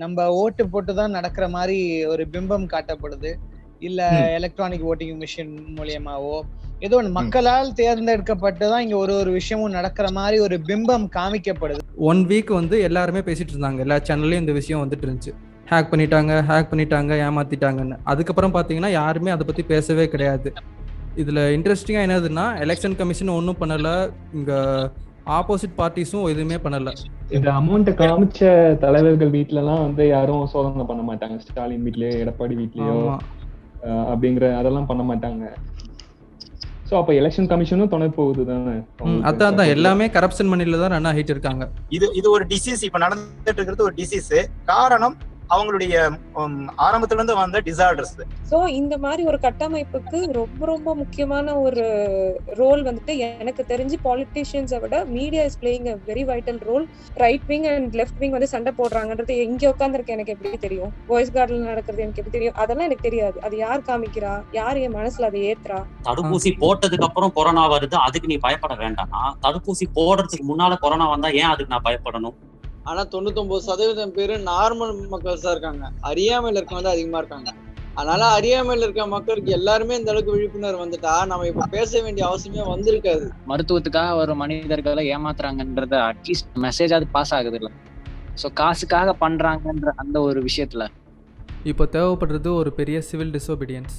நம்ம ஓட்டு போட்டுதான் நடக்கிற மாதிரி ஒரு பிம்பம் காட்டப்படுது. இல்ல எலக்ட்ரானிக் ஓட்டிங் மிஷின் மூலியமாவோ ஏதோ ஒன்று மக்களால் தேர்ந்தெடுக்கப்பட்டுதான் இங்க ஒரு விஷயமும் நடக்கிற மாதிரி ஒரு பிம்பம் காமிக்கப்படுது. 1 வீக் வந்து எல்லாருமே பேசிட்டு இருந்தாங்க, எல்லா சேனல்லையும் இந்த விஷயம் வந்துட்டு இருந்துச்சு. ஹேக் பண்ணிட்டாங்க, ஏமாத்திட்டாங்கன்னு. அதுக்கப்புறம் பார்த்தீங்கன்னா யாருமே அதை பற்றி பேசவே கிடையாது. இதில் இன்ட்ரெஸ்டிங்காக என்னதுன்னா, எலெக்ஷன் கமிஷன் ஒன்றும் பண்ணலை, இங்கே ஆப்போசிட் பார்ட்டிஸும் எதுவுமே பண்ணலை. இந்த அமௌண்ட்டை காமிச்ச தலைவர்கள் வீட்டிலலாம் வந்து யாரும் சோதனை பண்ண மாட்டாங்க. ஸ்டாலின் வீட்லயோ எடப்பாடி வீட்லயோ அப்படிங்கிற அதெல்லாம் பண்ண மாட்டாங்க. சோ அப்ப எலெக்ஷன் கமிஷனும் துணை போகுது தானே. அதான் எல்லாமே கரப்ஷன் மணில தான் ரன் ஆகிட்டு இருக்காங்க. இது ஒரு டிசீஸ். இப்ப நடந்துட்டு இருக்கிறது ஒரு டிசீஸ். காரணம் அவங்களுடைய ஆரம்பத்துல இருந்து வந்த டிசார்டர்ஸ். சோ இந்த மாதிரி ஒரு கட்டமைப்புக்கு ரொம்ப ரொம்ப முக்கியமான ஒரு ரோல் வந்துட்டு எனக்கு தெரிஞ்சு பாலிட்டிஷியன்ஸை விட media is playing a very vital role. Right wing and left wing வந்து சண்டை போடுறாங்கன்றது இங்க உட்காந்துருக்கு எனக்கு எப்படி தெரியும்? வாய்ஸ் கார்டில் நடக்கிறது எனக்கு எப்படி தெரியும்? அதெல்லாம் எனக்கு தெரியாது. அது யார் காமிக்கிறா, யார் என் மனசுல அதை ஏத்துறா? தடுப்பூசி போட்டதுக்கு அப்புறம் கொரோனா வருது, அதுக்கு நீ பயப்பட வேண்டாம். தடுப்பூசி போடுறதுக்கு முன்னால கொரோனா வந்தா ஏன் அதுக்கு நான் பயப்படணும்? ஆனா 99% பேரு நார்மல் மக்கள் தான் இருக்காங்க. அறியாமையில இருக்க வந்து அதிகமா இருக்காங்க. அதனால அறியாமையில இருக்க மக்களுக்கு எல்லாருமே இந்த அளவுக்கு விழிப்புணர்வு வந்துட்டா நம்ம இப்ப பேச வேண்டிய அவசியமே வந்திருக்காது. மருத்துவத்துக்காக ஒரு மனிதர்களை ஏமாத்துறாங்கன்றத அட்லீஸ்ட் மெசேஜ் அது பாஸ் ஆகுது இல்ல. ஸோ காசுக்காக பண்றாங்கன்ற அந்த ஒரு விஷயத்துல இப்போ தேவைப்படுறது ஒரு பெரிய சிவில் டிசோபீடியன்ஸ்.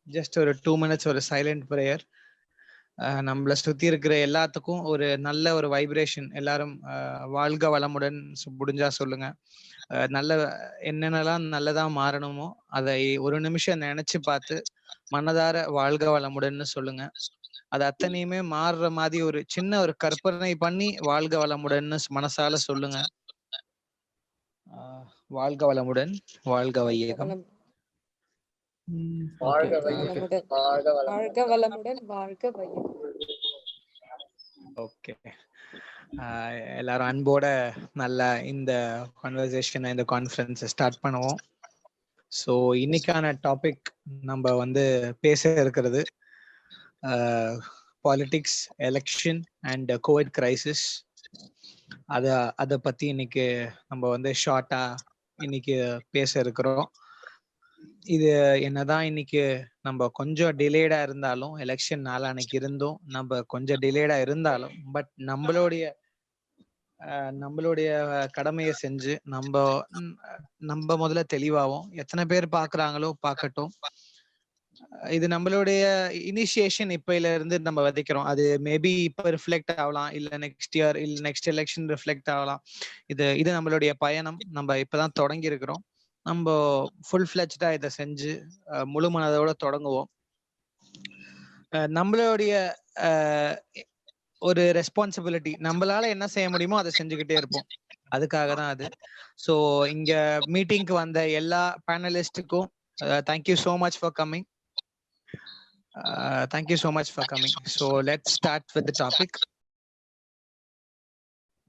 ஜஸ்ட் ஒரு 2 minutes ஒரு சைலண்ட் ப்ரேயர். நம்மளை சுத்தி இருக்கிற எல்லாத்துக்கும் ஒரு நல்ல ஒரு வைப்ரேஷன். எல்லாரும் வாழ்க வளமுடன் முடிஞ்சா சொல்லுங்க. நல்ல என்னென்னலாம் நல்லதா மாறணுமோ அதை ஒரு நிமிஷம் நினைச்சு பார்த்து மனதார வாழ்க வளமுடன்னு சொல்லுங்க. அது அத்தனையுமே மாறுற மாதிரி ஒரு சின்ன ஒரு கற்பனை பண்ணி வாழ்க வளமுடன்னு மனசால சொல்லுங்க. வாழ்க வளமுடன், வாழ்க வையகம். ஓகே, எல்லாரும் அன்போட நல்ல இந்த கான்வர்சேஷன், இந்த கான்ஃபரன்ஸ் ஸ்டார்ட் பண்ணுவோம். ஸோ இன்னைக்கான டாபிக் நம்ம வந்து பேச இருக்கிறது politics, election and Covid crisis. அதை பத்தி இன்னைக்கு நம்ம வந்து ஷார்ட்டா இன்னைக்கு பேச இருக்கிறோம். இது என்னதான் இன்னைக்கு நம்ம கொஞ்சம் டிலேடா இருந்தாலும், எலெக்ஷன் நாளான்னைக்கு இருந்தும் நம்ம கொஞ்சம் டிலேடா இருந்தாலும், பட் நம்மளுடைய கடமையை செஞ்சு நம்ம முதல்ல தெளிவாகும். எத்தனை பேர் பாக்குறாங்களோ பார்க்கட்டும். இது நம்மளுடைய இனிஷியேஷன் இப்பையில இருந்து நம்ம விதைக்கிறோம். அது மேபி இப்ப ரிஃப்ளெக்ட் ஆகலாம், இல்ல நெக்ஸ்ட் இயர், இல்ல நெக்ஸ்ட் எலெக்ஷன் ரிஃப்ளெக்ட் ஆகலாம். இது நம்மளுடைய பயணம். நம்ம இப்பதான் தொடங்கி இருக்கிறோம். நம்ம ஃபுல் ஃபிளெஜ்டா இதை செஞ்சு முழு மனதோட தொடங்குவோம். நம்மளுடைய ஒரு ரெஸ்பான்சிபிலிட்டி, நம்மளால என்ன செய்ய முடியுமோ அதை செஞ்சுக்கிட்டே இருப்போம். அதுக்காக தான் அது. ஸோ இங்க மீட்டிங்க்கு வந்த எல்லா பேனலிஸ்டுக்கும் thank you so much for coming. Thank you so much for coming. So let's start with the topic.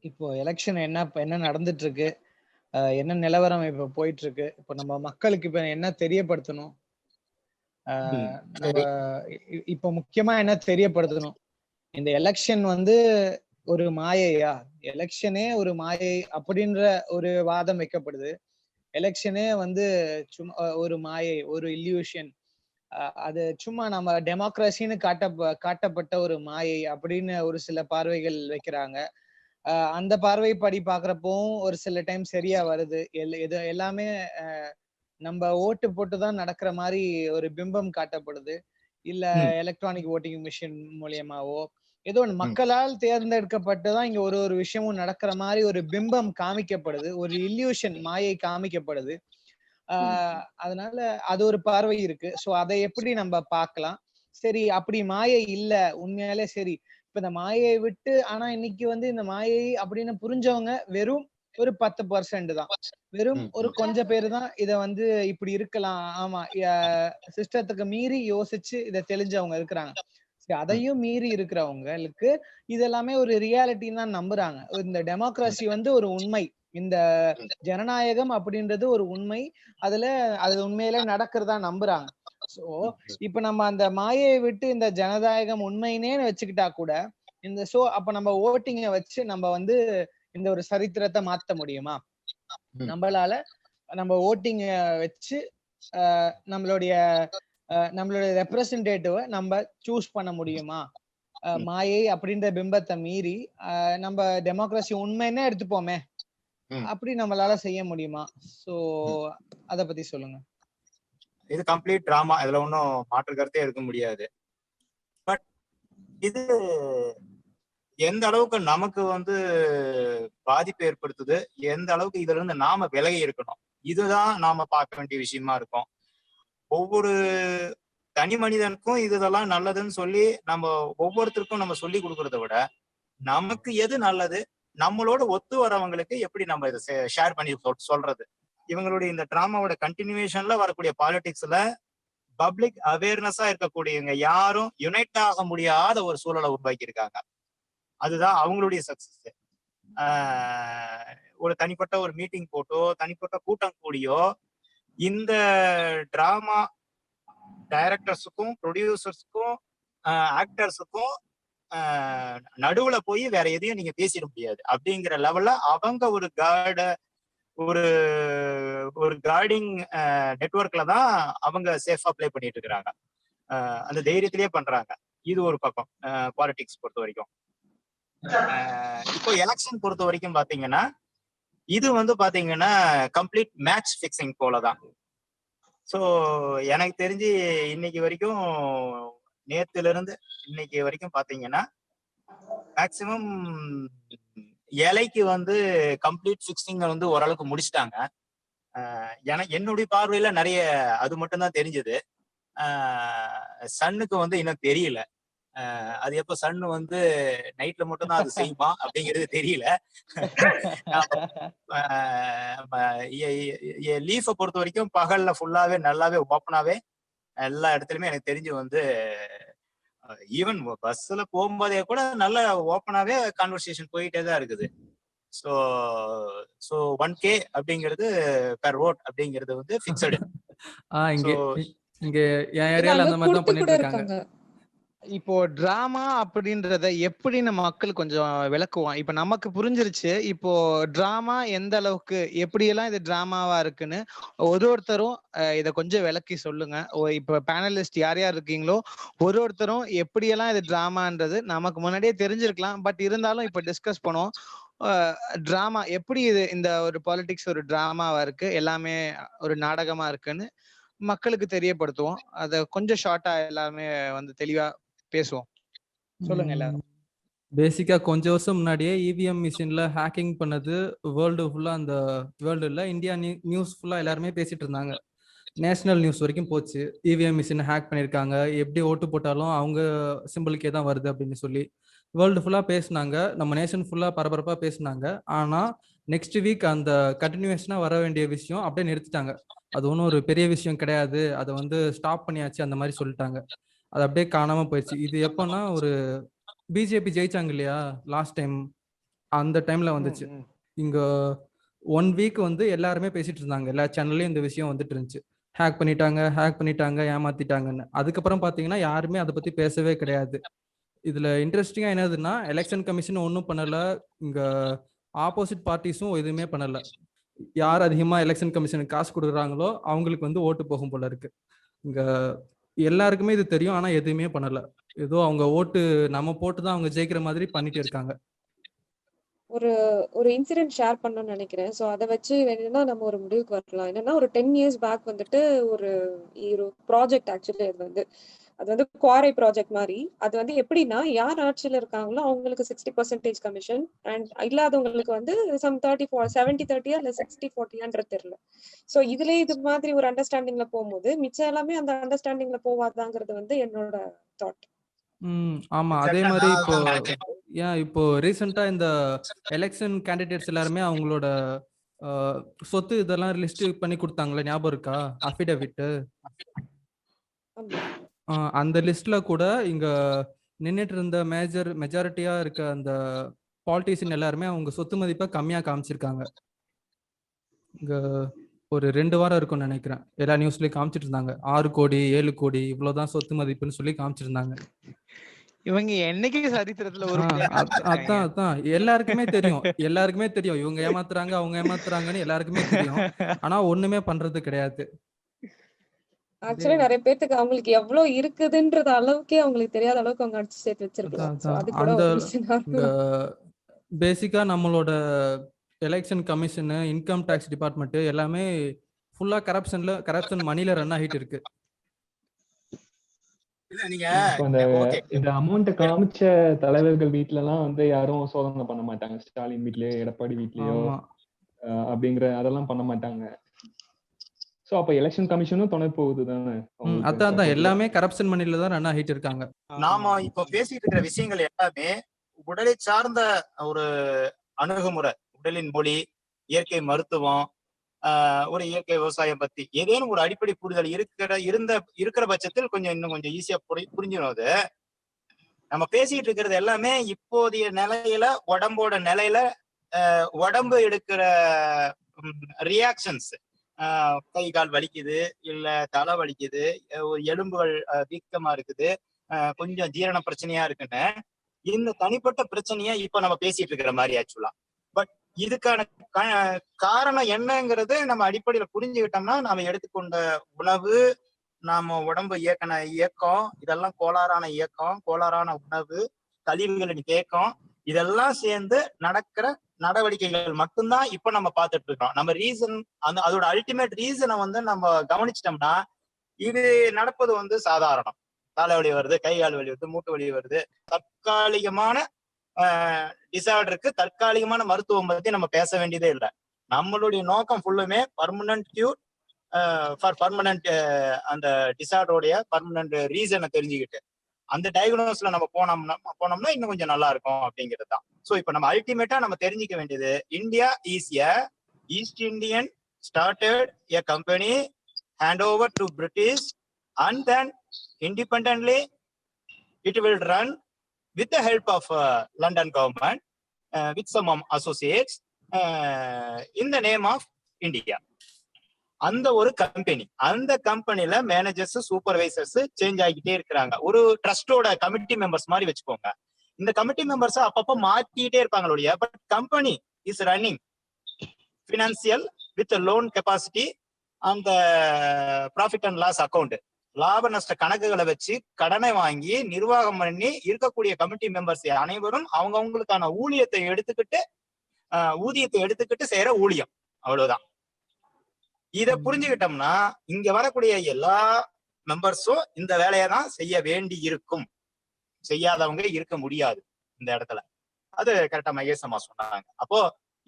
இப்போ எலெக்ஷன் என்ன நடந்துட்டு இருக்கு, என்ன நிலவரம் இப்ப போயிட்டு இருக்கு, இப்போ நம்ம மக்களுக்கு இப்ப என்ன தெரியப்படுத்தணும், இப்போ முக்கியமா என்ன தெரியப்படுத்தணும், இந்த எலெக்ஷன் வந்து ஒரு மாயையா, எலெக்ஷனே ஒரு மாயை அப்படின்ற ஒரு வாதம் வைக்கப்படுது. எலெக்ஷனே வந்து சும்மா ஒரு மாயை, ஒரு இல்யூஷன், அது சும்மா நம்ம டெமோக்ரஸின்னு காட்டப்பட்ட ஒரு மாயை அப்படின்னு ஒரு சில பார்வைகள் வைக்கிறாங்க. அந்த பார்வைப்படி பாக்குறப்பவும் ஒரு சில டைம் சரியா வருது. எல்லாமே நம்ம ஓட்டு போட்டுதான் நடக்கிற மாதிரி ஒரு பிம்பம் காட்டப்படுது. இல்ல எலக்ட்ரானிக் ஓட்டிங் மிஷின் மூலியமாவோ ஏதோ ஒன்று மக்களால் தேர்ந்தெடுக்கப்பட்டுதான் இங்க ஒரு விஷயமும் நடக்கிற மாதிரி ஒரு பிம்பம் காமிக்கப்படுது, ஒரு இல்யூஷன், மாயை காமிக்கப்படுது. அதனால அது ஒரு பார்வை இருக்கு. சோ அதை எப்படி நம்ம பார்க்கலாம்? சரி, அப்படி மாயை இல்ல, உண்மையாலே சரி, இப்ப இந்த மாயை விட்டு, ஆனா இன்னைக்கு வந்து இந்த மாயை அப்படின்னு புரிஞ்சவங்க வெறும் ஒரு 10% தான். வெறும் ஒரு கொஞ்சம் பேரு தான் இத வந்து இப்படி இருக்கலாம், ஆமா சிஸ்டத்துக்கு மீறி யோசிச்சு இத தெளிஞ்சவங்க இருக்கிறாங்க. சரி, அதையும் மீறி இருக்கிறவங்களுக்கு இது எல்லாமே ஒரு ரியாலிட்டின்னு தான் நம்புறாங்க. இந்த டெமோக்ரஸி வந்து ஒரு உண்மை. இந்த ஜனநாயகம் அப்படின்றது ஒரு உண்மை. அது உண்மையிலே நடக்கிறதா நம்புறாங்க. சோ இப்ப நம்ம அந்த மாயையை விட்டு இந்த ஜனநாயகம் உண்மைனே வச்சுக்கிட்டா கூட அப்ப நம்ம ஓட்டிங்க வச்சு நம்ம வந்து இந்த ஒரு சரித்திரத்தை மாத்த முடியுமா? நம்மளால நம்ம ஓட்டிங்க வச்சு நம்மளுடைய ரெப்ரசன்டேட்டிவ நம்ம சூஸ் பண்ண முடியுமா? மாயை அப்படின்ற பிம்பத்தை மீறி நம்ம டெமோக்ரஸி உண்மைன்னே எடுத்துப்போமே, அப்படி நம்மளால செய்ய முடியுமா? சோ அத பத்தி சொல்லுங்க. இது கம்ப்ளீட் டிராமா, இதுல ஒன்றும் மாற்று கருத்தே இருக்க முடியாது. பட் இது எந்த அளவுக்கு நமக்கு வந்து பாதிப்பு ஏற்படுத்துது, எந்த அளவுக்கு இதுல இருந்து நாம விலகி இருக்கணும், இதுதான் நாம பார்க்க வேண்டிய விஷயமா இருக்கும். ஒவ்வொரு தனி மனிதனுக்கும் இதெல்லாம் நல்லதுன்னு சொல்லி நம்ம ஒவ்வொருத்தருக்கும் நம்ம சொல்லி கொடுக்கறத விட, நமக்கு எது நல்லது, நம்மளோட ஒத்து வரவங்களுக்கு எப்படி நம்ம இதை ஷேர் பண்ணி சொல்றது. இவங்களுடைய இந்த டிராமாவோட கண்டினியூஷன்ல வரக்கூடிய பாலிடிக்ஸ்ல பப்ளிக் அவேர்னஸா இருக்கக்கூடியவங்க யாரும் யுனைட் ஆக முடியாத ஒரு சூழலை உருவாக்கி இருக்காங்க. அதுதான் அவங்களுடைய சக்சஸ். ஒரு தனிப்பட்ட ஒரு மீட்டிங் போட்டோ, தனிப்பட்ட கூட்டம் கூடியோ இந்த டிராமா டைரக்டர்ஸுக்கும் ப்ரொடியூசர்ஸுக்கும் ஆக்டர்ஸுக்கும் நடுவுல போய் வேற எதையும் நீங்க பேசிட முடியாது. அப்படிங்கிற லெவல்ல அவங்க ஒரு கார்டிங் நெட்வொர்க்ல தான் அவங்க சேஃபா பிளே பண்ணிட்டு இருக்கிறாங்க. அந்த தைரியத்திலேயே பண்றாங்க. இது ஒரு பக்கம் பாலிடிக்ஸ் பொறுத்த வரைக்கும். இப்போ எலெக்ஷன் பொறுத்த வரைக்கும் பாத்தீங்கன்னா இது வந்து பாத்தீங்கன்னா கம்ப்ளீட் மேட்ச் பிக்சிங் போலதான். ஸோ எனக்கு தெரிஞ்சு இன்னைக்கு வரைக்கும், நேத்துல இருந்து இன்னைக்கு வரைக்கும் பாத்தீங்கன்னா மேக்சிமம் இலைக்கு வந்து கம்ப்ளீட் பிக்சிங் வந்து ஓரளவுக்கு முடிச்சிட்டாங்க. என்னுடைய பார்வையில நிறைய அது மட்டும் தான் தெரிஞ்சது. சன்னுக்கு வந்து இன்னும் தெரியல. அது எப்ப சன்னு வந்து நைட்ல மட்டும் தான் அது செய்யுமா அப்படிங்கிறது தெரியல. லீஃபை பொறுத்த வரைக்கும் பகல்ல ஃபுல்லாவே நல்லாவே ஓப்பனாவே எல்லா இடத்துலயுமே எனக்கு தெரிஞ்சு வந்து ஈவன் பஸ்ல போகும்போதே கூட நல்ல ஓப்பனாவே கான்வர்சேஷன் போயிட்டே தான் இருக்குது. ஸோ 1K அப்படிங்கிறது பெர் வோட் அப்படிங்கிறது வந்து ஃபிக்ஸடு. இங்க என் ஏரியால அந்த மாதிரி தான் பண்ணிட்டு இருக்காங்க. இப்போ டிராமா அப்படின்றத எப்படின்னு மக்கள் கொஞ்சம் விளக்குவோம். இப்ப நமக்கு புரிஞ்சிருச்சு இப்போ டிராமா எந்த அளவுக்கு எப்படியெல்லாம் இது டிராமாவா இருக்குன்னு. ஒருத்தரும் இதை கொஞ்சம் விளக்கி சொல்லுங்க. இப்ப பேனலிஸ்ட் யார் யார் இருக்கீங்களோ ஒருத்தரும் எப்படியெல்லாம் இது டிராமான்றது நமக்கு முன்னாடியே தெரிஞ்சிருக்கலாம். பட் இருந்தாலும் இப்ப டிஸ்கஸ் பண்ணுவோம். டிராமா எப்படி இந்த ஒரு பாலிடிக்ஸ் ஒரு டிராமாவா இருக்கு, எல்லாமே ஒரு நாடகமா இருக்குன்னு மக்களுக்கு தெரியப்படுத்துவோம். அத கொஞ்சம் ஷார்ட்டா எல்லாமே வந்து தெளிவா பேசுவோம். சொல்லுங்க எல்லாரும். பேசிக்கா கொஞ்சம் வருஷம் முன்னாடியே இவிஎம் மிஷின்ல ஹேக்கிங் பண்ணது வேர்ல்டு ஃபுல்லா, அந்த வேர்ல்டு இல்ல இந்தியா நியூஸ் ஃபுல்லா எல்லாருமே பேசிட்டு இருந்தாங்க. நேஷனல் நியூஸ் வரைக்கும் போச்சு. இவிஎம் மிஷின் ஹேக் பண்ணியிருக்காங்க, எப்படி ஓட்டு போட்டாலும் அவங்க சிம்பிளுக்கே தான் வருது அப்படின்னு சொல்லி வேர்ல்டு ஃபுல்லா பேசினாங்க. நம்ம நேஷன் ஃபுல்லா பரபரப்பா பேசினாங்க. ஆனா நெக்ஸ்ட் வீக் அந்த கண்டினியூஷனா வர வேண்டிய விஷயம் அப்படியே நிறுத்திட்டாங்க. அது ஒன்றும் ஒரு பெரிய விஷயம் கிடையாது, அதை வந்து ஸ்டாப் பண்ணியாச்சு அந்த மாதிரி சொல்லிட்டாங்க. அது அப்படியே காணாம போயிடுச்சு. இது எப்போன்னா ஒரு பிஜேபி ஜெயிச்சாங்க இல்லையா லாஸ்ட் டைம், அந்த டைம்ல வந்துச்சு. இங்க 1 வீக் வந்து எல்லாருமே பேசிட்டு இருந்தாங்க, எல்லா சேனல்லையும் இந்த விஷயம் வந்துட்டு இருந்துச்சு. ஹேக் பண்ணிட்டாங்க ஏமாத்திட்டாங்கன்னு. அதுக்கப்புறம் பாத்தீங்கன்னா யாருமே அதை பத்தி பேசவே கிடையாது. இதுல இன்ட்ரெஸ்டிங்கா என்னதுன்னா, எலெக்ஷன் கமிஷன் ஒன்றும் பண்ணல, இங்க ஆப்போசிட் பார்ட்டிஸும் எதுவுமே பண்ணல. யார் அதிகமா எலெக்ஷன் கமிஷனுக்கு காசு கொடுக்குறாங்களோ அவங்களுக்கு வந்து ஓட்டு போகும் போல இருக்கு. இங்க எல்லாருக்குமே இது தெரியும், ஆனா எதுவுமே பண்ணல. ஏதோ அவங்க ஓட்டு நம்ம போட்டு தான் அவங்க ஜெயிக்கிற மாதிரி பண்ணிட்டு இருக்காங்க. ஒரு இன்சிடென்ட் ஷேர் பண்ணணும்னு நினைக்கிறேன். ஸோ அதை வச்சு வேணும்னா நம்ம ஒரு முடிவுக்கு வரலாம். என்னன்னா, ஒரு 10 years பேக் வந்துட்டு ஒரு ப்ராஜெக்ட் ஆக்சுவலி அது வந்து குவாரை ப்ராஜெக்ட் மாதிரி. அது வந்து எப்படின்னா, யார் ஆட்சியில இருக்காங்களோ அவங்களுக்கு 60% கமிஷன், அண்ட் இல்லாதவங்களுக்கு வந்து சம் 70-30 இல்ல 60-40 தெரியல. ஸோ இதுல இது மாதிரி ஒரு அண்டர்ஸ்டாண்டிங்ல போகும்போது மிச்சம் எல்லாமே அந்த அண்டர்ஸ்டாண்டிங்ல போவாதாங்கிறது வந்து என்னோட தாட். ஆமா. அதே எக்ஸாக்டா மாதிரி நான் இப்போ அதுதான் நினைச்சேன். இப்போ ரீசென்ட்டா இந்த எலெக்ஷன் கேண்டிடேட்ஸ் எல்லாருமே அவங்களோட சொத்து இதெல்லாம் லிஸ்ட் பண்ணி குடுத்தாங்கல்ல, ஞாபகம் இருக்கா? அஃபிடவிட். ஆமா. அந்த லிஸ்ட்ல கூட இங்க நின்னுட்டு இருந்த மெஜாரிட்டியா இருக்க அந்த பாலிட்டிஷியன் எல்லாருமே அவங்க சொத்து மதிப்பை கம்மியா காமிச்சிருக்காங்க. இங்க ஒரு 2 வாரம் இருக்கும்னு நினைக்கிறேன். எல்லா நியூஸ்லயும் காமிச்சிட்டு இருந்தாங்க. 6 கோடி 7 கோடி இவ்வளவுதான் சொத்து மதிப்புன்னு சொல்லி காமிச்சிருந்தாங்க. இவங்க என்னைக்கு சரித்திரத்துல ஆ, உருப்படியா நடந்திருக்காங்க? அதான் எல்லாருக்குமே தெரியும் இவங்க ஏமாத்துறாங்க அவங்க ஏமாத்துறாங்கன்னு எல்லாருக்குமே தெரியும். ஆனா ஒண்ணுமே பண்றது கிடையாது. ஆக்சுவலி நிறைய பேத்துக்கு அவங்களுக்கு எவ்வளவு இருக்குதுன்றது அளவுக்கே அவங்களுக்கு தெரியாத அளவுக்கு அவங்க அடிச்சு சேர்த்து வச்சிருக்கலாம். சோ அது கூட அந்த ஒரு ரீசனா இங்க இருக்கும். பேசிக்கா நம்மளோட election commission, income tax department எல்லாமே ஃபுல்லா கரப்ஷன் மணில ரன் ஆகிட்டு இருக்கு. இல்ல நீங்க இப்ப அந்த ஓகே இந்த அமௌண்ட்டை காமிச்ச தலைவர்கள் வீட்ல எல்லாம் வந்து யாரும் சோதனை பண்ண மாட்டாங்க. ஸ்டாலின் வீட்லயோ எடப்பாடி வீட்லயோ ஆமா. அப்படிங்கிற அதெல்லாம் பண்ண மாட்டாங்க. சோ அப்ப எலெக்ஷன் கமிஷனும் துணை போகுது தானே அவங்களுக்கு அதான் சப்போர்ட்ல. எல்லாமே கரப்ஷன் மணில தான் ரன் ஆகிட்டு இருக்காங்க. நாம இப்ப பேசிட்டு இருக்கிற விஷயங்கள் எல்லாமே உடலை சார்ந்த ஒரு அணுகுமுறை, உடலின் மொழி, இயற்கை மருத்துவம், ஒரு இயற்கை விவசாயம் பத்தி ஏதேனும் ஒரு அடிப்படை புரிதல் இருக்கிற பட்சத்தில் இன்னும் கொஞ்சம் ஈஸியா புரிஞ்சிடும். அது நம்ம பேசிட்டு இருக்கிறது எல்லாமே இப்போதைய நிலையில உடம்போட நிலையில உடம்பு எடுக்கிற ரியாக்ஷன்ஸ். கை கால் வலிக்குது, இல்ல தலை வலிக்குது, ஒரு எலும்புகள் வீக்கமா இருக்குது, கொஞ்சம் ஜீரண பிரச்சனையா இருக்குன்னு இந்த தனிப்பட்ட பிரச்சனைய இப்ப நம்ம பேசிட்டு இருக்கிற மாதிரி ஆக்சுவலா. பட் இதுக்கான காரணம் என்னங்கிறது நம்ம அடிப்படையில புரிஞ்சுக்கிட்டோம்னா நாம எடுத்துக்கொண்ட உணவு, நாம உடம்பு இயக்கம், இதெல்லாம் கோளாறான இயக்கம், கோளாறான உணவு, கழிவுகளின் தேக்கம், இதெல்லாம் சேர்ந்து நடக்கிற நடவடிக்கைகள் மட்டும்தான் இப்ப நம்ம பார்த்துட்டு இருக்கோம். நம்ம ரீசன் அதோட அல்டிமேட் ரீசனை நம்ம கவனிச்சிட்டோம்னா இது நடப்பது சாதாரணம். தலைவலி வருது, கை கால் வலி வருது, மூட்டு வலி வருது, தற்காலிகமான டிசார்டருக்கு தற்காலிகமான மருத்துவம் பத்தி நம்ம பேச வேண்டியதே இல்லை. நம்மளுடைய நோக்கம் ஃபுல்லுமே பர்மனன்ட் கியூர் ஃபார் பர்மனன்ட் அந்த டிசார்டருடைய பர்மனன்ட் ரீசனை தெரிஞ்சுக்கிட்டு அந்த டயக்னோஸ்ல நம்ம போனோம்னா இன்னும் கொஞ்சம் நல்லா இருக்கும் அப்படிங்கிறது தான். ஸோ இப்போ நம்ம அல்டிமேட்டா நம்ம தெரிஞ்சுக்க வேண்டியது, India is a East Indian started a company hand over to British and then independently it will run with the help of London government with some associates in the name of India. அந்த ஒரு company, அந்த கம்பெனில managers, supervisors change ஆகிட்டே இருக்கிறாங்க. ஒரு ட்ரஸ்டோட committee members மாதிரி வச்சுக்கோங்க. இந்த கமிட்டி மெம்பர்ஸ் அப்பப்போ மாத்திட்டே இருப்பாங்களுடைய, but company is running financial with loan capacity அந்த ப்ராஃபிட் அண்ட் லாஸ் அக்கௌண்ட், லாப நஷ்ட கணக்குகளை வச்சு கடனை வாங்கி நிர்வாகம் பண்ணி இருக்கக்கூடிய கமிட்டி மெம்பர்ஸ் அனைவரும் அவங்களுக்கான ஊதியத்தை எடுத்துக்கிட்டு செய்யற ஊழியம், அவ்வளவுதான். இத புரிஞ்சுக்கிட்டோம்னா இங்க வரக்கூடிய எல்லா மெம்பர்ஸும் இந்த வேலையை தான் செய்ய வேண்டி இருக்கும். செய்யாதவங்க இருக்க முடியாது இந்த இடத்துல. அது கரெக்டா மகேஷ் அம்மா சொன்னாங்க. அப்போ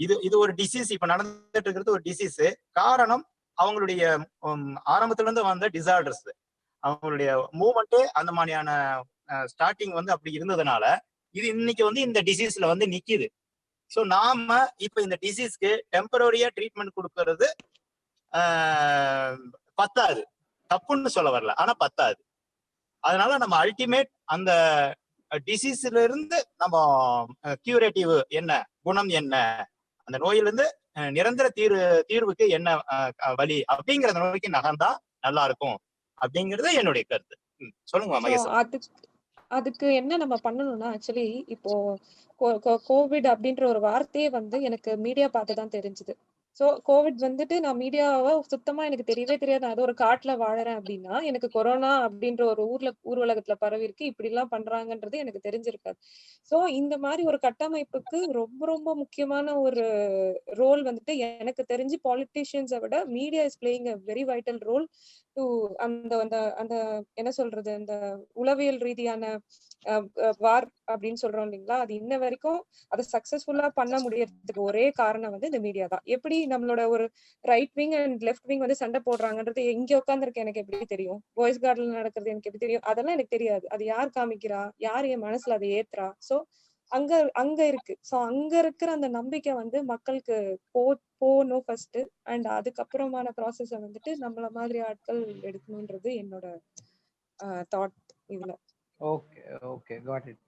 இது ஒரு டிசீஸ், இப்ப நடந்துட்டு இருக்கிறது ஒரு டிசீஸ். காரணம் அவங்களுடைய ஆரம்பத்துல இருந்து வந்த டிசார்டர்ஸ், அவங்களுடைய மூவ்மெண்ட் அந்த மாதிரியான ஸ்டார்டிங் அப்படி இருந்ததுனால இது இன்னைக்கு இந்த டிசீஸ்ல நிக்குது. ஸோ நாம இப்ப இந்த டிசீஸ்க்கு டெம்பரரியா ட்ரீட்மெண்ட் கொடுக்கறது பத்தாது, தப்புன்னு சொல்ல வரல, ஆனா பத்தாது. அதனால நம்ம அல்டிமேட் அந்த டிசீஸ்ல இருந்து நம்ம கியூரேட்டிவ் என்ன, குணம் என்ன, அந்த நோயிலிருந்து நிரந்தர தீர்வுக்கு என்ன வழி அப்படிங்கறத நோக்கி நகர்ந்தா நல்லா இருக்கும் அப்படிங்கறது என்னுடைய கருத்து. சொல்லுங்க மகேஷ். அதுக்கு என்ன நம்ம பண்ணணும்னா, ஆக்சுவலி இப்போ கோவிட் அப்படின்ற ஒரு வார்த்தையே எனக்கு மீடியா பார்த்துதான் தெரிஞ்சுது. சோ கோவிட் நான் மீடியாவை சுத்தமா எனக்கு தெரியவே தெரியாது. நான் ஒரு காட்டுல வாழறேன் அப்படின்னா எனக்கு கொரோனா அப்படின்ற ஒரு ஊர் உலகத்துல பரவி இருக்கு, இப்படி எல்லாம் பண்றாங்கன்றது எனக்கு தெரிஞ்சிருக்காது. சோ இந்த மாதிரி ஒரு கட்டமைப்புக்கு ரொம்ப ரொம்ப முக்கியமான ஒரு ரோல் எனக்கு தெரிஞ்சு பாலிட்டிஷியன்ஸை விட media is playing a very vital role to அந்த அந்த அந்த என்ன சொல்றது, அந்த உளவியல் ரீதியான வார் அப்படின்னு சொல்றோம் இல்லைங்களா, அது இன்ன வரைக்கும் அதை சக்சஸ்ஃபுல்லா பண்ண முடியறதுக்கு ஒரே காரணம் இந்த மீடியா தான். எப்படி நம்மளோட ஒரு right wing and left wing வந்து சண்டை போடுறாங்கன்றது இங்க உட்காந்துருக்கு எனக்கு எப்படி தெரியும்? பாய்ஸ் கார்டன்ல நடக்கிறது எனக்கு எப்படி தெரியும்? அதெல்லாம் எனக்கு தெரியாது. அது யார் காமிக்கிறா, யார் என் மனசுல அதை ஏத்துறா? சோ அங்க அங்க இருக்கு. சோ அங்க இருக்கிற அந்த நம்பிக்கை வந்து மக்களுக்கு போகணும் ஃபர்ஸ்ட். அண்ட் அதுக்கப்புறமான ப்ராசஸ வந்துட்டு நம்மள மாதிரி ஆட்கள் எடுக்கணும்ன்றது என்னோட தாட் இதுல. Okay okay got it.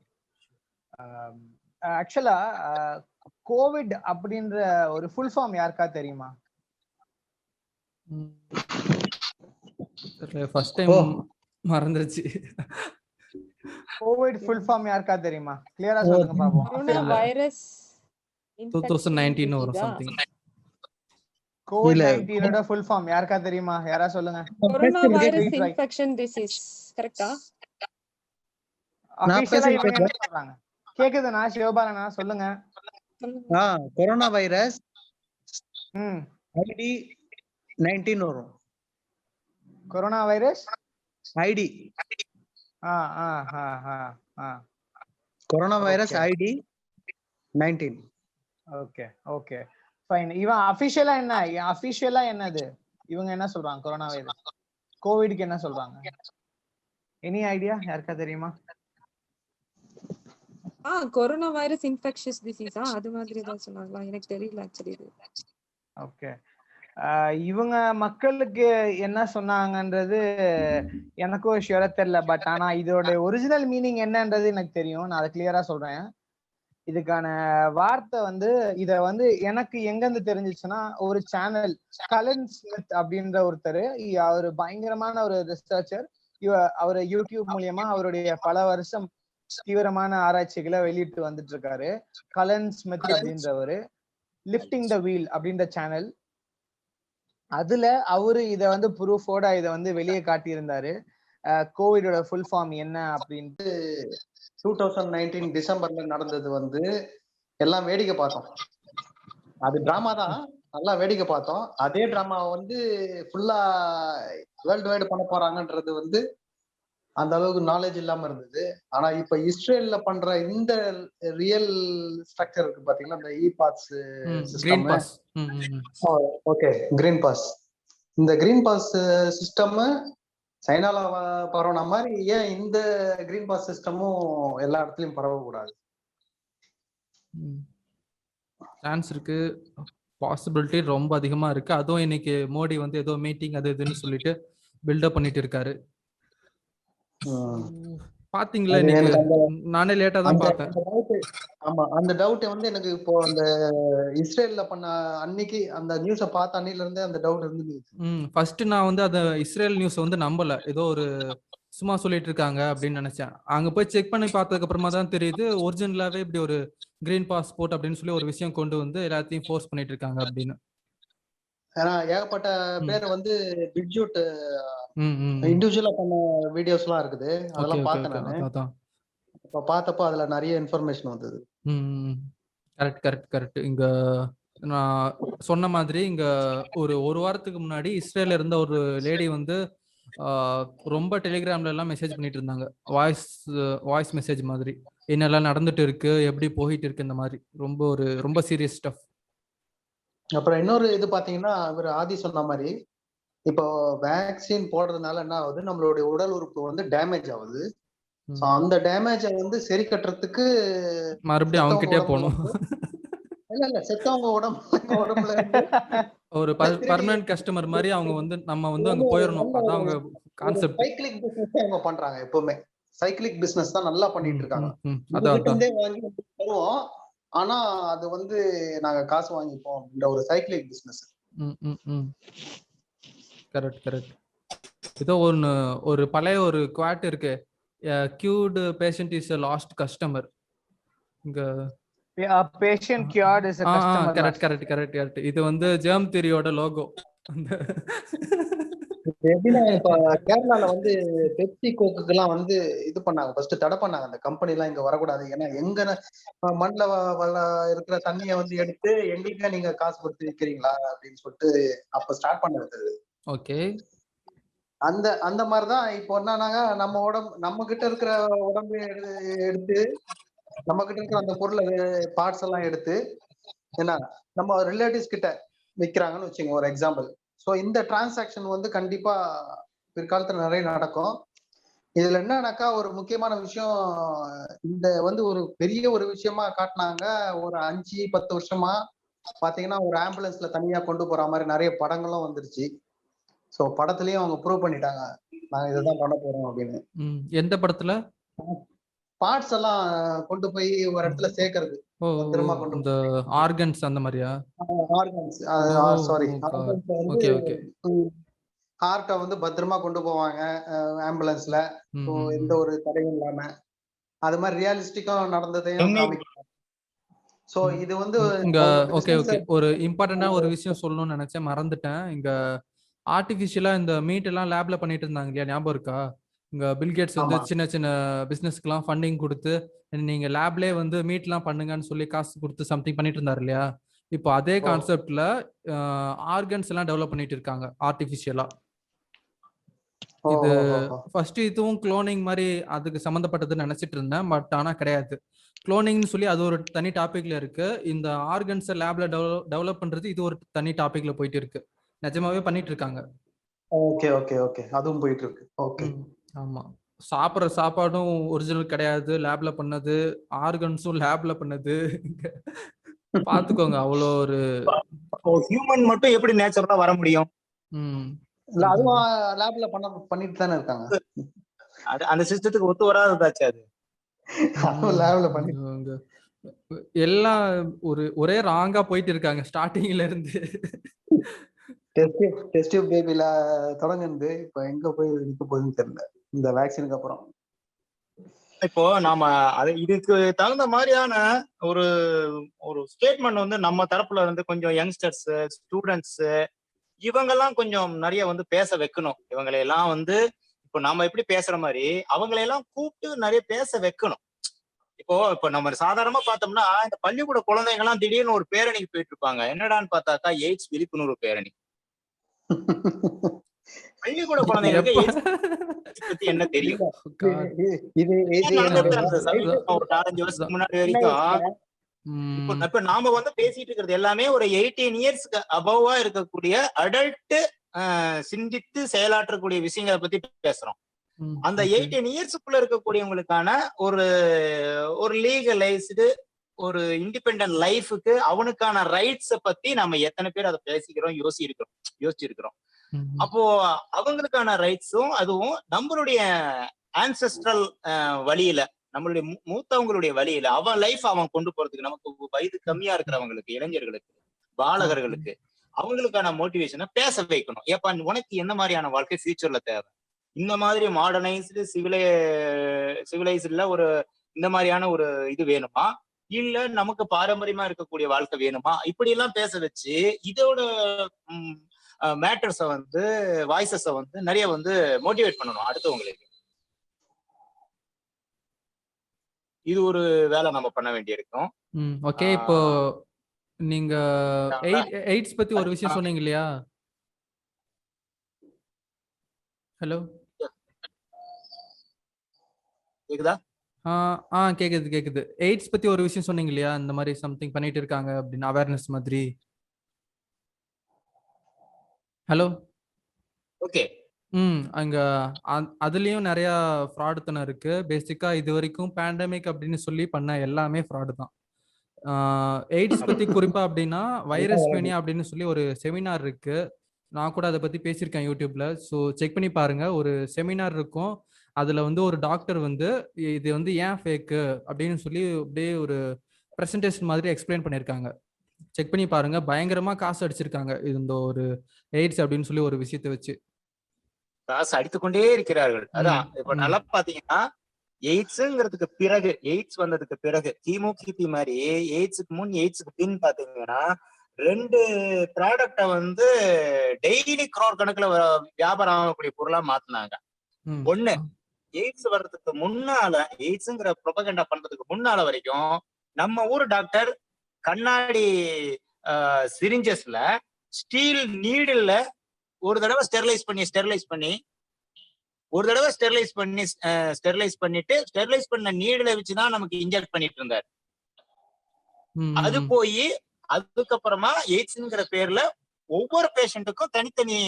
ஆக்சுவலா கோவிட் அப்படின்ற ஒரு ஃபுல் ஃபார்ம் யாருக்கா தெரியுமா? ஃபர்ஸ்ட் டைம் மறந்துருச்சு. கோவிட் ஃபுல் ஃபார்ம் யாருக்கா தெரியுமா? கிளியரா சொல்லுங்க பாப்போம். கொரோனா வைரஸ் 2019 வரும் சம்திங். கோவிட்-19 ஓட ஃபுல் ஃபார்ம் யாருக்கா தெரியுமா? யாரா சொல்லுங்க. கொரோனா வைரஸ் இன்ஃபெக்ஷன் டிசீஸ் கரெக்ட்டா? ஆபீஷியலா இவங்க என்ன சொல்றாங்க? கேக்குதுனா சிவபாலனா சொல்லுங்க. கொரோனா வைரஸ் ஐடி 19 வரும். Corona virus ID corona virus ID 19. Okay okay fine. இவன் அபிஷியலா என்னது இவங்க என்ன சொல்றாங்க? கொரோனா வைரஸ் கோவிட்க்கு என்ன சொல்றாங்க? Any idea? யாருக்கா தெரியுமா? கொரோனா வைரஸ் இன்ஃபெக்ஷியஸ் டிசீஸ் அது மாதிரி தான் சொன்னாங்களா? எனக்கு தெரியல ஆக்சுவலி இது. ஓகே இவங்க மக்களுக்கு என்ன சொன்னாங்கன்றது எனக்கும் ஷியரா தெரியல. பட் ஆனா இதோட ஒரிஜினல் மீனிங் என்னன்றது எனக்கு தெரியும். நான் அதை கிளியரா சொல்றேன். இதுக்கான வார்த்தை வந்து இத வந்து எனக்கு எங்க இருந்து தெரிஞ்சிச்சுன்னா, ஒரு சேனல் கலன் ஸ்மித் அப்படின்ற ஒருத்தர், அவரு பயங்கரமான ஒரு ரிசர்ச்சர். அவரு யூடியூப் மூலியமா அவருடைய பல வருஷம் தீவிரமான ஆராய்ச்சிகளை வெளியிட்டு வந்துட்டு இருக்காரு. கலன் ஸ்மித் அப்படின்றவரு லிஃப்டிங் த வீல் அப்படின்ற சேனல். அதுல அவரு இத வந்து ப்ரூஃபோட இத வந்து வெளியே காட்டியிருந்தாரு. கோவிடோட ஃபுல் ஃபார்ம் என்ன அப்படின்ட்டு. 2019 டிசம்பர்ல நடந்தது வந்து எல்லாம் வேடிக்கை பார்த்தோம். அது டிராமா தான், நல்லா வேடிக்கை பார்த்தோம். அதே டிராமாவை வந்து ஃபுல்லா வேர்ல்டு வைடு பண்ண போறாங்கன்றது வந்து அந்த அளவுக்கு நாலேஜ் இல்லாம இருந்தது. ஆனா இப்ப இஸ்ரேல்ல பண்ற இந்த ரியல் ஸ்ட்ரக்சர் இருக்கு பாத்தீங்களா, இந்த e pass system. Okay, green pass. இந்த கிரீன் பாஸ் சிஸ்டம் சைனால பரவன மாதிரி ஏன் இந்த கிரீன் பாஸ் சிஸ்டமும் எல்லா இடத்துலயும் பரவக்கூடாது? சான்ஸ் இருக்கு, பாசிபிலிட்டி ரொம்ப அதிகமா இருக்கு. அதுவும் இன்னைக்கு மோடி வந்து ஏதோ மீட்டிங் அது இதுன்னு சொல்லிட்டு பில்டப் பண்ணிட்டு இருக்காரு. பாத்தீங்களா? இன்னைக்கு நானே லேட்டா தான் பார்த்தேன். ஆமா, அந்த டவுட் வந்து எனக்கு இப்போ அந்த இஸ்ரேல்ல பண்ண அன்னைக்கு அந்த நியூஸை பார்த்த அன்னையில இருந்தே அந்த டவுட் இருந்தது. ஃபர்ஸ்ட் நான் வந்து அந்த இஸ்ரேல் நியூஸ் வந்து நம்பல, ஏதோ ஒரு சும்மா சொல்லிட்டு இருக்காங்க அப்படின்னு நினைச்சேன். அங்க போய் செக் பண்ணி பார்த்ததுக்கு அப்புறமா தான் தெரியுது ஒரிஜினலாவே இப்படி ஒரு கிரீன் பாஸ்போர்ட் அப்படின்னு சொல்லி ஒரு விஷயம் கொண்டு வந்து எல்லாத்தையும் ஃபோர்ஸ் பண்ணிட்டு இருக்காங்க அப்படின்னு. ஏன்னா ஏகப்பட்ட பேர் வந்து பிட்ஜூட் இண்டிவிஜுவலா பண்ண வீடியோஸ் எல்லாம் இருக்குது, அதெல்லாம் பார்த்தேன் நானு. இப்ப பார்த்தப்போ அதுல நிறைய இன்ஃபர்மேஷன் வந்தது. கரெக்ட். இங்க நான் சொன்ன மாதிரி இங்க ஒரு வாரத்துக்கு முன்னாடி இஸ்ரேல்ல இருந்த ஒரு லேடி வந்து ரொம்ப டெலிகிராம்ல எல்லாம் மெசேஜ் பண்ணிட்டு இருந்தாங்க. வாய்ஸ் மெசேஜ் மாதிரி என்னெல்லாம் நடந்துட்டு இருக்கு, எப்படி போயிட்டு இருக்கு, இந்த மாதிரி ரொம்ப சீரியஸ் ஸ்டஃப். அப்புறம் இன்னொரு இது பாத்தீங்கன்னா, இவர் ஆதி சொன்ன மாதிரி இப்போ வேக்சின் போடுறதுனால என்ன ஆகுது, நம்மளுடைய உடல் உறுப்பு வந்து டேமேஜ் ஆகுது. அந்த டேமேஜை வந்து சரி கட்டுறதுக்கு மறுபடியும் அவங்க கிட்டே போகணும். இல்ல செத்தவங்க உடம்புல ஒரு பெர்மனன்ட் கஸ்டமர் மாதிரி அவங்க வந்து நம்ம வந்து அங்க போயிடணும். அதான் அவங்க கான்செப்ட். சைக்கிளிக் பிசினஸ் அவங்க பண்றாங்க. எப்பவுமே சைக்கிளிக் பிசினஸ் தான் நல்லா பண்ணிட்டு இருக்காங்க. வாங்கி தருவோம், ஆனா அது வந்து நாங்க காசு வாங்கிப்போம் அப்படின்ற ஒரு சைக்கிளிக் பிசினஸ். கரெக்ட். இதோ ஒரு பழைய ஒரு குவாட் இருக்கு, cured patient is a lost customer. இங்க patient cured is a customer. Correct. இது வந்து ஜெர்ம் தியரியோட லோகோ. எப்படின்னா இப்ப கேரளால வந்து பெப்சி கோக்குக்கு எல்லாம் வந்து இது பண்ணாங்க, ஃபர்ஸ்ட் தடை பண்ணாங்க. அந்த கம்பெனி எல்லாம் இங்க வரக்கூடாது, ஏன்னா எங்க மண்ணில் இருக்கிற தண்ணியை வந்து எடுத்து எங்களுக்கே நீங்க காசு கொடுத்து விற்கிறீங்களா அப்படின்னு சொல்லிட்டு அப்ப ஸ்டார்ட் பண்ணது. ஓகே, அந்த மாதிரிதான் இப்போ என்னன்னாங்க, நம்ம கிட்ட இருக்கிற உடம்பு எடுத்து நம்ம கிட்ட இருக்கிற அந்த பொருளை பார்ட்ஸ் எல்லாம் எடுத்து என்ன நம்ம ரிலேட்டிவ்ஸ் கிட்ட விற்கிறாங்கன்னு வச்சுங்க ஒரு எக்ஸாம்பிள். ஸோ இந்த டிரான்சாக்ஷன் வந்து கண்டிப்பா பிற்காலத்துல நிறைய நடக்கும். இதுல என்னன்னாக்கா ஒரு முக்கியமான விஷயம், இந்த வந்து ஒரு பெரிய ஒரு விஷயமா காட்டினாங்க. ஒரு 5-10 வருஷமா பாத்தீங்கன்னா ஒரு ஆம்புலன்ஸ்ல தனியா கொண்டு போற மாதிரி நிறைய படங்களும் வந்துருச்சு. ஸோ படத்துலயும் அவங்க ப்ரூவ் பண்ணிட்டாங்க, நாங்க இதுதான் பண்ண போறோம் அப்படின்னு. எந்த படத்துல? பார்ட்ஸ் எல்லாம் கொண்டு போய் ஒரு இடத்துல சேர்க்கறது, பத்திரமா கொண்டு இந்த ஆர்கன்ஸ் அந்த மாதிரியா? ஆர்கன்ஸ், சாரி, ஆர்கன்ஸ் வந்து ஹார்ட்டை வந்து பத்திரமா கொண்டு போவாங்க ஆம்புலன்ஸ்ல, எந்த ஒரு தடையும் இல்லாம. அது மாதிரி ரியலிஸ்டிக்கும் நடந்ததையும் காமிக்கிறாங்க. சோ இது வந்து இங்க ஓகே ஒரு இம்பார்ட்டன்டா ஒரு விஷயம் சொல்லணும்னு நினைச்சேன், மறந்துட்டேன். இங்க ஆர்டிபிஷியலா இந்த மீட் எல்லாம் லேப்ல பண்ணிட்டு இருந்தாங்க இல்லையா, ஞாபகம் இருக்கா? இங்க பில்கேட்ஸ் வந்து சின்ன சின்ன பிசினஸ்க்குலாம் ஃபண்டிங் கொடுத்து நீங்க லேப்லயே வந்து மீட் எல்லாம் பண்ணுங்கன்னு சொல்லி காசு கொடுத்து சம்திங் பண்ணிட்டு இருந்தாரு இல்லையா? இப்போ அதே கான்செப்ட்ல ஆர்கன்ஸ் எல்லாம் டெவலப் பண்ணிட்டு இருக்காங்க ஆர்டிபிஷியலா. இது ஃபர்ஸ்ட் இதுவும் குளோனிங் மாதிரி அதுக்கு சம்மந்தப்பட்டதுன்னு நினைச்சிட்டு இருந்தேன், பட் ஆனா கிடையாது. குளோனிங்னு சொல்லி அது ஒரு தனி டாபிக்ல இருக்கு. இந்த ஆர்கன்ஸை லேப்ல டெவலப் பண்றது இது ஒரு தனி டாபிக்ல போயிட்டு இருக்கு. நிஜமாவே பண்ணிட்டு இருக்காங்க. ஓகே ஓகே ஓகே, அதுவும் போயிட்டு இருக்கு. ஓகே, ஆமா. சாப்பிடுற சாப்பாடும் ஒரிஜினல் கிடையாது, லேப்ல பண்ணது. ஆர்கன்ஸும் லேப்ல பண்ணது. பாத்துக்கோங்க, அவ்வளோ ஒரு ஹியூமன் மட்டும் எப்படி நேச்சுரலா வர முடியும்? இல்ல அதுவும் லேப்ல பண்ணிட்டு தானே இருக்காங்க. அந்த சிஸ்டத்துக்கு ஒத்து வராததாச்சு அது. லேப்ல பண்ணிட்டு எல்லாம் ஒரே ராங்கா போயிட்டு இருக்காங்க ஸ்டார்டிங்ல இருந்து. டெஸ்ட் டியூப் பேபில தொடங்குது, இப்போ எங்க போய் நிக்க போகுதுன்னு தெரியல இந்த வேக்சினுக்கு அப்புறம். இப்போ நாம இதுக்கு தகுந்த மாதிரியான ஒரு ஒரு ஸ்டேட்மெண்ட் வந்து நம்ம தரப்புல இருந்து கொஞ்சம் யங்ஸ்டர்ஸ், ஸ்டூடெண்ட்ஸ் இவங்கெல்லாம் கொஞ்சம் நிறைய வந்து பேச வைக்கணும். இவங்களையெல்லாம் வந்து இப்போ நாம எப்படி பேசுற மாதிரி அவங்களையெல்லாம் கூப்பிட்டு நிறைய பேச வைக்கணும். இப்போ நம்ம சாதாரணமா பார்த்தோம்னா இந்த பள்ளிக்கூட குழந்தைங்க எல்லாம் திடீர்னு ஒரு பேரணிக்கு போயிட்டு இருப்பாங்க. என்னடான்னு பார்த்தாக்கா எய்ட்ஸ் விழிப்புணர்வு பேரணி. பள்ளிக்கூட குழந்தைங்களுக்கு பத்தி என்ன தெரியும்? ஒரு 4-5 வருஷத்துக்கு முன்னாடி வரைக்கும் இப்ப நாம வந்து பேசிட்டு இருக்கிறது எல்லாமே ஒரு 18 இயர்ஸ்க்கு அபவா இருக்கக்கூடிய அடல்ட் சிந்தித்து செயலாற்றக்கூடிய விஷயங்களை பத்தி பேசுறோம். அந்த 18 இயர்ஸ்க்குள்ள இருக்கக்கூடியவங்களுக்கான ஒரு லீகலைஸ்டு ஒரு இண்டிபெண்டன்ட் லைஃபுக்கு அவனுக்கான ரைட்ஸ பத்தி நம்ம எத்தனை பேர் அதை பேசிக்கிறோம், யோசிச்சிருக்கிறோம். அப்போ அவங்களுக்கான ரைட்ஸும் அதுவும் நம்மளுடைய ஆன்செஸ்ட்ரல் வழியில, நம்மளுடைய மூத்தவங்களுடைய வழியில அவன் லைஃப் அவன் கொண்டு போறதுக்கு, நமக்கு வயது கம்மியா இருக்கிறவங்களுக்கு, இளைஞர்களுக்கு, பாலகர்களுக்கு அவங்களுக்கான மோட்டிவேஷனை பேச வைக்கணும். ஏப்பா உனக்கு என்ன மாதிரியான வாழ்க்கை ஃபியூச்சர்ல தேவை? இந்த மாதிரி மாடர்னைஸ்டு சிவிலைஸ்டுல ஒரு இந்த மாதிரியான ஒரு இது வேணுமா, இல்ல நமக்கு பாரம்பரியமா இருக்கக்கூடிய வாழ்க்கை வேணுமா? இப்படி எல்லாம் பேச வச்சு இதோட மேட்டர்ஸ வந்து வாய்ஸஸ வந்து நிறைய வந்து மோட்டிவேட் பண்ணணும் அடுத்தவங்களுக்கு. இது ஒரு வேலை நம்ம பண்ண வேண்டியிருக்கும். ஓகே, இப்போ நீங்க எய்ட்ஸ் பத்தி ஒரு விஷயம் சொன்னீங்க இல்லையா? ஹலோ, கேக்குதா? கேக்குது. எய்ட்ஸ் பத்தி ஒரு விஷயம் சொன்னீங்க இல்லையா, இந்த மாதிரி சம்திங் பண்ணிட்டு இருக்காங்க அப்படின்னு, அவேர்னஸ் மாதிரி. Hello, okay. அங்க அதுலயும் நிறைய ஃப்ராடுத்தனம் இருக்கு. பேசிக்கா இது வரைக்கும் பேண்டமிக் அப்படின்னு சொல்லி பண்ண எல்லாமே ஃப்ராடு தான். எய்ட்ஸ் பத்தி குறிப்பா அப்படின்னா வைரஸ் மேனியா அப்படின்னு சொல்லி ஒரு செமினார் இருக்கு. நான் கூட அதை பத்தி பேசியிருக்கேன் யூடியூப்ல. ஸோ செக் பண்ணி பாருங்க. ஒரு செமினார் இருக்கும், அதுல வந்து ஒரு டாக்டர் வந்து இது வந்து ஏன் ஃபேக்கு அப்படின்னு சொல்லி அப்படியே ஒரு ப்ரெசன்டேஷன் மாதிரி எக்ஸ்பிளைன் பண்ணியிருக்காங்க. செக் பண்ணி பாருங்க. பயங்கரமா காசு அடிச்சிருக்காங்க இந்த ஒரு எய்ட்ஸ் அப்படின்னு சொல்லி ஒரு விஷயத்தை வச்சு. காசு அடித்துக்கொண்டே இருக்கிறார்கள். அதான் இப்ப நல்லா பாத்தீங்கன்னா எய்ட்ஸ்ங்கிறதுக்கு பிறகு, எய்ட்ஸ் வந்ததுக்கு பிறகு, கிபி மாதிரி எய்ட்ஸுக்கு முன் எய்ட்ஸுக்கு பின் பாத்தீங்கன்னா 2 ப்ராடக்ட வந்து டெய்லி crore கணக்குல வியாபாரம் ஆகக்கூடிய பொருளா மாத்தினாங்க. ஒண்ணு, எய்ட்ஸ் வர்றதுக்கு முன்னால, எய்ட்ஸ்ங்கிற ப்ரொபகண்டா பண்றதுக்கு முன்னால வரைக்கும் நம்ம ஊர் டாக்டர் கண்ணாடி சிரிஞ்சஸ்ல ஸ்டீல் நீடில்ல ஒரு தடவை ஸ்டெரிலைஸ் பண்ணிட்டு ஸ்டெரிலைஸ் பண்ண நீடில வச்சுதான் நமக்கு இன்ஜெக்ட் பண்ணிட்டு இருந்தாரு. அது போய் அதுக்கப்புறமா எய்ட்ஸ்ங்கிற பேர்ல ஒவ்வொரு பேஷண்ட்டுக்கும் தனித்தனி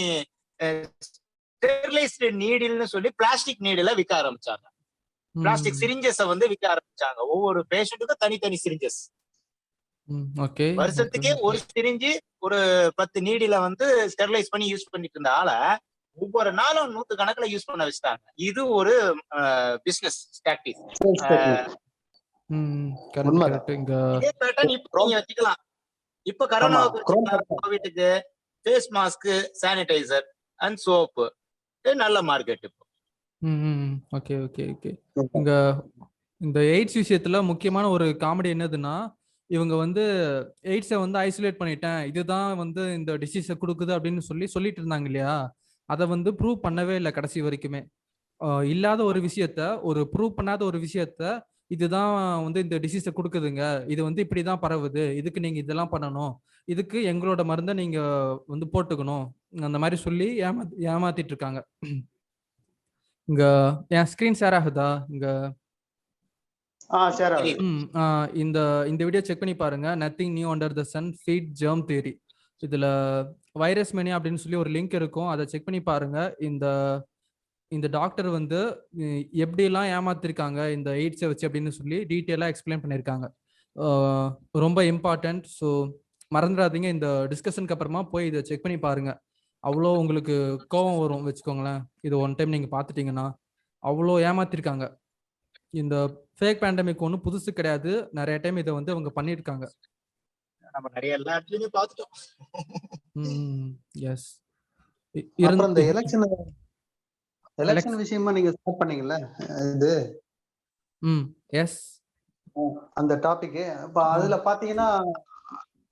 ஸ்டெரிலைஸ்டு நீடில்னு சொல்லி பிளாஸ்டிக் நீடில விற்க ஆரம்பிச்சாங்க. பிளாஸ்டிக் சிரிஞ்சஸ வந்து விற்க ஆரம்பிச்சாங்க. ஒவ்வொரு பேஷண்ட்டுக்கும் தனித்தனி சிரிஞ்சஸ். ஓகே. வருஷத்துக்கே ஒரு சிரிஞ்சு ஒரு 10 நீடில வந்து ஸ்டெரிலைஸ் பண்ணி யூஸ் பண்ணிட்டு இருந்த ஆள ஒவ்வொரு நாளும் 100 கணக்குல யூஸ் பண்ண வச்சுட்டாங்க. இது ஒரு பிசினஸ் டாக்டிக். இதே பேட்டர்ன் இப்ப நீங்க வச்சுக்கலாம். இப்ப கரோனாவுக்கு, கோவிட்டுக்கு face mask, sanitiser and soap நல்ல மார்க்கெட் இப்போ. Okay okay okay. இந்த எய்ட்ஸ் விஷயத்துல முக்கியமான ஒரு காமெடி என்னதுன்னா, இவங்க வந்து எய்ட்ஸை வந்து ஐசோலேட் பண்ணிட்டேன், இதுதான் வந்து இந்த டிசீஸை கொடுக்குது அப்படின்னு சொல்லிட்டு இருந்தாங்க இல்லையா? அதை வந்து ப்ரூவ் பண்ணவே இல்லை கடைசி வரைக்குமே. இல்லாத ஒரு விஷயத்த, ஒரு ப்ரூவ் பண்ணாத ஒரு விஷயத்த, இதுதான் வந்து இந்த டிசீஸை கொடுக்குதுங்க, இது வந்து இப்படிதான் பரவுது, இதுக்கு நீங்க இதெல்லாம் பண்ணணும், இதுக்கு எங்களோட மருந்தை நீங்க வந்து போட்டுக்கணும், அந்த மாதிரி சொல்லி ஏமாத்திட்டு இருக்காங்க. இங்க என் ஸ்கிரீன் ஷேர் ஆகுதா? இங்க இந்த வீடியோ செக் பண்ணி பாருங்க. Nothing new under the sun, feed germ theory. இதுல வைரஸ் மேனியா அப்படின்னு சொல்லி ஒரு லிங்க் இருக்கும், அதை செக் பண்ணி பாருங்க. இந்த டாக்டர் வந்து எப்படிலாம் ஏமாத்திருக்காங்க இந்த எய்ட்ஸை வச்சு அப்படின்னு சொல்லி டீட்டெயிலாக எக்ஸ்பிளைன் பண்ணியிருக்காங்க. ரொம்ப இம்பார்ட்டன்ட். ஸோ மறந்துடாதீங்க. இந்த டிஸ்கஷனுக்கு அப்புறமா போய் இதை செக் பண்ணி பாருங்க. அவ்வளோ உங்களுக்கு கோபம் வரும் வச்சுக்கோங்களேன். இது ஒன் டைம் நீங்கள் பார்த்துட்டீங்கன்னா. அவ்வளோ ஏமாத்திருக்காங்க. இந்த ஃபேக் பேண்டமிக் ஒன்றும் புதுசு கிடையாது, நிறைய டைம் இதை வந்து அவங்க பண்ணியிருக்காங்க. நம்ம நிறைய எல்லா இடத்துலயுமே பார்த்துட்டோம். எஸ். அப்புறம் இந்த எலெக்ஷன் விஷயமா நீங்க ஸ்டார்ட் பண்ணீங்கல்ல இது, எஸ், அந்த டாபிக். இப்ப அதுல பாத்தீங்கன்னா,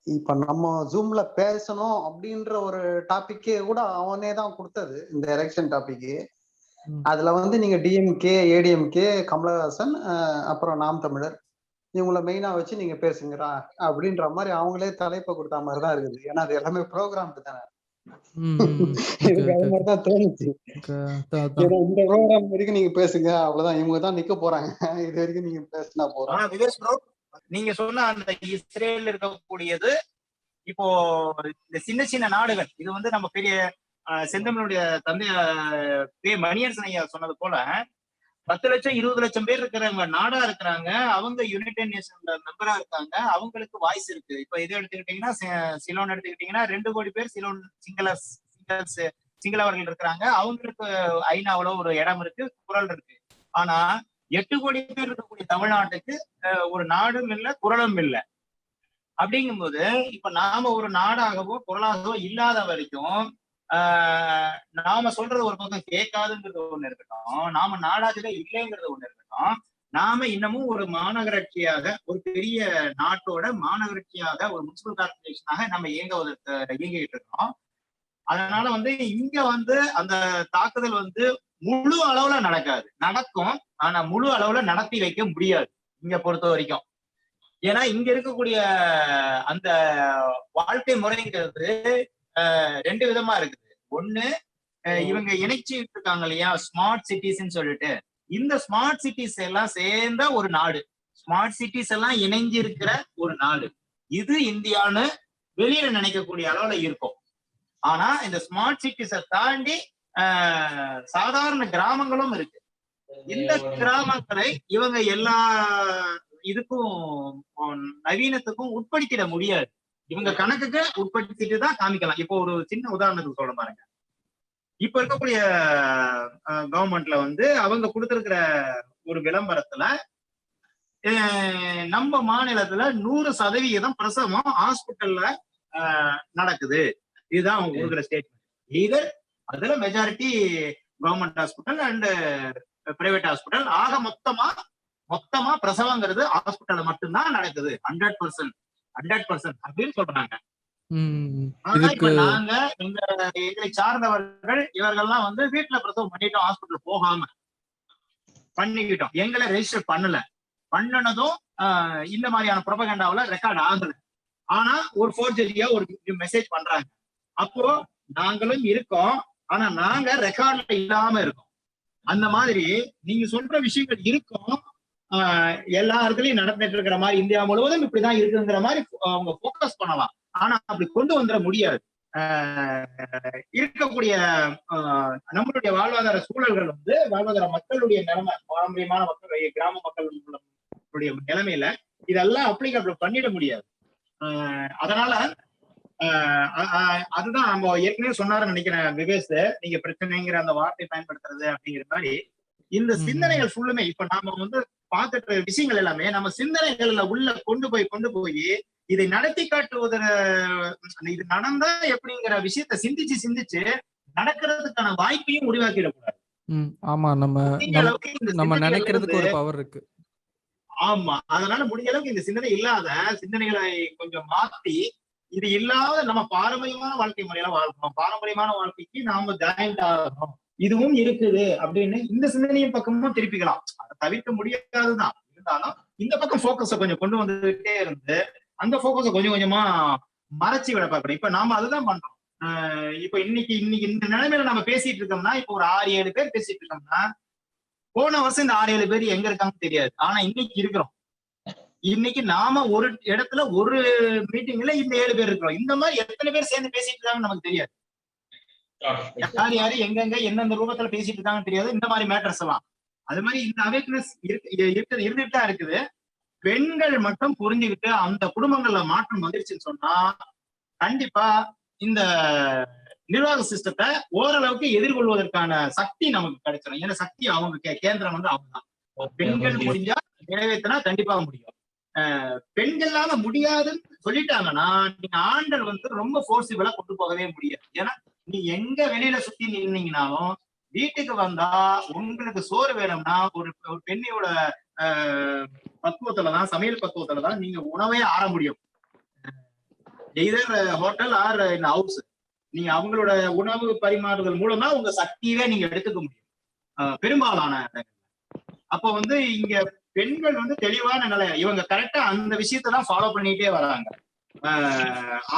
இப்ப நம்ம ஜூம்ல பேசணும் அப்படின்ற ஒரு டாபிக்கே கூட அவனே தான் கொடுத்தது, இந்த எலெக்ஷன் டாபிக். அதுல வந்து நீங்க டிஎம்கே, ஏடிஎம்கே, கமலஹாசன், அப்புறம் நாம் தமிழர், இவங்கள மெயினா வச்சு நீங்க பேசுங்கடா அப்படின்ற மாதிரி அவங்களே தலைப்பை கொடுத்த மாதிரி தான் இருக்குது. ஏன்னா அது எல்லாமே ப்ரோக்ராம் தானே. எனக்கு அது மாதிரிதான் தோணுச்சு. ஏன்னா இந்த ப்ரோக்ராம் வரைக்கும் நீங்க பேசுங்க, அவ்வளவுதான், இவங்க தான் நிக்க போறாங்க, இது வரைக்கும் நீங்க பேசினா போறோம். நீங்க சொன்ன அந்த இஸ்ரேல் இருக்கக்கூடியது இப்போ இந்த சின்ன சின்ன நாடுகள், இது வந்து நம்ம பெரிய செந்தமிழுடைய தந்தை மணியரசன் ஐயா சொன்னது போல 10 லட்சம் 20 லட்சம் பேர் இருக்கிறவங்க நாடா இருக்கிறாங்க, அவங்க யுனைடெட் நேஷன்ல மெம்பரா இருக்காங்க, அவங்களுக்கு வாய்ஸ் இருக்கு. இப்ப இதை எடுத்துக்கிட்டீங்கன்னா, சிலோன் எடுத்துக்கிட்டீங்கன்னா 2 கோடி பேர் சிலோன் சிங்களவர்கள் இருக்கிறாங்க, அவங்களுக்கு ஐநாவுல ஒரு இடம் இருக்கு, குரல் இருக்கு. ஆனா 8 கோடி பேர் இருக்கக்கூடிய தமிழ்நாட்டுக்கு ஒரு நாடும் இல்லை, குரலும் இல்லை. அப்படிங்கும்போது இப்ப நாம ஒரு நாடாகவோ குரலாகவோ இல்லாத வரைக்கும் நாம சொல்றது ஒரு பக்கம் கேட்காதுங்கிறது ஒண்ணு இருக்கட்டும், நாம நாடாகவே இல்லைங்கிறது ஒண்ணு இருக்கட்டும், நாம இன்னமும் ஒரு மாநகராட்சியாக, ஒரு பெரிய நாட்டோட மாநகராட்சியாக, ஒரு முனிசிபல் கார்பரேஷனாக நம்ம இயங்கிட்டு இருக்கோம். அதனால வந்து இங்க வந்து அந்த தாக்குதல் வந்து முழு அளவுல நடக்காது, நடக்கும், ஆனா முழு அளவுல நடத்தி வைக்க முடியாது இங்க பொறுத்த வரைக்கும். ஏன்னா இங்க இருக்கக்கூடிய அந்த வாழ்க்கை முறைங்கிறது 2 விதமா இருக்குது. ஒண்ணு, இவங்க இணைச்சிட்டு இருக்காங்க இல்லையா, ஸ்மார்ட் சிட்டிஸ்ன்னு சொல்லிட்டு. இந்த ஸ்மார்ட் சிட்டிஸ் எல்லாம் சேர்ந்த ஒரு நாடு, ஸ்மார்ட் சிட்டிஸ் எல்லாம் இணைஞ்சு இருக்கிற ஒரு நாடு இது இந்தியான்னு வெளியில நினைக்கக்கூடிய அளவுல இருக்கும். ஆனா இந்த ஸ்மார்ட் சிட்டிஸை தாண்டி சாதாரண கிராமங்களும் இருக்கு. இந்த கிராமங்களை இவங்க எல்லா இதுக்கும் நவீனத்துக்கும் உட்படுத்திட முடியாது. இவங்க கணக்குக்கு உட்படுத்திட்டு தான் காமிக்கலாம். இப்போ ஒரு சின்ன உதாரணத்துக்கு சொல்ல பாருங்க. இப்ப இருக்கக்கூடிய கவர்மெண்ட்ல வந்து அவங்க கொடுத்திருக்கிற ஒரு விளம்பரத்துல நம்ம மாநிலத்துல 100% பிரசவம் ஹாஸ்பிட்டல்ல நடக்குது, இதுதான் அவங்க கொடுக்குற ஸ்டேட்மெண்ட். இது அதுல majority government hospital and private hospital. ஆக மொத்தமா பிரசவங்கிறது ஹாஸ்பிட்டல்ல மட்டும்தான் நடக்குது. 100% அப்படின்னு சொல்றாங்க. ஆனா இப்ப நாங்க எங்களை சார்ந்தவர்கள் இவர்கள்லாம் வந்து வீட்டுல பிரசவம் பண்ணிட்டோம், ஹாஸ்பிட்டல் போகாம பண்ணிக்கிட்டோம். எங்களை ரெஜிஸ்டர் பண்ணனதும் இந்த மாதிரியான ப்ரொபகண்டாவில ரெக்கார்ட் ஆகல. ஆனா ஒரு ஃபோர்ஜரியா ஒரு மெசேஜ் பண்றாங்க. அப்போ நாங்களும் இருக்கோம், ஆனா நாங்க ரெக்கார்ட்ல இல்லாம இருக்கோம். அந்த மாதிரி நீங்க சொல்ற விஷயங்கள் இருக்கும், எல்லா இடத்துலயும் நடந்துட்டு இருக்கிற மாதிரி, இந்தியா முழுவதும் இப்படிதான் இருக்குங்கிற மாதிரி அவங்க போக்கஸ் பண்ணலாம். ஆனா அப்படி கொண்டு வந்துட முடியாது. இருக்கக்கூடிய நம்மளுடைய வாழ்வாதார சூழல்கள் வந்து வாழ்வாதார மக்களுடைய நிலைமை, பாரம்பரியமான மக்களுடைய கிராம மக்களுடைய நிலைமையில இதெல்லாம் அப்ளிகபிள் பண்ணிட முடியாது. அதனால அதுதான் நம்ம ஏற்கனவே சொன்னாருன்னு நினைக்கிறேன் விவேஷ், நீங்க பிரச்சனைங்கிற அந்த வார்த்தை பயன்படுத்துறது அப்படிங்கிற மாதிரி இந்த சிந்தனைகள் ஃபுல்லுமே இப்ப நாம வந்து பார்த்துட்டு விஷயங்கள் எல்லாமே நம்ம சிந்தனைகள்ல உள்ள கொண்டு போய் இதை நடத்தி காட்டுவத, இது நடந்தா எப்படிங்கிற விஷயத்த சிந்திச்சு நடக்கிறதுக்கான வாய்ப்பையும் உருவாக்கிடக்கூடாது. ஆமா, நம்ம நினைக்கிறதுக்கு ஒரு பவர் இருக்கு. ஆமா, அதனால முடிஞ்ச அளவுக்கு இந்த சிந்தனை இல்லாத சிந்தனைகளை கொஞ்சம் மாத்தி, இது இல்லாத நம்ம பாரம்பரியமான வாழ்க்கை முறையில வாழ்க்கணும், பாரம்பரியமான வாழ்க்கைக்கு நாம ஜாயிண்ட் ஆகணும், இதுவும் இருக்குது அப்படின்னு இந்த சிந்தனையும் பக்கமும் திருப்பிக்கலாம். அதை தவிர்க்க முடியாதுதான். இருந்தாலும் இந்த பக்கம் போக்கஸ கொஞ்சம் கொண்டு வந்துகிட்டே இருந்து அந்த போக்கஸ கொஞ்சம் கொஞ்சமா மறைச்சு விட பார்க்கணும். இப்ப நாம அதுதான் பண்றோம். இப்ப இன்னைக்கு இந்த நிலைமையில நம்ம பேசிட்டு இருக்கோம்னா, இப்ப ஒரு 6-7 பேர் பேசிட்டு இருக்கோம்னா, போன வருஷம் இந்த 6-7 பேர் எங்க இருக்காங்கன்னு தெரியாது. ஆனா இன்னைக்கு இருக்கிறோம். இன்னைக்கு நாம ஒரு இடத்துல ஒரு மீட்டிங்ல இந்த 7 பேர் இருக்கிறோம். இந்த மாதிரி எத்தனை பேர் சேர்ந்து பேசிட்டு இருக்காங்கன்னு நமக்கு தெரியாது. யாரு எங்கெங்க எந்தெந்த ரூபத்துல பேசிட்டு இருக்காங்கன்னு தெரியாது. இந்த மாதிரி மேட்டர்ஸ் எல்லாம் அது மாதிரி இந்த அவேர்னஸ் இருந்துட்டு தான் இருக்குது. பெண்கள் மட்டும் புரிஞ்சுக்கிட்டு அந்த குடும்பங்கள்ல மாற்றம் வந்துருச்சுன்னு சொன்னா கண்டிப்பா இந்த நிர்வாக சிஸ்டத்தை ஓரளவுக்கு எதிர்கொள்வதற்கான சக்தி நமக்கு கிடைச்சிடும். ஏன்னா சக்தி அவங்க கேந்திரம் வந்து அவங்கதான். பெண்கள் முடிஞ்சா நிறைவேற்றினா கண்டிப்பா முடியும். பெண்களால முடியாதுன்னு சொல்லிட்டாங்கன்னா நீங்க ஆண்கள் வந்து ரொம்ப போர்சிபிளா கொண்டு போகவே முடியாது. ஏன்னா நீ எங்க வெளியில சுத்தி நின்னீங்கனாலும் வீட்டுக்கு வந்தா உங்களுக்கு சோறு வேணும்னா ஒரு பெண்ணியோட பக்குவத்துலதான், சமையல் பக்குவத்துலதான் நீங்க உணவே ஆற முடியும். Either hotel or in house. நீங்க அவங்களோட உணவு பரிமாறுதல் மூலமா உங்க சக்தியவே நீங்க எடுத்துக்க முடியும் பெரும்பாலான. அப்போ வந்து இங்க பெண்கள் வந்து தெளிவான நிலை, இவங்க கரெக்டா அந்த விஷயத்தான் ஃபாலோ பண்ணிட்டே வராங்க.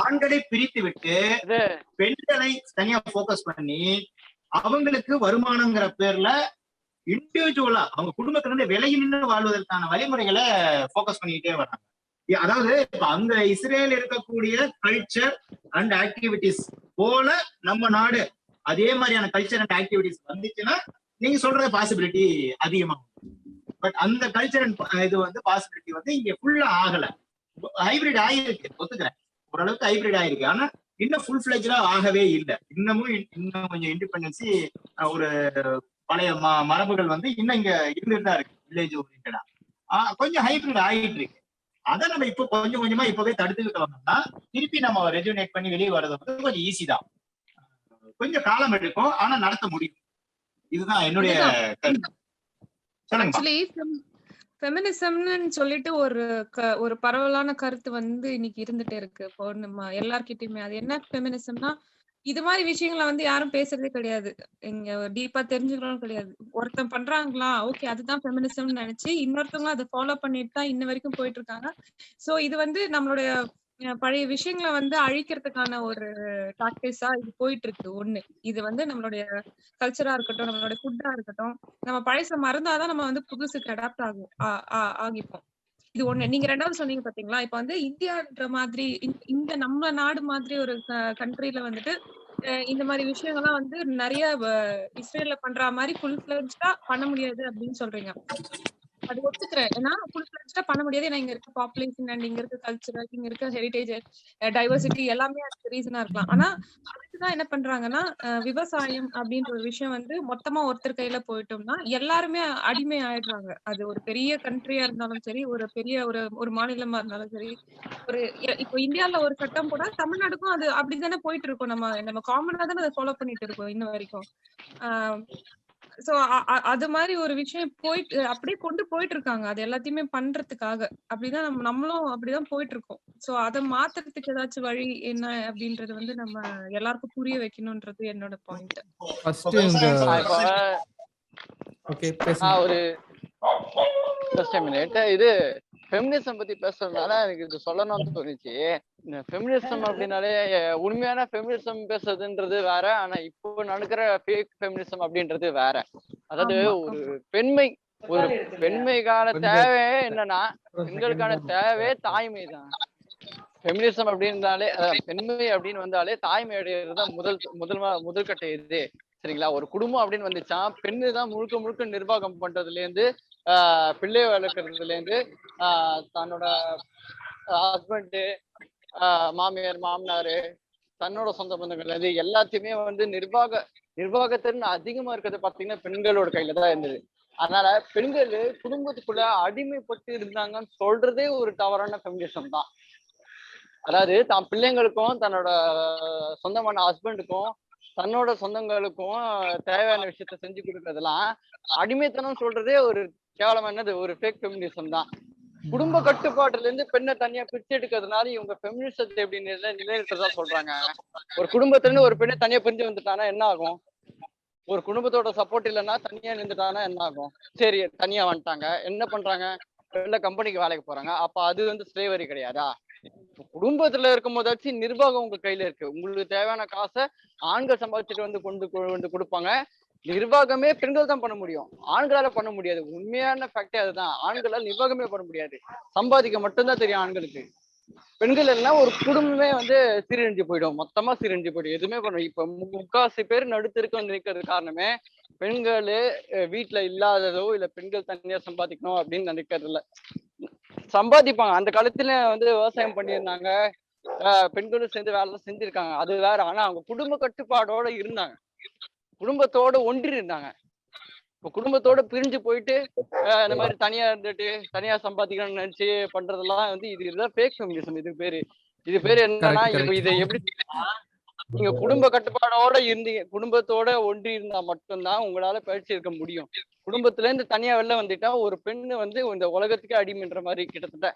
ஆண்களை பிரித்து விட்டு பெண்களை தனியா போக்கஸ் பண்ணி அவங்களுக்கு வருமானங்கிற பேர்ல இண்டிவிஜுவலா அவங்க குடும்பத்துல இருந்து விலகி நின்று வாழ்வதற்கான வழிமுறைகளை போக்கஸ் பண்ணிக்கிட்டே வராங்க. அதாவது இப்ப அங்க இஸ்ரேல் இருக்கக்கூடிய கல்ச்சர் அண்ட் ஆக்டிவிட்டிஸ் போல நம்ம நாடு அதே மாதிரியான கல்ச்சர் அண்ட் ஆக்டிவிட்டிஸ் வந்துச்சுன்னா நீங்க சொல்ற பாசிபிலிட்டி அதிகமாகும். பட் அந்த கல்ச்சர் அண்ட் இது வந்து பாசிபிலிட்டி வந்து இங்க ஃபுல்லா ஆகல. ஹைபிரிட் ஆயிருக்கு, ஒத்துக்கிறேன், ஓரளவுக்கு ஹைபிரிட் ஆயிருக்கு. ஆனா இன்னும் ஃபுல் ஃபிளெஜ்டா ஆகவே இல்லை. இன்னும் கொஞ்சம் இண்டிபெண்டன்சி, ஒரு பழைய மரபுகள் வந்து இன்னும் இங்க இருந்துட்டு தான் இருக்கு, வில்லேஜ் ஓரியன்டா. கொஞ்சம் ஹைபிரிட் ஆகிட்டு இருக்கு. அதை நம்ம இப்போ கொஞ்சம் கொஞ்சமா இப்பவே தடுத்துக்கிட்டு வந்தோம்னா திருப்பி நம்ம ரெஜுனேட் பண்ணி வெளியே வர்றது வந்து கொஞ்சம் ஈஸி தான். கொஞ்சம் காலம் எடுக்கும், ஆனா நடத்த முடியும். இதுதான் என்னுடைய கருத்து. ஃபெமினிசம்னு சொல்லிட்டு ஒரு பரவலான கருத்து வந்து இன்னைக்கு இருந்துட்டே இருக்கு. இப்போ நம்ம எல்லார்கிட்டயுமே அது என்ன ஃபெமினிசம்னா, இது மாதிரி விஷயங்களை வந்து யாரும் பேசுறதே கிடையாது, இங்க டீப்பா தெரிஞ்சுக்கிறோம் கிடையாது. ஒருத்தன் பண்றாங்களா, ஓகே அதுதான் ஃபெமினிசம்னு நினைச்சு இன்னொருத்தவங்க அதை ஃபாலோ பண்ணிட்டு தான் இன்ன வரைக்கும் போயிட்டு இருக்காங்க. சோ இது வந்து நம்மளுடைய பழைய விஷயங்களை வந்து அழிக்கிறதுக்கான ஒரு டாக்டிஸா இது போயிட்டு இருக்கு. ஒண்ணு, இது வந்து நம்மளுடைய கல்ச்சரா இருக்கட்டும், நம்மளுடைய ஃபுட்டா இருக்கட்டும், நம்ம பழச மறந்தாதான் நம்ம வந்து புதுசுக்கு அடாப்ட் ஆகிப்போம். இது ஒண்ணு. நீங்க ரெண்டாவது சொன்னீங்க பாத்தீங்களா, இப்ப வந்து இந்தியான்ற மாதிரி இந்த நம்ம நாடு மாதிரி ஒரு கண்ட்ரில வந்துட்டு இந்த மாதிரி விஷயங்கள்லாம் வந்து நிறைய இஸ்ரேல்ல பண்ற மாதிரி ஃபுல் ஃபிளெஜ்டா பண்ண முடியாது அப்படின்னு சொல்றீங்க. அது ஒத்துக்கிறேன். ஏன்னா ஃபுல் ஃபிளெஜ்டா பண்ண முடியாது. ஏன்னா இங்க இருக்க பாப்புலேஷன் அண்ட் இங்க இருக்க கல்ச்சர், இங்க இருக்க ஹெரிடேஜ், டைவர்சிட்டி எல்லாமே அதுக்கு ரீசனா இருக்கலாம். ஆனா அதுக்குதான் என்ன பண்றாங்கன்னா, விவசாயம் அப்படின்ற ஒரு விஷயம் வந்து மொத்தமா ஒருத்தர் கையில போயிட்டோம்னா எல்லாருமே அடிமை ஆயிடுறாங்க. அது ஒரு பெரிய கண்ட்ரியா இருந்தாலும் சரி, ஒரு பெரிய ஒரு மாநிலமா இருந்தாலும் சரி. இப்போ இந்தியால ஒரு சட்டம் கூட தமிழ்நாடுக்கும் அது அப்படித்தானே போயிட்டு இருக்கோம். நம்ம காமனா தானே அதை ஃபாலோ பண்ணிட்டு இருக்கோம் இன்ன வரைக்கும். சோ அது மாதிரி ஒரு விஷயம் போயிட்டு அப்படியே கொண்டு போயிட்டு இருக்காங்க. அது எல்லாத்தையுமே பண்றதுக்காக அப்படிதான் நம்மளும் அப்படிதான் போயிட்டு இருக்கோம். சோ அதை மாத்துறதுக்கு ஏதாச்சும் வழி என்ன அப்படின்றது வந்து நம்ம எல்லாருக்கும் புரிய வைக்கணும்ன்றது என்னோட பாயிண்ட். இது ஃபெமினிசம் பத்தி பேசுறதுனால எனக்கு இது சொல்லணும்னு தோணுச்சு. இந்த ஃபெமினிசம் அப்படின்னாலே உண்மையான ஃபெமினிசம் பேசுறதுன்றது வேற, ஆனா இப்போ நடக்கிற ஃபேக் ஃபெமினிசம் அப்படின்றது வேற. அதாவது ஒரு பெண்மைக்கான தேவை என்னன்னா, பெண்களுக்கான தேவை தாய்மை தான். ஃபெமினிசம் அப்படின்னாலே பெண்மை அப்படின்னு வந்தாலே தாய்மை அடையிறது தான் முதல் கட்ட இது. சரிங்களா? ஒரு குடும்பம் அப்படின்னு வந்துச்சா பெண்ணு தான் முழுக்க முழுக்க நிர்வாகம் பண்றதுல இருந்து பிள்ளை வளர்க்கறதுல இருந்து தன்னோட ஹஸ்பண்டு, மாமியார், மாமனாரு, தன்னோட சொந்த பந்தங்கள் அது எல்லாத்தையுமே வந்து நிர்வாகத்திறன் அதிகமா இருக்கிறது பாத்தீங்கன்னா பெண்களோட கையில தான் இருந்தது. அதனால பெண்கள் குடும்பத்துக்குள்ள அடிமைப்பட்டு இருந்தாங்கன்னு சொல்றதே ஒரு தவறான ஃபெமினிசம் தான். அதாவது தான் பிள்ளைங்களுக்கும் தன்னோட சொந்தமான ஹஸ்பண்டுக்கும் தன்னோட சொந்தங்களுக்கும் தேவையான விஷயத்த செஞ்சு கொடுக்கறதெல்லாம் அடிமைத்தனம் சொல்றதே ஒரு கேவலமானது, ஒரு ஃபேக் ஃபெமினிசம் தான். குடும்ப கட்டுப்பாட்டுல இருந்து பெண்ணை தனியா பிரிச்சு எடுக்கிறதுனால இவங்க ஃபெமினிசத்தை எப்படி நிலைநிறுத்ததா சொல்றாங்க. ஒரு குடும்பத்துல இருந்து ஒரு பெண்ணை தனியா பிரிஞ்சு வந்துட்டானா என்ன ஆகும்? ஒரு குடும்பத்தோட சப்போர்ட் இல்லைன்னா தனியா நின்றுட்டானா என்ன ஆகும்? சரி, தனியா வந்துட்டாங்க, என்ன பண்றாங்க? வெளில கம்பெனிக்கு வேலைக்கு போறாங்க. அப்ப அது வந்து ஸ்லேவரி கிடையாதா? குடும்பத்துல இருக்கும் போதாச்சும் நிர்வாகம் உங்க கையில இருக்கு. உங்களுக்கு தேவையான காசை ஆண்கள் சம்பாதிச்சுட்டு வந்து கொண்டு கொடுப்பாங்க. நிர்வாகமே பெண்கள் தான் பண்ண முடியும், ஆண்களால பண்ண முடியாது. உண்மையான ஃபேக்டே அதுதான். ஆண்களால் நிர்வாகமே பண்ண முடியாது, சம்பாதிக்க மட்டும்தான் தெரியும் ஆண்களுக்கு. பெண்கள் எல்லாம் ஒரு குடும்பமே வந்து சீரழிஞ்சு போயிடும், மொத்தமா சீரழிஞ்சு போயிடும். எதுவுமே பண்ணும். இப்ப முக்காவாசி பேர் நடுத்திருக்கு வந்து நிற்கிறது காரணமே பெண்கள் வீட்டுல இல்லாததோ இல்ல பெண்கள் தனியா சம்பாதிக்கணும் அப்படின்னு நினைக்கிறது இல்ல. சம்பாதிப்பாங்க. அந்த காலத்துல வந்து விவசாயம் பண்ணியிருந்தாங்க, பெண்களும் சேர்ந்து வேலை செஞ்சிருக்காங்க, அது வேற. ஆனா அவங்க குடும்ப கட்டுப்பாடோட இருந்தாங்க, குடும்பத்தோட ஒன்றி இருந்தாங்க. இப்போ குடும்பத்தோட பிரிஞ்சு போயிட்டு இந்த மாதிரி தனியா இருந்துட்டு தனியா சம்பாதிக்கணும்னு நினைச்சு பண்றதெல்லாம் வந்து இதுதான் ஃபேக் ஃபெமினிசம். இது பேரு என்னன்னா, இப்ப இதை எப்படி நீங்க குடும்ப கட்டுப்பாடோட இருந்தீங்க, குடும்பத்தோட ஒன்றி இருந்தா மட்டும்தான் உங்களால பயிற்சி இருக்க முடியும். குடும்பத்துல இருந்து தனியா வெளில வந்துட்டா ஒரு பெண்ணு வந்து இந்த உலகத்துக்கே அடிமைன்ற மாதிரி கிட்டத்தட்ட.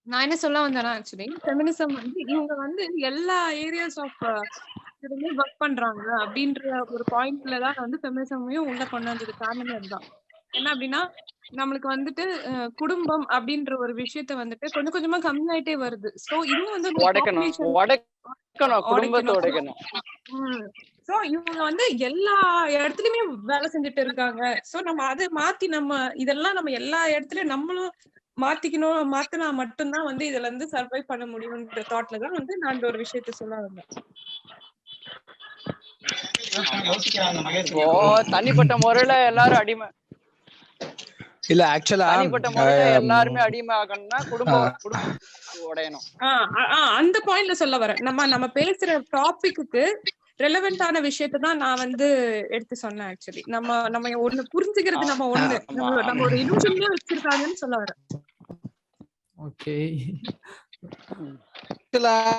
நான் என்ன சொல்ல வந்தேன்னா, ஆக்சுவலி ஃபெமினிசம் வந்து இவங்க வந்து எல்லா ஏரியாஸ் ஆஃப் ஒர்க் பண்றாங்க அப்படின்ற ஒரு பாயிண்ட்ல தான் வந்து ஃபெமினிசமையும் உள்ள கொண்டு வந்தது. காரணமே அதுதான். என்ன அப்படின்னா, நம்மளுக்கு வந்துட்டு குடும்பம் அப்படின்ற ஒரு விஷயத்த வந்துட்டு கொஞ்சம் கொஞ்சமா கம்மியாயிட்டே வருது. சோ இதுவும் வந்து சோ இவங்க வந்து எல்லா இடத்துலயுமே வேலை செஞ்சுட்டு இருக்காங்க. சோ நம்ம அதை மாத்தி இதெல்லாம் நம்ம எல்லா இடத்துலயும் நம்மளும் மாத்தினா மட்டும்தான் வந்து இதுல இருந்து சர்வை பண்ண முடியும்ன்ற தாட்ல தான் வந்து நான் இந்த ஒரு விஷயத்த சொல்ல வந்தேன். தனிப்பட்ட முறையில எல்லாரும் அடிமை இல்ல, ஆக்சுவலா தனிப்பட்ட முறையில எல்லாருமே அடிமை ஆகணும்னா குடும்பம் உடையணும். அந்த பாயிண்ட்ல சொல்ல வரேன். நம்ம பேசுற டாபிக்கு ரெலவென்டான விஷயத்தை தான் நான் வந்து எடுத்து சொன்னேன். ஆக்சுவலி நம்ம ஒண்ணு புரிஞ்சுக்கிறது, நம்ம ஒரு இலூஷன்லயே வச்சிருக்காங்கன்னு சொல்ல வரேன். ஓகே,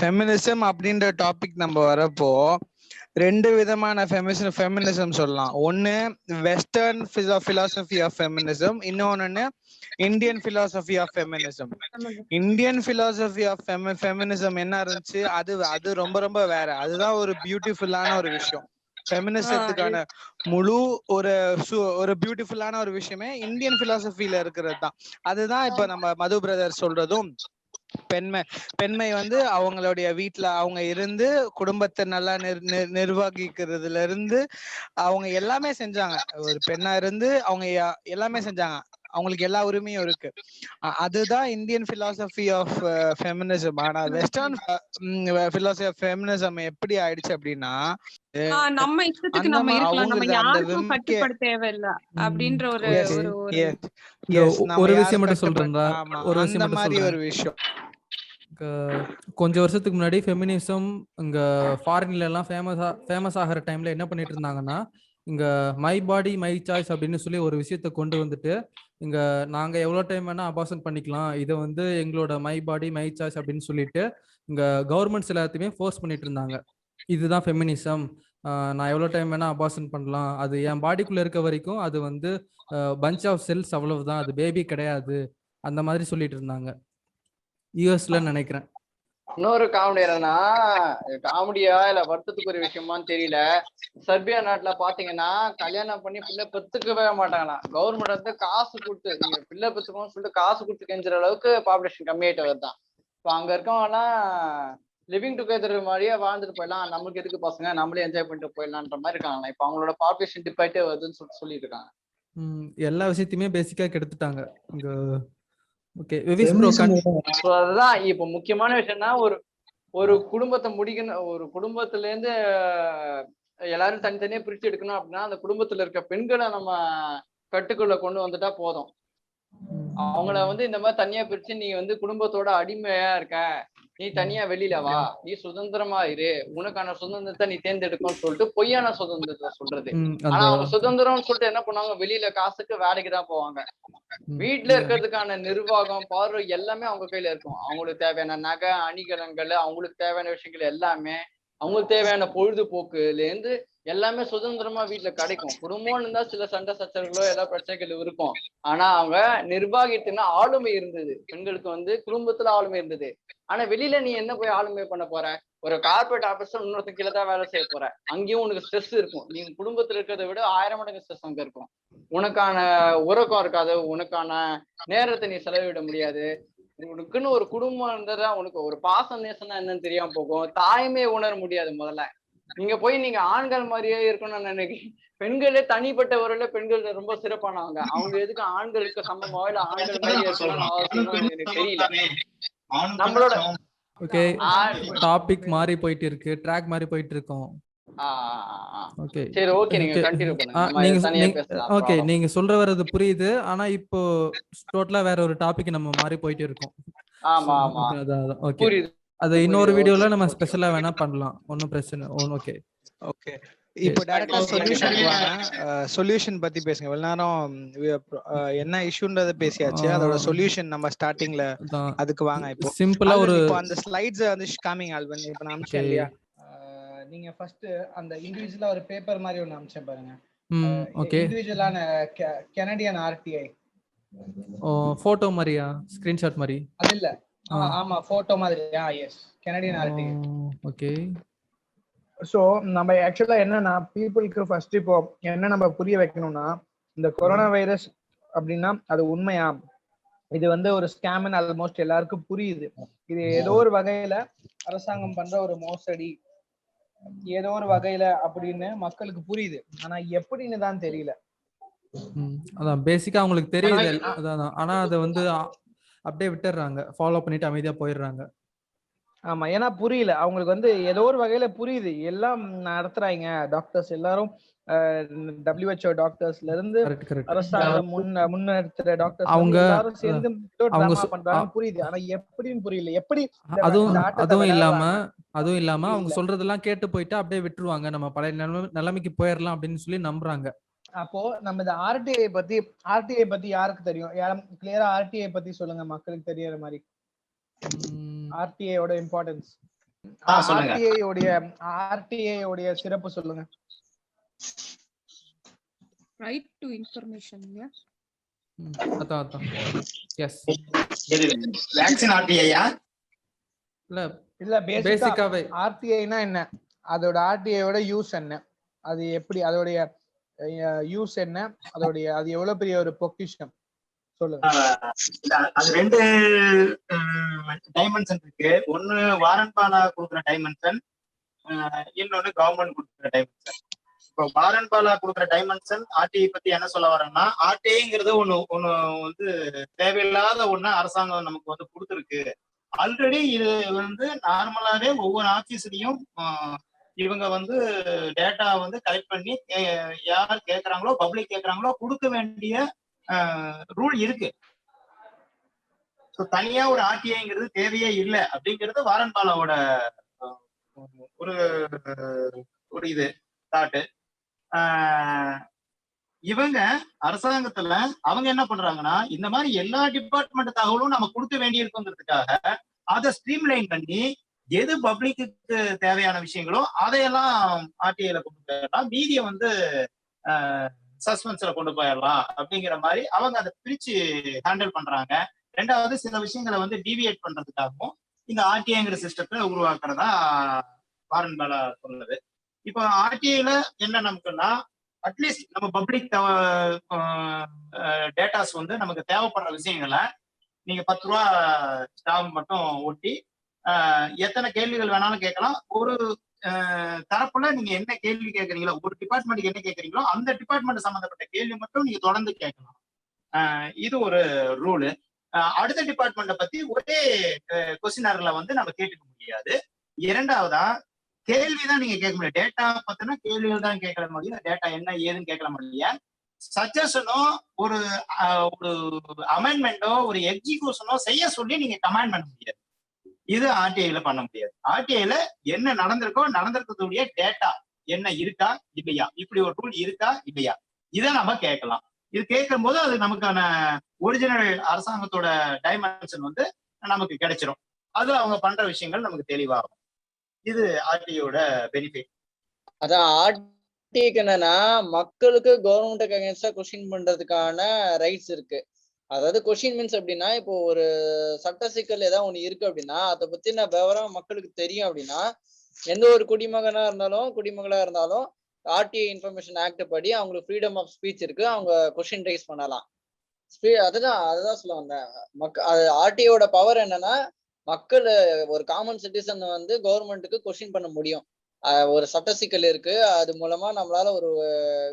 ஃபெமினிசம் அப்படின்ற டாபிக் நம்ம வரப்போ ரெண்டு விதமான ஃபெமினிசம் சொல்லலாம். ஒன்னு வெஸ்டர்ன் பிலாசபி ஆஃப் ஃபெமினிசம், இன்னொன்னு Indian philosophy of feminism. Indian philosophy of feminism என்ன இருந்துச்சு, அது ரொம்ப ரொம்ப வேற. அதுதான் ஒரு பியூட்டிஃபுல்லான ஒரு விஷயம். ஃபெமினிசத்துக்கான முழு ஒரு பியூட்டிஃபுல்லான ஒரு விஷயமே இந்தியன் பிலாசபில இருக்கிறது தான். அதுதான் இப்ப நம்ம மது பிரதர் சொல்றதும், பெண்மை வந்து அவங்களுடைய வீட்டுல அவங்க இருந்து குடும்பத்தை நல்லா நிர்வகிக்கிறதுல இருந்து அவங்க எல்லாமே செஞ்சாங்க. ஒரு பெண்ணா இருந்து அவங்க எல்லாமே செஞ்சாங்க, அவங்களுக்கு எல்லா உரிமையும் இருக்கு. அதுதான் இந்தியன் பிலாசபி ஆஃப் ஃபெமினிசம். ஆனா வெஸ்டர்ன் பிலாசபி ஆஃப் ஃபெமினிசம் எப்படி ஆயிடுச்சு அப்படின்னா, நம்ம இஷ்டத்துக்கு நம்ம இருக்கலாம், நம்ம யாருக்கும் கட்டுப்பட தேவையில்ல அப்படின்ற ஒரு விஷயம் மட்டும் சொல்றேன். அந்த மாதிரி ஒரு விஷயம். கொஞ்சம் வருஷத்துக்கு முன்னாடி ஃபெமினிசம் இங்க ஃபாரின்ல எல்லாம் ஃபேமஸ் ஆகிற டைம்ல என்ன பண்ணிட்டு இருந்தாங்கன்னா, இங்க மை பாடி மை சாய்ஸ் அப்படின்னு சொல்லி ஒரு விஷயத்த கொண்டு வந்துட்டு, இங்க நாங்க எவ்வளவு டைம் வேணா அபார்ஷன் பண்ணிக்கலாம், இதை வந்து எங்களோட மை பாடி மை சாய்ஸ் அப்படின்னு சொல்லிட்டு இங்க கவர்மெண்ட்ஸ் எல்லாத்தையுமே ஃபோர்ஸ் பண்ணிட்டு இருந்தாங்க. இதுதான் ஃபெமினிசம், நான் எவ்வளவு டைம் வேணா அபார்ஷன் பண்ணலாம், அது என் பாடிக்குள்ள இருக்க வரைக்கும் அது வந்து பஞ்ச் ஆஃப் செல்ஸ், அவ்வளவுதான், அது பேபி கிடையாது, அந்த மாதிரி சொல்லிட்டு இருந்தாங்க யூஎஸ்ல நினைக்கிறேன். இன்னொரு காமெடி என்னன்னா, காமெடியா இல்ல வருத்தத்துக்கு ஒரு விஷயமான்னு தெரியல, சர்பியா நாட்டுல பாத்தீங்கன்னா கல்யாணம் பண்ணி பிள்ளை பெத்துக்கவே மாட்டாங்களாம். கவர்மெண்ட் வந்து காசு கொடுத்து நீங்க பிள்ளை பெத்துக்கணும்னு சொல்லிட்டு காசு கொடுத்து கெஞ்சுற அளவுக்கு பாப்புலேஷன் கம்மியாயிட்டு வருதான். இப்போ அங்க இருக்கவங்கலாம் லிவிங் டுகெதர் மாதிரியே வாழ்ந்துட்டு போயிடலாம், நம்மளுக்கு எதுக்கு பசங்க, நம்மளே என்ஜாய் பண்ணிட்டு போயிடலான்ற மாதிரி இருக்காங்களா. இப்போ அவங்களோட பாப்புலேஷன் டிப் ஆயிட்டே வருதுன்னு சொல்லிட்டு இருக்காங்க. எல்லா விஷயத்தையுமே பேசிக்கா கெடுத்துட்டாங்க இங்க. ஓகே, அதுதான் இப்போ முக்கியமான விஷயம்னா, ஒரு குடும்பத்தை முடிக்கணும், ஒரு குடும்பத்துல இருந்து எல்லாரும் தனித்தனியா பிரிச்சு எடுக்கணும் அப்படின்னா அந்த குடும்பத்துல இருக்க பெண்களை நம்ம கட்டுக்குள்ள கொண்டு வந்துட்டா போதும். அவங்கள வந்து இந்த மாதிரி தனியா பிரிச்சு நீ வந்து குடும்பத்தோட அடிமையா இருக்க, நீ தனியா வெளியில வா, நீ சுதந்திரமா இரு, உனக்கான சுதந்திரத்தை நீ தேர்ந்தெடுக்கணும்னு சொல்லிட்டு பொய்யான சுதந்திரத்தை சொல்றது. ஆனா அவங்க சுதந்திரம்னு சொல்லிட்டு என்ன பண்ணுவாங்க, வெளியில காசுக்கு வேலைக்கு தான் போவாங்க. வீட்டுல இருக்கிறதுக்கான நிர்வாகம் பார்வை எல்லாமே அவங்க கையில இருக்கும். அவங்களுக்கு தேவையான நகை அணிகலன்கள், அவங்களுக்கு தேவையான விஷயங்கள் எல்லாமே, அவங்களுக்கு தேவையான பொழுதுபோக்குல இருந்து எல்லாமே சுதந்திரமா வீட்டுல கிடைக்கும். குடும்பம்னு இருந்தா சில சண்டை சச்சரவுகளோ ஏதாவது பிரச்சனைகள் இருக்கும். ஆனா அவங்க நிர்வாகத்தின ஆளுமை இருந்தது. பெண்களுக்கு வந்து குடும்பத்துல ஆளுமை இருந்தது. ஆனா வெளியில நீ என்ன போய் ஆளுமை பண்ண போற? ஒரு கார்பரேட் ஆபீஸ்ல இன்னொருத்தன் கீழே தான் வேலை செய்ய போற. அங்கேயும் உனக்கு ஸ்ட்ரெஸ் இருக்கும். நீ குடும்பத்துல இருக்கிறத விட 1000 மடங்கு ஸ்ட்ரெஸ் அங்க இருக்கும். உனக்கான உறக்கம் இருக்காது, உனக்கான நேரத்தை நீ செலவிட முடியாது. உனக்குன்னு ஒரு குடும்பம் இருந்ததா உனக்கு ஒரு பாசம் நேசம்னா என்னன்னு தெரியாம போகும். தாய்மையை உணர முடியாது. முதல்ல நீங்க போய் நீங்க ஆண்கள் மாதிரியே இருக்கணும்னு நினைக்கிறேன். பெண்களே தனிப்பட்ட உறவுல பெண்கள் ரொம்ப சிறப்பானவங்க. அவங்க எதுக்கு ஆண்களுக்கு சமமாவோ இல்ல ஆண்கள் மாதிரியே இருக்கணும்னு அவசியம் எனக்கு தெரியல. நம்மளோட ஓகே, டாபிக் மாறி போயிட்டு இருக்கு, ட்ராக் மாறி போயிட்டு இருக்கோம். ஓகே சரி, ஓகே, நீங்க கண்டினியூ பண்ணுங்க. நீங்க நம்ம தனியா பேசலாம். ஓகே, நீங்க சொல்ற வரது புரியுது. ஆனா இப்போ டோட்டலா வேற ஒரு டாபிக் நம்ம மாறி போயிட்டு இருக்கோம். ஆமா ஆமா ஓகே, அது இன்னொரு வீடியோல நம்ம ஸ்பெஷலா வேணா பண்ணலாம், ஒன்னும் பிரச்சனை. ஓகே ஓகே, இப்போ டைரக்டா சொல்யூஷனுக்கு வாங்க. சொல்யூஷன் பத்தி பேசுங்க. இவ்வளவு நேரம் என்ன இஷ்யூன்றத பேசியாச்சு, அதோட சொல்யூஷன் நம்ம ஸ்டார்டிங்ல அதுக்கு வாங்க. இப்போ சிம்பிளா ஒரு இப்போ அந்த ஸ்லைட்ஸ் வந்து காமிங் ஆல்பன் இப்போ நான் அனுப்பிச்சேன் இல்லையா, நீங்க ஃபர்ஸ்ட் அந்த இண்டிவிஜுவலா ஒரு பேப்பர் மாதிரி ஒன்னு அனுப்பிச்சேன் பாருங்க. ஓகே, இண்டிவிஜுவலான கனடியன் ஆர்டிஐ போட்டோ மாதிரியா, ஸ்கிரீன்ஷாட் மாதிரி? அது இல்ல, ஆமா போட்டோ மாதிரி. Yes, Canadian RTI. Okay, so நம்ம ஆக்சுவலா என்னன்னா பீப்புளுக்கு ஃபர்ஸ்ட் இப்போ என்ன நம்ம புரிய வைக்கணும்னா, இந்த கொரோனா வைரஸ் அப்படின்னா அது உண்மையா, இது வந்து ஒரு ஸ்கேம்னு ஆல்மோஸ்ட் எல்லாருக்கும் புரியுது. இது ஏதோ ஒரு வகையில அரசாங்கம் பண்ற ஒரு மோசடி, ஏதோ ஒரு வகையில அப்படின்னு மக்களுக்கு புரியுது. ஆனா எப்படின்னு தான் தெரியல. அதான் பேசிக்கா அவங்களுக்கு தெரியுது அதான். ஆனா அதை வந்து அப்படியே விட்டுறாங்க, ஃபாலோ பண்ணிட்டு அமைதியா போயிடுறாங்க. ஆமா, ஏன்னா புரியல அவங்களுக்கு. வந்து ஏதோ ஒரு வகையில புரியுது, எல்லாம் நடத்துறாங்க டாக்டர்ஸ் எல்லாரும், WHO டாக்டர்ஸ்ல இருந்து அரசாங்கம் முன்னெடுத்துற டாக்டர்ஸ் அவங்க எல்லாரும் சேர்ந்து டிராமா பண்றாங்க புரியுது. ஆனா எப்படின்னு புரியல. எப்படி அதுவும் இல்லாம அவங்க சொல்றதெல்லாம் கேட்டு போயிட்டு அப்படியே விட்டுருவாங்க, நம்ம பழைய நிலைமைக்கு போயிடலாம் அப்படின்னு சொல்லி நம்புறாங்க. அப்போ நம்ம இந்த ஆர்டிஐ பத்தி யாருக்கு தெரியும்? யாரும் கிளியரா ஆர்டிஐ பத்தி சொல்லுங்க, மக்களுக்கு தெரியற மாதிரி. ஆர்டிஐயோட இம்பார்ட்டன்ஸ், ஆர்டிஐயோட சிறப்பு சொல்லுங்க. Right to information. அதான் எஸ், வேக்சின் ஆர்டிஐயா? இல்ல பேசிக்காவே ஆர்டிஐனா என்ன, அதோட ஆர்டிஐயோட யூஸ் என்ன, அது எப்படி, அதோடைய யூஸ் என்ன, அதோடைய அது எவ்வளவு பெரிய ஒரு பொக்கிஷம் சொல்லுங்க. அது ரெண்டு டைமென்ஷன் இருக்கு. ஒன்னு வாரன் பாலா கொடுக்குற டைமென்ஷன், இன்னொன்னு கவர்மெண்ட் கொடுக்குற டைமென்ஷன். இப்போ வாரன் பாலா கொடுக்குற டைமென்ஷன் ஆர்டிஐ பத்தி என்ன சொல்ல வரேன்னா, ஆர்டிஐங்கிறது ஒண்ணு வந்து தேவையில்லாத ஒண்ணு அரசாங்கம் நமக்கு வந்து கொடுத்துருக்கு. ஆல்ரெடி இது வந்து நார்மலாவே ஒவ்வொரு ஆபீஸ்லயும் இவங்க வந்து டேட்டா வந்து கலெக்ட் பண்ணி யார் கேட்கறாங்களோ, பப்ளிக் கேட்கறாங்களோ கொடுக்க வேண்டிய ரூல் இருக்கு. தனியா ஒரு ஆர்டிஐங்கிறது தேவையே இல்லை அப்படிங்கிறது வாரன் பாலாவோட ஒரு இது தாட்டு. இவங்க அரசாங்கத்துல அவங்க என்ன பண்றாங்கன்னா, இந்த மாதிரி எல்லா டிபார்ட்மெண்ட் தகவலும் நம்ம கொடுக்க வேண்டியிருக்குங்கிறதுக்காக அதை ஸ்ட்ரீம்லைன் பண்ணி எது பப்ளிக்கு தேவையான விஷயங்களோ அதையெல்லாம் ஆர்டிஐல கொண்டு போயிடலாம், மீதிய வந்து சஸ்பென்ஸ்ல கொண்டு போயிடலாம் அப்படிங்கிற மாதிரி அவங்க அதை பிரிச்சு ஹேண்டில் பண்றாங்க. ரெண்டாவது சில விஷயங்களை வந்து டீவியேட் பண்றதுக்காகவும் இந்த ஆர்டிஐங்கிற சிஸ்டத்தை உருவாக்குறதா வாரன் பாலா சொன்னது. இப்போ ஆர்டிஐல என்ன நமக்குன்னா, அட்லீஸ்ட் நம்ம பப்ளிக் டேட்டாஸ் வந்து நமக்கு தேவைப்படுற விஷயங்களை நீங்க 10 ரூபா ஸ்டாம்ப் மட்டும் ஒட்டி எத்தனை கேள்விகள் வேணாலும் கேட்கலாம். ஒரு தரப்புல நீங்க என்ன கேள்வி கேட்கறீங்களோ, ஒரு டிபார்ட்மெண்ட்டுக்கு என்ன கேட்கறீங்களோ அந்த டிபார்ட்மெண்ட் சம்பந்தப்பட்ட கேள்வி மட்டும் நீங்க தொடர்ந்து கேட்கலாம். இது ஒரு ரூலு. அடுத்த டிபார்ட்மெண்ட்டை பத்தி ஒரே கொஸ்டினர்ல வந்து நம்ம கேட்டுக்க முடியாது. இரண்டாவதா கேள்விதான் நீங்க கேட்க முடியாது. டேட்டா பத்தின கேள்விகள் தான் கேட்கல முடியும். டேட்டா என்ன ஏதுன்னு கேட்கல முடியும். சஜஷனோ ஒரு அமெண்ட்மெண்டோ ஒரு எக்ஸிகியூஷனோ செய்ய சொல்லி நீங்க கமாண்ட் பண்ண முடியாது. இது ஆர்டிஐல பண்ண முடியாது. ஆர்டிஐல என்ன நடந்திருக்கக்கூடிய டேட்டா என்ன இருக்கா இல்லையா, இப்படி ஒரு டூல் இருக்கா இல்லையா, இதை நம்ம கேட்கலாம். இது கேட்கும் போது அது நமக்கான ஒரிஜினல் அரசாங்கத்தோட டைமென்ஷன் வந்து நமக்கு கிடைச்சிரும். அதுல அவங்க பண்ற விஷயங்கள் நமக்கு தெளிவாகும். இது ஆர்டிஐயோட பெனிஃபிட். அதான் ஆர்டிஐக்கு என்னன்னா, மக்களுக்கு கவர்மெண்ட்டுக்கு அகேன்ஸ்டா கொஸ்டின் பண்றதுக்கான ரைட்ஸ் இருக்கு. அதாவது கொஸ்டின் மீன்ஸ் அப்படின்னா, இப்போ ஒரு சட்ட சிக்கல் ஏதாவது ஒண்ணு இருக்கு அப்படின்னா அதை பத்தின விவரம் மக்களுக்கு தெரியும் அப்படின்னா, எந்த ஒரு குடிமகனா இருந்தாலும் குடிமகளா இருந்தாலும் ஆர்டிஐ இன்ஃபர்மேஷன் ஆக்ட் படி அவங்களுக்கு ஃப்ரீடம் ஆஃப் ஸ்பீச் இருக்கு. அவங்க கொஸ்டின் ரைஸ் பண்ணலாம். அதுதான் சொல்ல வந்தேன். ஆர்டிஐயோட பவர் என்னன்னா, மக்கள் ஒரு காமன் சிட்டிசன் வந்து கவர்மெண்ட்டுக்கு கொஸ்டின் பண்ண முடியும். ஒரு சட்ட சிக்கல் இருக்கு, அது மூலமா நம்மளால ஒரு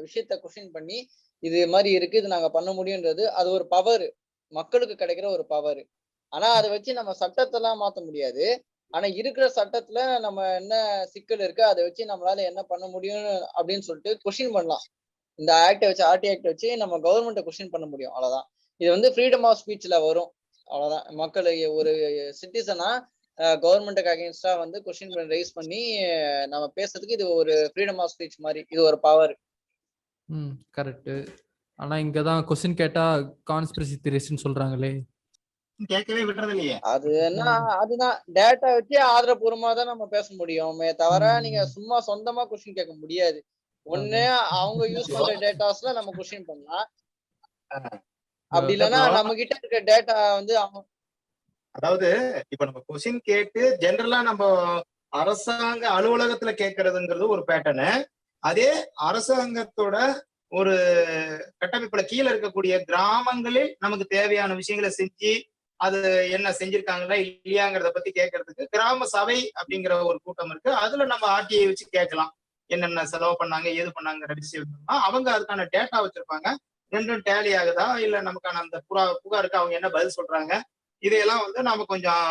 விஷயத்த கொஸ்டின் பண்ணி இது மாதிரி இருக்கு, இது நாங்க பண்ண முடியும்ன்றது அது ஒரு பவர், மக்களுக்கு கிடைக்கிற ஒரு பவர். ஆனா அதை வச்சு நம்ம சட்டத்தெல்லாம் மாத்த முடியாது. ஆனா இருக்கிற சட்டத்துல நம்ம என்ன சிக்கல் இருக்கு அதை வச்சு நம்மளால என்ன பண்ண முடியும் அப்படின்னு சொல்லிட்டு கொஸ்டின் பண்ணலாம். இந்த ஆக்டை வச்சு, ஆர்டி ஆக்ட் வச்சு நம்ம கவர்மெண்ட்டை கொஸ்டின் பண்ண முடியும். அவ்வளவுதான். இது வந்து ஃப்ரீடம் ஆஃப் ஸ்பீச்ல வரும். அவ்வளவுதான். மக்கள் ஒரு சிட்டிசனா கவர்மெண்ட்டுக்கு அகேன்ஸ்டா வந்து கொஸ்டின் ரைஸ் பண்ணி நம்ம பேசுறதுக்கு இது ஒரு ஃப்ரீடம் ஆஃப் ஸ்பீச் மாதிரி, இது ஒரு பவர். கரெக்ட். ஆனா இங்கதான் கொஸ்டின் கேட்டா கான்ஸ்பிரசி தியரிஸ்ட்னு சொல்றாங்களே, கேட்கவே விடுறது இல்லையே. அது என்ன, அதுதான் டேட்டா வச்சு ஆதாரபூர்வமா தான் நம்ம பேச முடியுமே தவிர நீங்க சும்மா சொந்தமா கொஸ்டின் கேட்க முடியாது. ஒண்ணு அவங்க யூஸ் பண்ற டேட்டாஸ்ல நம்ம கொஸ்டின் பண்ணலாம், அப்படி இல்லைன்னா நம்ம கிட்ட இருக்க டேட்டா வந்து அதாவது இப்ப நம்ம கொஸ்டின் கேட்டு ஜெனரலா நம்ம அரசாங்க அலுவலகத்துல கேட்கறதுங்கிறது ஒரு பேட்டர்னு. அதே அரசாங்கத்தோட ஒரு கட்டமைப்புல கீழே இருக்கக்கூடிய கிராமங்களில் நமக்கு தேவையான விஷயங்களை செஞ்சு அது என்ன செஞ்சிருக்காங்களா இல்லையாங்கிறத பத்தி கேட்கறதுக்கு கிராம சபை அப்படிங்கிற ஒரு கூட்டம் இருக்கு. அதுல நம்ம ஆர்டிஐ வச்சு கேட்கலாம். என்னென்ன செலவு பண்ணாங்க ஏது பண்ணாங்கிற விஷயம் அவங்க அதுக்கான டேட்டா வச்சிருப்பாங்க. ரெண்டும் டேலி ஆகுதா இல்ல நமக்கான அந்த புகாருக்கு அவங்க என்ன பதில் சொல்றாங்க, இதையெல்லாம் வந்து நம்ம கொஞ்சம்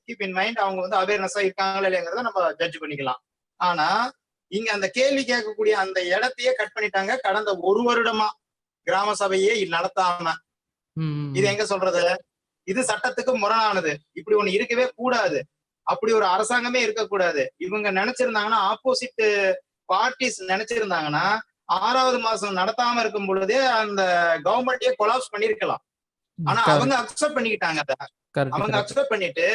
கீப் இன் மைண்ட். அவங்க வந்து அவேர்னஸா இருக்காங்களா இல்லையாங்கிறத நம்ம ஜட்ஜ் பண்ணிக்கலாம். ஆனா இங்க அந்த கேள்வி கேட்கக்கூடிய அந்த இடத்தையே கட் பண்ணிட்டாங்க. கடந்த ஒரு வருடமா கிராம சபையே நடத்தாம. இது எங்க சொல்றது? இது சட்டத்துக்கு முரணானது. இப்படி ஒண்ணு இருக்கவே கூடாது. அப்படி ஒரு அரசாங்கமே இருக்கக்கூடாது. இவங்க நினைச்சிருந்தாங்கன்னா, ஆப்போசிட் பார்ட்டிஸ் நினைச்சிருந்தாங்கன்னா 6வது மாசம் நடத்தாம இருக்கும் பொழுதே அந்த கவர்மெண்ட்டையே கொலாப்ஸ் பண்ணிருக்கலாம். ஆனா அவங்க அக்செப்ட் பண்ணிக்கிட்டாங்க. அவங்க அக்செப்ட் பண்ணிட்டு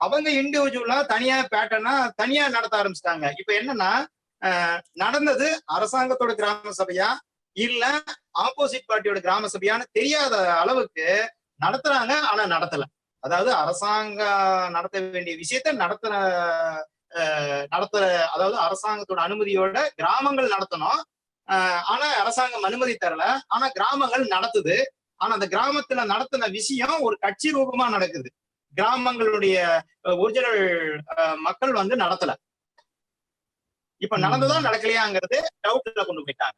அவங்க இண்டிவிஜுவலா தனியா பேட்டர்னா தனியா நடத்த ஆரம்பிச்சிட்டாங்க. இப்ப என்னன்னா, நடந்தது அரசாங்கத்தோட கிராம சபையா இல்ல ஆப்போசிட் பார்ட்டியோட கிராம சபையான்னு தெரியாத அளவுக்கு நடத்துறாங்க. ஆனா நடத்தல. அதாவது அரசாங்கம் நடத்த வேண்டிய விஷயத்த நடத்துற அதாவது அரசாங்கத்தோட அனுமதியோட கிராமங்கள் நடத்தணும். ஆனா அரசாங்கம் அனுமதி தரல. ஆனா கிராமங்கள் நடத்துது. ஆனா அந்த கிராமத்துல நடத்தின விஷயம் ஒரு கட்சி ரூபமா நடக்குது. கிராமங்களுடைய ஒரிஜினல் மக்கள் வந்து நடத்தல. இப்ப நடந்ததா நடக்கலையாங்கிறது டவுட்ல கொண்டு போயிட்டாங்க.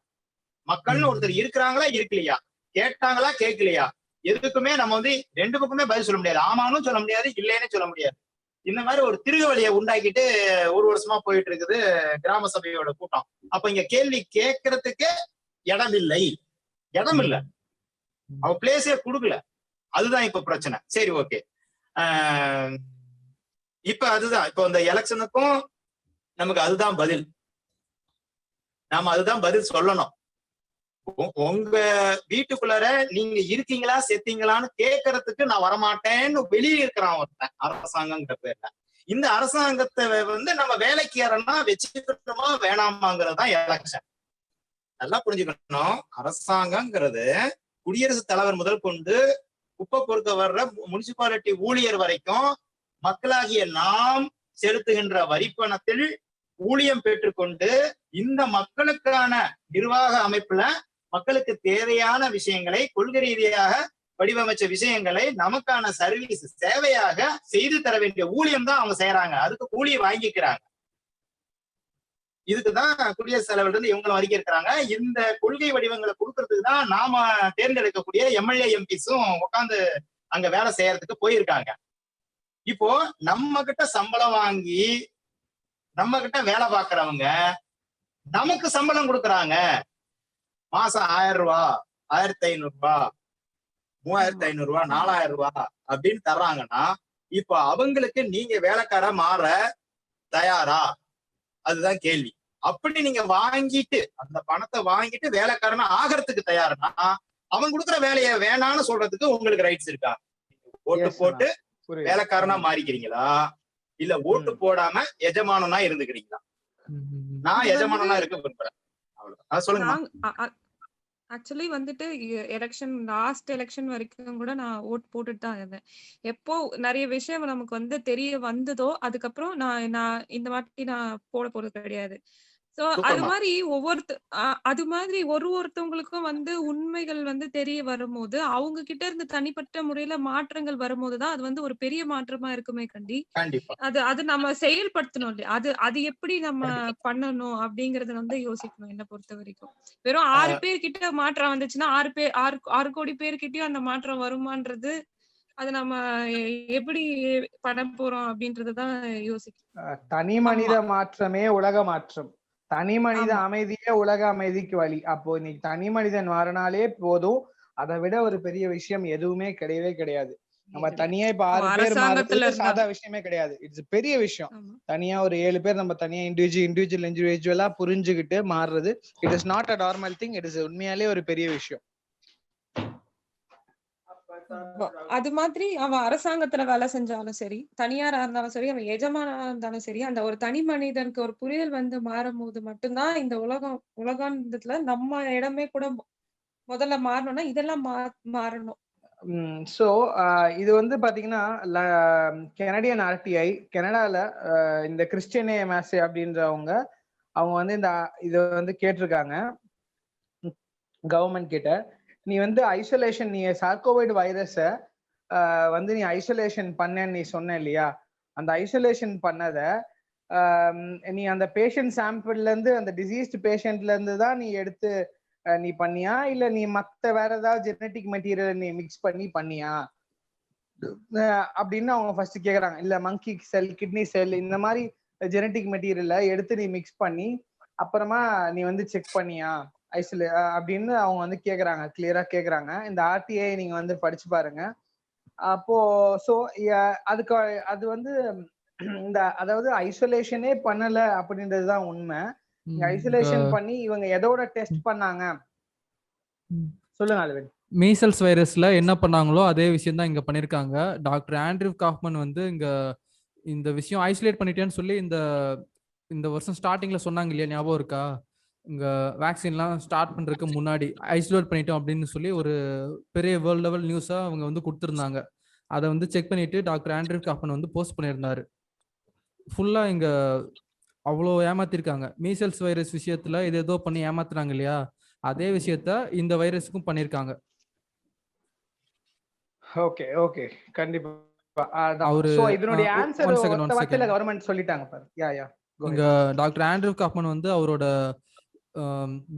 மக்கள்னு ஒருத்தர் இருக்கிறாங்களா இருக்கலையா, கேட்டாங்களா கேட்கலையா, எதுக்குமே நம்ம வந்து ரெண்டு பக்கமே பதில் சொல்ல முடியாது. ஆமானும் சொல்ல முடியாது, இல்லைன்னு சொல்ல முடியாது. இந்த மாதிரி ஒரு திருகு வழியை உண்டாக்கிட்டு ஒரு வருஷமா போயிட்டு இருக்குது கிராம சபையோட கூட்டம். அப்ப இங்க கேள்வி கேட்கறதுக்கு இடம் இல்லை. அவ பிளேஸே கொடுக்கல. அதுதான் இப்ப பிரச்சனை. சரி, ஓகே. இப்ப அதுதான் இப்ப இந்த எலெக்ஷனுக்கும் நமக்கு அதுதான் பதில். நாம அதுதான் பதில் சொல்லணும். உங்க வீட்டுக்குள்ளார நீங்க இருக்கீங்களா செத்தீங்களான்னு கேட்கறதுக்கு நான் வரமாட்டேன்னு வெளியே இருக்கிறான் ஒருத்தன் அரசாங்கங்கிற பேர்ல. இந்த அரசாங்கத்தை வந்து நம்ம வேலைக்கு யாரன்னா வச்சுக்கணுமா வேணாமாங்கிறதுதான் எலெக்ஷன். நல்லா புரிஞ்சுக்கணும். அரசாங்கங்கிறது குடியரசுத் தலைவர் முதல் கொண்டு குப்பை பொறுக்க வர்ற முனிசிபாலிட்டி ஊழியர் வரைக்கும் மக்களாகிய நாம் செலுத்துகின்ற வரிப்பணத்தில் ஊழியம் பெற்றுக்கொண்டு இந்த மக்களுக்கான நிர்வாக அமைப்புல மக்களுக்கு தேவையான விஷயங்களை கொள்கை ரீதியாக வடிவமைச்ச விஷயங்களை நமக்கான சர்வீஸ் சேவையாக செய்து தர வேண்டிய ஊழியம் தான் அவங்க செய்யறாங்க. அதுக்கு கூலியை வாங்கிக்கிறாங்க. இதுக்குதான் குடியரசுத் தலைவர்ல இருந்து இவங்களும் வரைக்கும் இருக்கிறாங்க. இந்த கொள்கை வடிவங்களை கொடுக்கறதுக்கு தான் நாம தேர்ந்தெடுக்கக்கூடிய எம்எல்ஏ எம்பிஸும் உட்காந்து அங்க வேலை செய்யறதுக்கு போயிருக்காங்க. இப்போ நம்ம கிட்ட சம்பளம் வாங்கி நம்ம கிட்ட வேலை பாக்குறவங்க நமக்கு சம்பளம் கொடுக்குறாங்க. மாசம் 1000 ரூபாய், 1500 ரூபாய், 3500 ரூபாய், 4000 ரூபாய் அப்படின்னு தர்றாங்கன்னா, இப்ப அவங்களுக்கு நீங்க வேலைக்கார மாற தயாரா? அதுதான் கேள்வி. அப்படி நீங்க வாங்கிட்டு அந்த பணத்தை வாங்கிட்டு வேலைக்காரனா ஆகிறதுக்கு தயாருன்னா அவன் கொடுக்குற வேலையை வேணான்னு சொல்றதுக்கு உங்களுக்கு ரைட்ஸ் இருக்கா? ஓட்டு போட்டு வேலைக்காரனா மாறிக்கிறீங்களா, இல்ல ஓட்டு போடாம எஜமானனா இருந்துக்கிறீங்களா? நான் எஜமானனா இருக்க விரும்புறேன். அவ்வளவுதான். சொல்லுங்க. ஆக்சுவலி வந்துட்டு லாஸ்ட் எலெக்ஷன் வரைக்கும் கூட நான் ஓட் போட்டுட்டு தான் இருந்தேன். எப்போ நிறைய விஷயம் நமக்கு வந்து தெரிய வந்ததோ அதுக்கப்புறம் நான் இந்த வாட்டி நான் போட போறது கிடையாது. சோ அது மாதிரி அது மாதிரி ஒருத்தவங்களுக்கும் வந்து உண்மைகள் வந்து தெரிய வரும்போது அவங்க கிட்ட இருந்து தனிப்பட்ட முறையில மாற்றங்கள் வரும்போதுதான் அது வந்து ஒரு பெரிய மாற்றமா இருக்குமே கண்டி. அது நம்ம செயல்படுத்தணும் இல்லையா? அது எப்படி நம்ம பண்ணணும் அப்படிங்கறத வந்து யோசிக்கணும். என்ன பொறுத்த வரைக்கும் வெறும் 6 பேர் கிட்ட மாற்றம் வந்துச்சுன்னா 6 கோடி பேர்கிட்டயும் அந்த மாற்றம் வருமான்றது அது நம்ம எப்படி பண்ண போறோம் அப்படின்றதுதான் யோசிக்கணும். தனி மனித மாற்றமே உலக மாற்றம். தனி மனித அமைதியே உலக அமைதிக்கு வழி. அப்போ இன்னைக்கு தனி மனிதன் மாறினாலே போதும். அதை விட ஒரு பெரிய விஷயம் எதுவுமே கிடையவே கிடையாது. நம்ம தனியா இப்ப 6 பேர் மாறுறது சாதா விஷயமே கிடையாது. இட்ஸ் பெரிய விஷயம். தனியா ஒரு 7 பேர் நம்ம தனியா இண்டிவிஜுவலா புரிஞ்சுக்கிட்டு மாறுறது it is not a normal thing. It is உண்மையாலே ஒரு பெரிய விஷயம். அது மாதிரி அவன் அரசாங்கத்துல வேலை செஞ்சாலும் சரி, தனியாரா இருந்தாலும் சரி, அவன் எஜமானா இருந்தாலும் சரி, அந்த ஒரு தனி மனிதனுக்கு ஒரு புரிதல் வந்து மாறும் போது மட்டும்தான் இந்த உலகத்துல நம்ம இடமே கூட முதல்ல மாறணும்னா இதெல்லாம் மாறணும். சோ இது வந்து பாத்தீங்கன்னா கனடியன் ஆர்டிஐ கனடால இந்த கிறிஸ்டியன் மேசே அப்படின்றவங்க அவங்க வந்து இத வந்து கேட்டிருக்காங்க கவர்மெண்ட் கிட்ட. நீ வந்து ஐசோலேஷன், நீ சார்கோவைடு வைரஸ வந்து நீ ஐசோலேஷன் பண்ணன்னு நீ சொன்ன இல்லையா? அந்த ஐசோலேஷன் பண்ணத நீ அந்த பேஷண்ட் சாம்பிள்ல இருந்து, அந்த டிசீஸ்டு பேஷண்ட்ல இருந்து தான் நீ எடுத்து நீ பண்ணியா, இல்ல நீ மத்த வேற ஏதாவது ஜெனட்டிக் மெட்டீரியல் நீ மிக்ஸ் பண்ணியா அப்படின்னு அவங்க ஃபர்ஸ்ட் கேக்குறாங்க. இல்ல மங்கி செல், கிட்னி செல், இந்த மாதிரி ஜெனட்டிக் மெட்டீரியலை எடுத்து நீ மிக்ஸ் பண்ணி அப்புறமா நீ வந்து செக் பண்ணியா அப்படின்னு அவங்க வந்து கேக்குறாங்க, கிளியரா கேக்குறாங்க. இந்த ஆர்டிஐ நீங்க வந்து படிச்சு பாருங்க. அப்போ சோ அதுக்கு அது வந்து அதாவது ஐசோலேஷனே பண்ணல அப்படின்றதுதான் உண்மை. ஐசோலேஷன் பண்ணி இவங்க எதோட டெஸ்ட் பண்ணாங்க சொல்லுங்க அல்வின். மீசல்ஸ் வைரஸ்ல என்ன பண்ணாங்களோ அதே விஷயம் தான் இங்க பண்ணிருக்காங்க. டாக்டர் ஆண்ட்ரூ காஃப்மன் வந்து இங்க இந்த விஷயம் ஐசோலேட் பண்ணிட்டேன்னு சொல்லி இந்த வருஷம் ஸ்டார்டிங்ல சொன்னாங்க இல்லையா, ஞாபகம் இருக்கா? இங்க வேக்சின்லாம் ஸ்டார்ட் பண்றதுக்கு முன்னாடி ஐசோலேட் பண்ணிட்டோம் அப்படின்னு சொல்லி ஒரு பெரிய வேர்ல்ட் லெவல் நியூஸா அவங்க வந்து கொடுத்துருந்தாங்க. அதை வந்து செக் பண்ணிட்டு டாக்டர் ஆண்ட்ரூ காஃப்மன் வந்து போஸ்ட் பண்ணியிருந்தாரு. ஃபுல்லா இங்க அவ்வளோ ஏமாத்திருக்காங்க. மீசல்ஸ் வைரஸ் விஷயத்துல இது ஏதோ பண்ணி ஏமாத்துறாங்க இல்லையா, அதே விஷயத்த இந்த வைரஸுக்கும் பண்ணிருக்காங்க. ஓகே ஓகே கண்டிப்பா. அவரு இதனுடைய ஆன்சர் ஒத்த வார்த்தையில கவர்மெண்ட் சொல்லிட்டாங்க பாரு. இங்க டாக்டர் ஆண்ட்ரூ காஃப்மன் வந்து அவரோட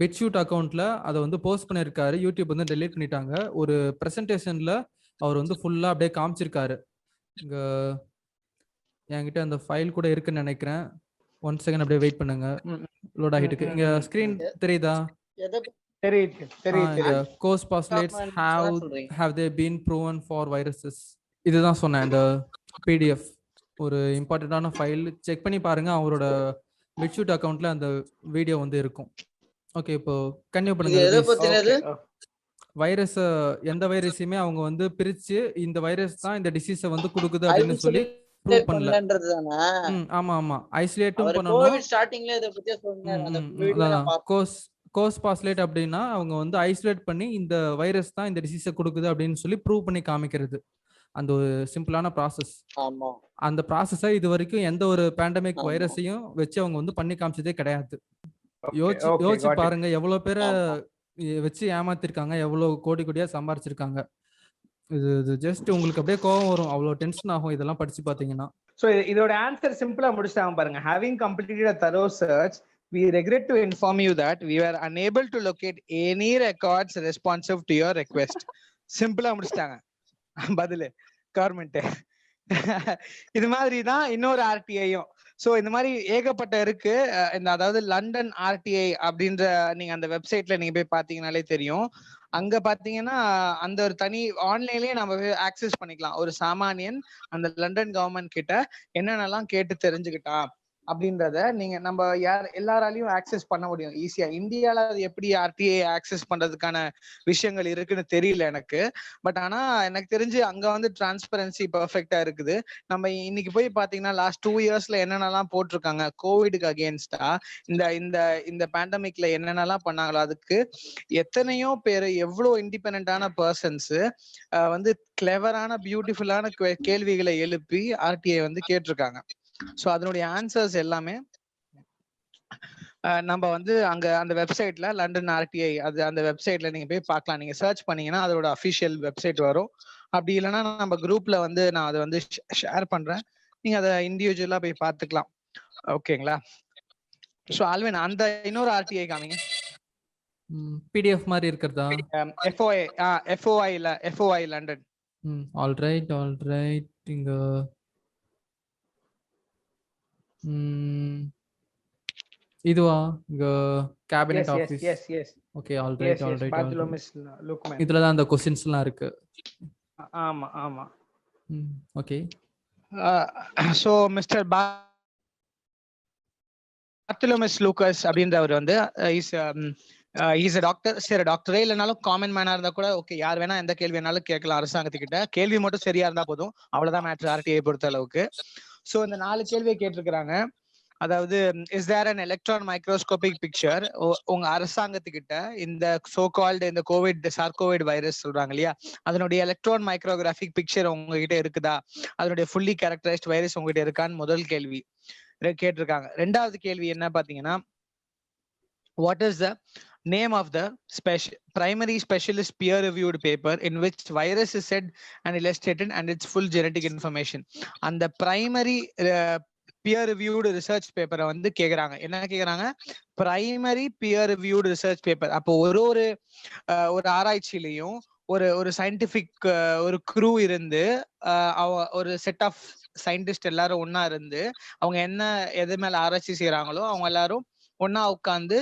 பெட்ஷூட் அக்கௌண்ட்ல அதை வந்து போஸ்ட் பண்ணிருக்காரு. யூடியூப் வந்து டெலீட் பண்ணிட்டாங்க. ஒரு பிரசன்டேஷன்ல அவர் வந்து ஃபுல்லா அப்படியே காமிச்சிருக்காரு. இங்க என்கிட்ட அந்த ஃபைல் கூட இருக்குன்னு நினைக்கிறேன். 1 செகண்ட் அப்படியே வெயிட் பண்ணுங்க, லோட் ஆகிட்டு இருக்கு. இங்க ஸ்கிரீன் தெரியுதா? தெரியுது. கோஸ் postulates have they been proven for viruses. இதுதான் சொன்னேன். இந்த பிடிஎஃப் ஒரு இம்பார்ட்டன்டான ஃபைல், செக் பண்ணி பாருங்க. அவரோட பெட்ஷூட் அக்கவுண்ட்ல அந்த வீடியோ வந்து இருக்கும். ஓகே, இப்போ கன்டினியூ பண்ணுங்க. வைரஸ் எந்த வைரஸையுமே அவங்க வந்து பிரிச்சு இந்த வைரஸ் தான் இந்த டிசீஸை வந்து கொடுக்குது அப்படின்னு சொல்லி ப்ரூவ் பண்ணல. ஆமா ஆமா, ஐசோலேட்டும் பண்ணனும். ஸ்டார்டிங்ல இத பத்தி சொன்னாரு அந்த வீடியோல பார்த்தேன். கோஸ் பாஸ்லேட் அப்படின்னா அவங்க வந்து ஐசோலேட் பண்ணி இந்த வைரஸ் தான் இந்த டிசீஸை கொடுக்குது அப்படின்னு சொல்லி ப்ரூவ் பண்ணி காமிக்கிறது. அந்த ஒரு சிம்பிளான ப்ராசஸ். அந்த ப்ராசஸை இது வரைக்கும் எந்த ஒரு பேண்டமிக் வைரஸையும் வச்சு அவங்க வந்து பண்ணி காமிச்சதே கிடையாது. யோசிச்சு பாருங்க எவ்வளவு பேரை வச்சு ஏமாத்திருக்காங்க, எவ்வளவு கோடி கோடியா சம்பாரிச்சிருக்காங்க. இது ஜஸ்ட் உங்களுக்கு அப்படியே கோவம் வரும், அவ்வளவு டென்ஷன் ஆகும் இதெல்லாம் படிச்சு பாத்தீங்கன்னா. சோ இதோட ஆன்சர் சிம்பிளா முடிச்சாங்க பாருங்க. Having completed a thorough search, we regret to inform you that we were unable to locate any records responsive to your request. சிம்பிளா முடிச்சிட்டாங்க பதில் கவர்மெண்ட். இது மாதிரிதான் இன்னொரு ஆர்டிஐயும். சோ இந்த மாதிரி ஏகப்பட்ட இருக்கு. இந்த அதாவது லண்டன் ஆர்டிஐ அப்படின்ற நீங்க அந்த வெப்சைட்ல நீங்க போய் பாத்தீங்கன்னாலே தெரியும். அங்க பாத்தீங்கன்னா அந்த ஒரு தனி ஆன்லைன்லயே நம்ம ஆக்சஸ் பண்ணிக்கலாம். ஒரு சாமானியன் அந்த லண்டன் கவர்மெண்ட் கிட்ட என்னென்னலாம் கேட்டு தெரிஞ்சுக்கிட்டான் அப்படின்றத நீங்க நம்ம எல்லாராலையும் ஆக்சஸ் பண்ண முடியும் ஈஸியா. இந்தியால அது எப்படி ஆர்டிஐ ஆக்சஸ் பண்றதுக்கான விஷயங்கள் இருக்குன்னு தெரியல எனக்கு. பட் ஆனா எனக்கு தெரிஞ்சு அங்க வந்து டிரான்ஸ்பரன்சி பெர்ஃபெக்டா இருக்குது. நம்ம இன்னைக்கு போய் பாத்தீங்கன்னா லாஸ்ட் 2 இயர்ஸ்ல என்னென்னலாம் போட்டிருக்காங்க கோவிடுக்கு அகேன்ஸ்டா, இந்த இந்த இந்த பேண்டமிக்ல என்னென்னலாம் பண்ணாங்களோ அதுக்கு எத்தனையோ பேர் எவ்வளவு இண்டிபெண்டான பர்சன்ஸ் வந்து கிளவரான பியூட்டிஃபுல்லான கேள்விகளை எழுப்பி ஆர்டிஐ வந்து கேட்டிருக்காங்க. சோ அதனுடைய ஆன்சர்ஸ் எல்லாமே நம்ம வந்து அங்க அந்த வெப்சைட்ல லண்டன் ஆர்டிஐ அந்த வெப்சைட்ல நீங்க போய் பார்க்கலாம். நீங்க சர்ச் பண்ணீங்கன்னா அதோட அபிஷியல் வெப்சைட் வரும். அப்படி இல்லைன்னா நம்ம குரூப்ல வந்து நான் அதை வந்து ஷேர் பண்றேன், நீங்க அதை இண்டிவிஜுவலா போய் பார்த்துக்கலாம். ஓகேங்களா? சோ ஆல்வின் அந்த இன்னொரு ஆர்டிஐ காமிங்க. பிடிஎஃப் மாதிரி இருக்கிறதா? எஃப்ஓஐ லண்டன். ஆல்ரைட் இங்க இதுவா இங்க கேபினட் ஆபீஸ். ஓகே ஆல்ரைட் இதுல தான் அந்த क्वेश्चंसலாம் இருக்கு. ஆமா. ஓகே. சோ மிஸ்டர் பார்த்தலோமஸ் லூகாஸ் அப்படின்றவர் வந்து இஸ் a டாக்டர். சரி டாக்டரே இல்லைனாலும் காமன் மேனா இருந்தா கூட ஓகே, யார் வேணா எந்த கேள்வி வேணாலும் கேட்கலாம் அரசாங்கத்துக்கிட்ட. கேள்வி மட்டும் சரியா இருந்தா போதும், அவ்வளவுதான் மேட்டர் ஆர்டிஐ பொறுத்த அளவுக்கு. சோ இந்த 4 கேள்வியை கேட்டிருக்கிறாங்க. அதாவது is there an electron microscopic picture, உங்க அரசாங்கத்துக்கிட்ட இந்த சோ கால்டு இந்த சார்கோவிட் வைரஸ் சொல்றாங்க இல்லையா, அதனுடைய எலக்ட்ரான் மைக்ரோகிராபிக் பிக்சர் உங்ககிட்ட இருக்குதா, அதனுடைய ஃபுல்லி கேரக்டரைஸ்ட் வைரஸ் உங்ககிட்ட இருக்கான்னு முதல் கேள்வி கேட்டிருக்காங்க. ரெண்டாவது கேள்வி என்ன பாத்தீங்கன்னா, what is the name of the primary specialist peer-reviewed paper in which virus is said and illustrated and its full genetic information. அந்த பிரைமரி பியர் ரிவ்யூடு ரிசர்ச் பேப்பரை வந்து கேக்குறாங்க. என்ன கேக்குறாங்க? Primary peer reviewed research paper. அப்போ ஒரு ஆராய்ச்சியிலையும் ஒரு scientific ஒரு க்ரூ இருந்து ஒரு செட் ஆஃப் சயின்டிஸ்ட் எல்லாரும் ஒன்னா இருந்து அவங்க எது மேல ஆராய்ச்சி செய்யறாங்களோ அவங்க எல்லாரும் ஒன்னா உட்காந்து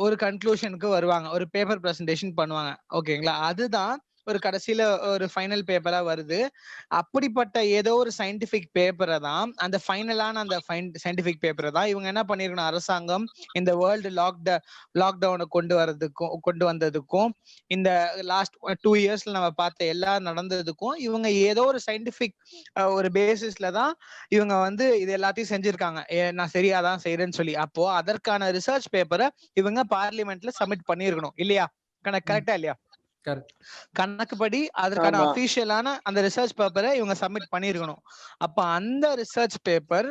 ஒரு கன்க்ளூஷனுக்கு வருவாங்க, ஒரு பேப்பர் பிரசன்டேஷன் பண்ணுவாங்க. ஓகேங்களா? அதுதான் ஒரு கடைசியில ஒரு ஃபைனல் பேப்பரா வருது. அப்படிப்பட்ட ஏதோ ஒரு சயின்டிபிக் பேப்பரை தான், அந்த ஃபைனலான அந்த சயின்டிபிக் பேப்பரை தான் இவங்க என்ன பண்ணிருக்கணும், அரசாங்கம் இந்த வேர்ல்டு லாக்டவுனை கொண்டு வந்ததுக்கும் இந்த லாஸ்ட் 2 இயர்ஸ்ல நம்ம பார்த்த எல்லா நடந்ததுக்கும் இவங்க ஏதோ ஒரு சயின்டிபிக் ஒரு பேசிஸ்ல தான் இவங்க வந்து இது எல்லாத்தையும் செஞ்சிருக்காங்க. நான் சரியாதான் செய்யறேன்னு சொல்லி. அப்போ அதற்கான ரிசர்ச் பேப்பரை இவங்க பார்லிமெண்ட்ல சப்மிட் பண்ணிருக்கணும் இல்லையா? கரெக்டா இல்லையா? கணக்குப்படி அதற்கான அபிஷியலான அந்த ரிசர்ச் பேப்பரை இவங்க சப்மிட் பண்ணிருக்கணும். அப்ப அந்த ரிசர்ச் பேப்பர்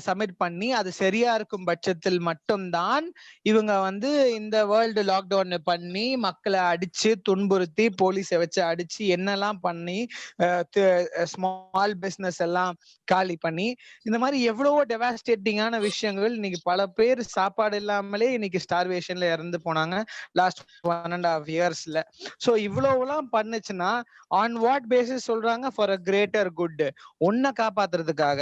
சப்மிட் பண்ணி அது சரியா இருக்கும் பட்சத்தில் மட்டும்தான் இவங்க வந்து இந்த வேர்ல்டு லாக்டவுன் பண்ணி மக்களை அடிச்சு துன்புறுத்தி போலீஸை வச்சு அடிச்சு என்னெல்லாம் பண்ணி ஸ்மால் பிசினஸ் எல்லாம் காலி பண்ணி இந்த மாதிரி எவ்வளவோ டெவாஸ்டேட்டிங்கான விஷயங்கள். இன்னைக்கு பல பேர் சாப்பாடு இல்லாமலே இன்னைக்கு ஸ்டார்வேஷன்ல இறந்து போனாங்க லாஸ்ட் 1.5 இயர்ஸ்ல. சோ இவ்வளவுலாம் பண்ணுச்சுன்னா ஆன் வாட் பேசிஸ் சொல்றாங்க? For a greater good. உன்னை காப்பாத்துறதுக்காக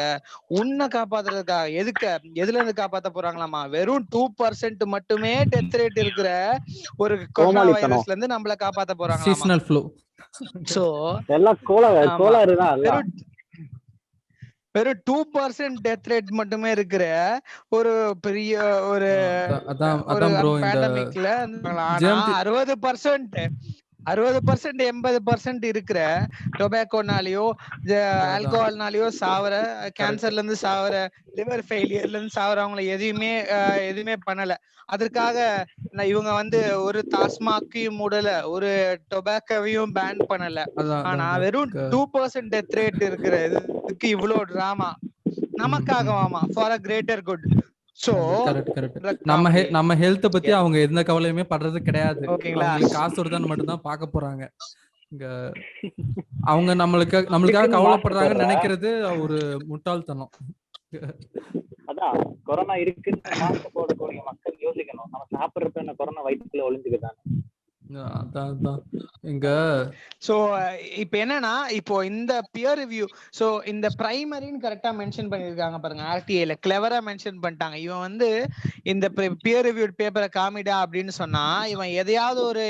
எதுல இருந்து காப்பாத்த போறாங்களாமா? வெறும் 2% மட்டுமே டெத் ரேட் இருக்கிற ஒரு கொரோனா வைரஸ்ல இருந்து நம்மள காப்பாத்த போறாங்க. Seasonal flu. சோ எல்லாம் கோளாறு தான். வெறும் 2% டெத் ரேட் மட்டுமே இருக்கிற ஒரு பெரிய ஒரு பேண்டமிக்ல 60% 80% இருக்கிற டொபாக்கோனாலயோ ஆல்கோஹால்னாலயோ சாவற, கேன்சர்ல இருந்து சாவற, லிவர் ஃபெயிலியர்ல இருந்து சாவறவங்களை எதுவுமே பண்ணல. அதற்காக இவங்க வந்து ஒரு டாஸ்மாக்கையும் மூடல, ஒரு டொபாக்கோவையும் பேன் பண்ணல. ஆனா வெறும் 2% டெத் ரேட் இருக்கிற இதுக்கு இவ்வளவு டிராமா நமக்காகவாமா? For a greater good. So நம்ம ஹெல்த் பத்தி அவங்க எந்த கவலையுமே படுறது கிடையாது. அவங்களுக்கு காசு வருதான்னு மட்டும் தான் பார்க்க போறாங்க. இங்க அவங்க நம்மளுக்காக கவலைப்படுறாங்கன்னு நினைக்கிறது ஒரு முட்டாள்தனம். அதான் கொரோனா இருக்குன்னு மாஸ்க் போடக்கூடிய மக்கள் யோசிக்கணும், நம்ம சாப்பிடுறப்ப என்ன கொரோனா வயிற்றுக்குள்ள ஒளிஞ்சுக்குதானே. அதான் இங்க சோ இப்போ என்னன்னா, இப்போ இந்த பியர் ரிவ்யூ, சோ இந்த பிரைமரின்னு கரெக்டா மென்ஷன் பண்ணிருக்காங்க பாருங்க, ஆர்டிஏல கிளவரா மென்ஷன் பண்ணிட்டாங்க. இவன் வந்து இந்த பியர் ரிவ்யூட் பேப்பரை காமிடா அப்படின்னு சொன்னா, இவன் எதையாவது ஒரு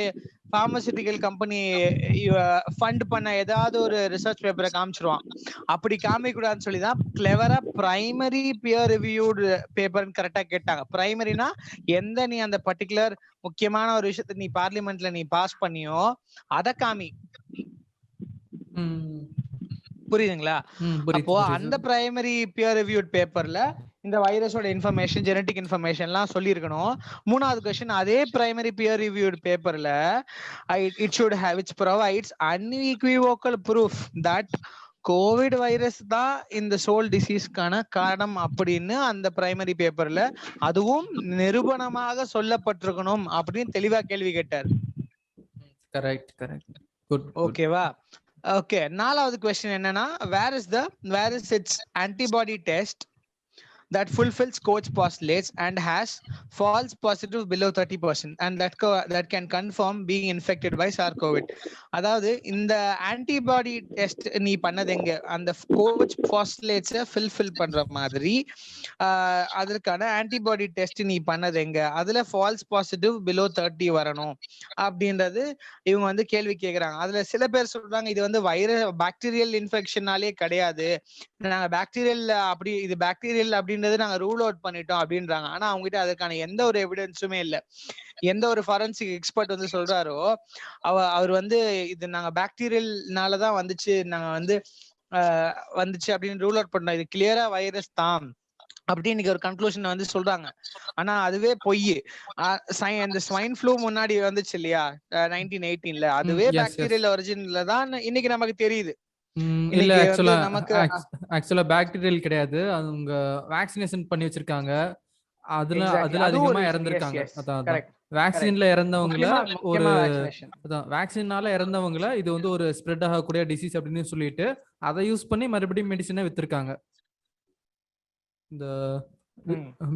பார்மசூட்டிக்கல் கம்பெனி ஃபண்ட் பண்ண ஏதாவது ஒரு ரிசர்ச் பேப்பரை காமிச்சிருவான். அப்படி காமிக்க கூடாதுன்னு சொல்லி தான் கிளவரா பிரைமரி பியர் ரிவ்யூடு பேப்பர்னு கரெக்டா கேட்டாங்க. பிரைமரினா எந்த நீ அந்த பர்டிகுலர் முக்கியமான ஒரு விஷயத்தை நீ பார்லிமெண்ட்ல நீ பாஸ் பண்ணியோ அத காமி. புரியுதுங்களா? அப்போ அந்த பிரைமரி பியர் ரிவ்யூட் பேப்பர்ல இந்த வைரஸோட இன்ஃபர்மேஷன், ஜெனடிக் இன்ஃபர்மேஷன் எல்லாம் சொல்லியிருக்கணும். மூணாவது கொஸ்டின், அதே பிரைமரி பியர் ரிவ்யூட் பேப்பர்ல it should have which provides unequivocal proof that covid virus தான் இந்த சோல் டிசீஸ்க்கான காரணம் அப்படின்னு அந்த பிரைமரி பேப்பர்ல அதுவும் நிரூபணமாக சொல்லப்பட்டிருக்கணும் அப்படின்னு தெளிவா கேள்வி கேட்டார். Correct correct good. ஓகேவா? ஓகே, நாலாவது கொஸ்டின் என்னன்னா, where is its antibody test that fulfills coach postulates and has false positive below 30% and that can confirm being infected by SARS-CoV. அதாவது இந்த ஆன்டிபாடி டெஸ்ட் நீ பண்ணது எங்க, அந்த கோச் பாஸ்டுலேட்ஸ் ஃபில்ஃபில் பண்ற மாதிரி அதற்கான ஆன்டிபாடி டெஸ்ட் நீ பண்ணது எங்க, அதுல ஃபால்ஸ் பாசிட்டிவ் பிலோ 30 வரணும் அப்படின்றது இவங்க வந்து கேள்வி கேட்கறாங்க. அதுல சில பேர் சொல்றாங்க இது வந்து பாக்டீரியல் இன்ஃபெக்ஷனாலே கிடையாது, நாங்க பாக்டீரியல் அப்படி இது பாக்டீரியல் அப்படின்றது நாங்க ரூல் அவுட் பண்ணிட்டோம் அப்படின்றாங்க. ஆனா அவங்க கிட்ட அதுக்கான எந்த ஒரு எவிடன்ஸுமே இல்ல. எந்த ஒரு ஃபாரன்சிக் எக்ஸ்பர்ட் வந்து சொல்றாரோ அவர் வந்து இது நாங்க பாக்டீரியல்னாலதான் வந்துச்சு, நாங்க வந்து வந்துச்சு அப்படின்னு ரூல் அவுட் பண்ணோம், இது கிளியரா வைரஸ் தான் அப்படின்னு ஒரு கன்க்ளூஷன் வந்து சொல்றாங்க. ஆனா அதுவே பொய். இந்த ஸ்வைன் ஃப்ளூ முன்னாடி வந்துச்சு இல்லையா 1918, அதுவே பாக்டீரியல் ஒரிஜின்ல தான் இன்னைக்கு நமக்கு தெரியுது. இல்ல ஆக்சுவலா பாக்டீரியல் கிடையாது, அது உங்க வேக்சினேஷன் பண்ணி வச்சிருக்காங்க, அதுல அதிகமா இறந்திருக்காங்க. அதான் வேக்சின்ல இறந்தவங்கள ஒரு அதான் வேக்சினால இறந்தவங்கள இது வந்து ஒரு ஸ்ப்ரெட் ஆகக்கூடிய டிசீஸ் அப்படின்னு சொல்லிட்டு அதை யூஸ் பண்ணி மறுபடியும் மெடிசனை வித்திருக்காங்க. இந்த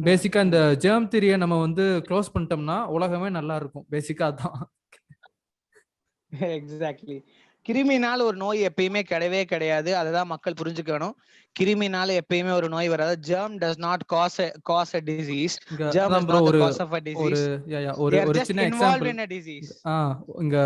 பேசிக்கா இந்த ஜெர்ம் தியரியை நம்ம வந்து க்ளோஸ் பண்ணிட்டோம்னா உலகமே நல்லா இருக்கும். பேசிக்கா அதான். எக்ஸாக்ட்லி. கிருமினால ஒரு நோய் எப்பயுமே கிடையவே கிடையாது, அதுதான் மக்கள் புரிஞ்சுக்கணும். கிருமினால எப்பயுமே ஒரு நோய் வராது. germ does not cause a disease. germ is not the cause of a disease. ஒரு சின்ன எக்ஸாம்பிள், இங்க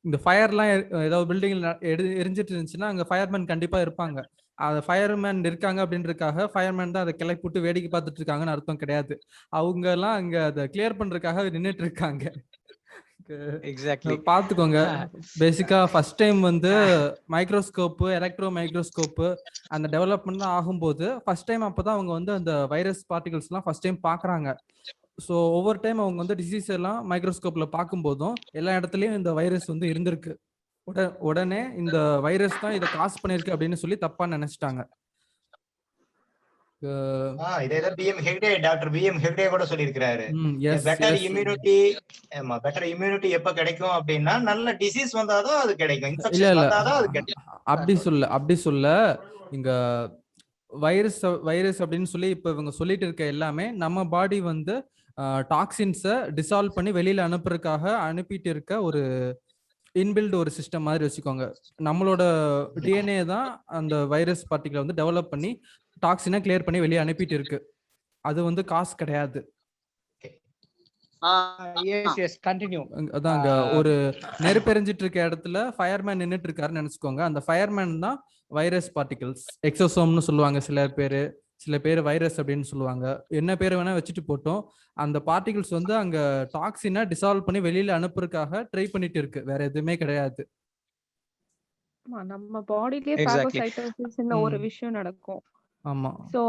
இந்த ஃபயர்லாம் ஏதாவது பில்டிங்ல எரிஞ்சிட்டு இருந்துச்சுன்னா அங்க ஃபயர்மேன் கண்டிப்பா இருப்பாங்க. அந்த ஃபயர்மேன் இருக்காங்க அப்படின்றதுக்காக ஃபயர்மேன் தான் அதை கிளப்பி விட்டு வேடிக்கை பார்த்துட்டு இருக்காங்கன்னு அர்த்தம் கிடையாது. அவங்க எல்லாம் அங்க அதை கிளியர் பண்றதுக்காக நின்றுட்டு இருக்காங்க. எக்ஸாக்ட்லி பாத்துக்கோங்க. பேசிக்கா ஃபர்ஸ்ட் டைம் வந்து மைக்ரோஸ்கோப்பு, எலக்ட்ரோ மைக்ரோஸ்கோப்பு அந்த டெவலப்மெண்ட் தான் ஆகும்போது ஃபர்ஸ்ட் டைம் அப்பதான் அவங்க வந்து அந்த வைரஸ் பார்ட்டிகல்ஸ் எல்லாம் ஃபர்ஸ்ட் டைம் பாக்குறாங்க. ஸோ ஒவ்வொரு டைம் அவங்க வந்து டிசீஸ் எல்லாம் மைக்ரோஸ்கோப்ல பார்க்கும்போதும் எல்லா இடத்துலயும் இந்த வைரஸ் வந்து இருந்திருக்கு. உடனே இந்த வைரஸ் தான் இதை காஸ் பண்ணிருக்கு அப்படின்னு சொல்லி தப்பா நினைச்சிட்டாங்க. டாக்டர் பிஎம் ஹெக்டே கூட சொல்லியிருக்கிறாரு, பெட்டர் இம்யூனிட்டி எப்ப கிடைக்கும் அப்படின்னா நல்ல டிசீஸ் வந்தாதான் அது கிடைக்கும், இன்ஃபெக்ஷன் வந்தாதான் அது கிடைக்கும். அப்படி சொல்ல இங்க வைரஸ் அப்படின்னு சொல்லி இப்ப இவங்க சொல்லிட்டு இருக்க எல்லாமே நம்ம பாடி வந்து டாக்ஸின்ஸை டிசால்வ் பண்ணி வெளியில அனுப்புறதுக்காக அனுப்பிட்டு இருக்க ஒரு இன்பில்ட் ஒரு சிஸ்டம் மாதிரி வச்சுக்கோங்க. நம்மளோட டிஎன்ஏ தான் அந்த வைரஸ் பார்ட்டிகளை வந்து டெவலப் பண்ணி டாக்ஸினை கிளியர் பண்ணி வெளியே அனுப்பிட்டு இருக்கு. அது வந்து காசு கிடையாது. அதாங்க ஒரு நெருப்பெறிஞ்சிட்டு இருக்க இடத்துல ஃபயர்மேன் நின்றுட்டு இருக்காருன்னு நினைச்சுக்கோங்க. அந்த ஃபயர்மேன் தான் வைரஸ் பார்ட்டிகல்ஸ், எக்ஸோசோம்னு சொல்லுவாங்க சில பேர் வைரஸ் அப்படின்னு சொல்லுவாங்க. என்ன பேர் வேணா வச்சுட்டு போட்டோம். அந்த பார்ட்டிகல்ஸ் வந்து அங்க டாக்ஸினை டிசால்வ் பண்ணி வெளியில அனுப்புறதுக்காக ட்ரை பண்ணிட்டு இருக்கு, வேற எதுவுமே கிடையாது. நம்ம பாடியிலே பாகோசைட்டோசிஸ்னு ஒரு விஷயம் நடக்கும். ஆமா. சோ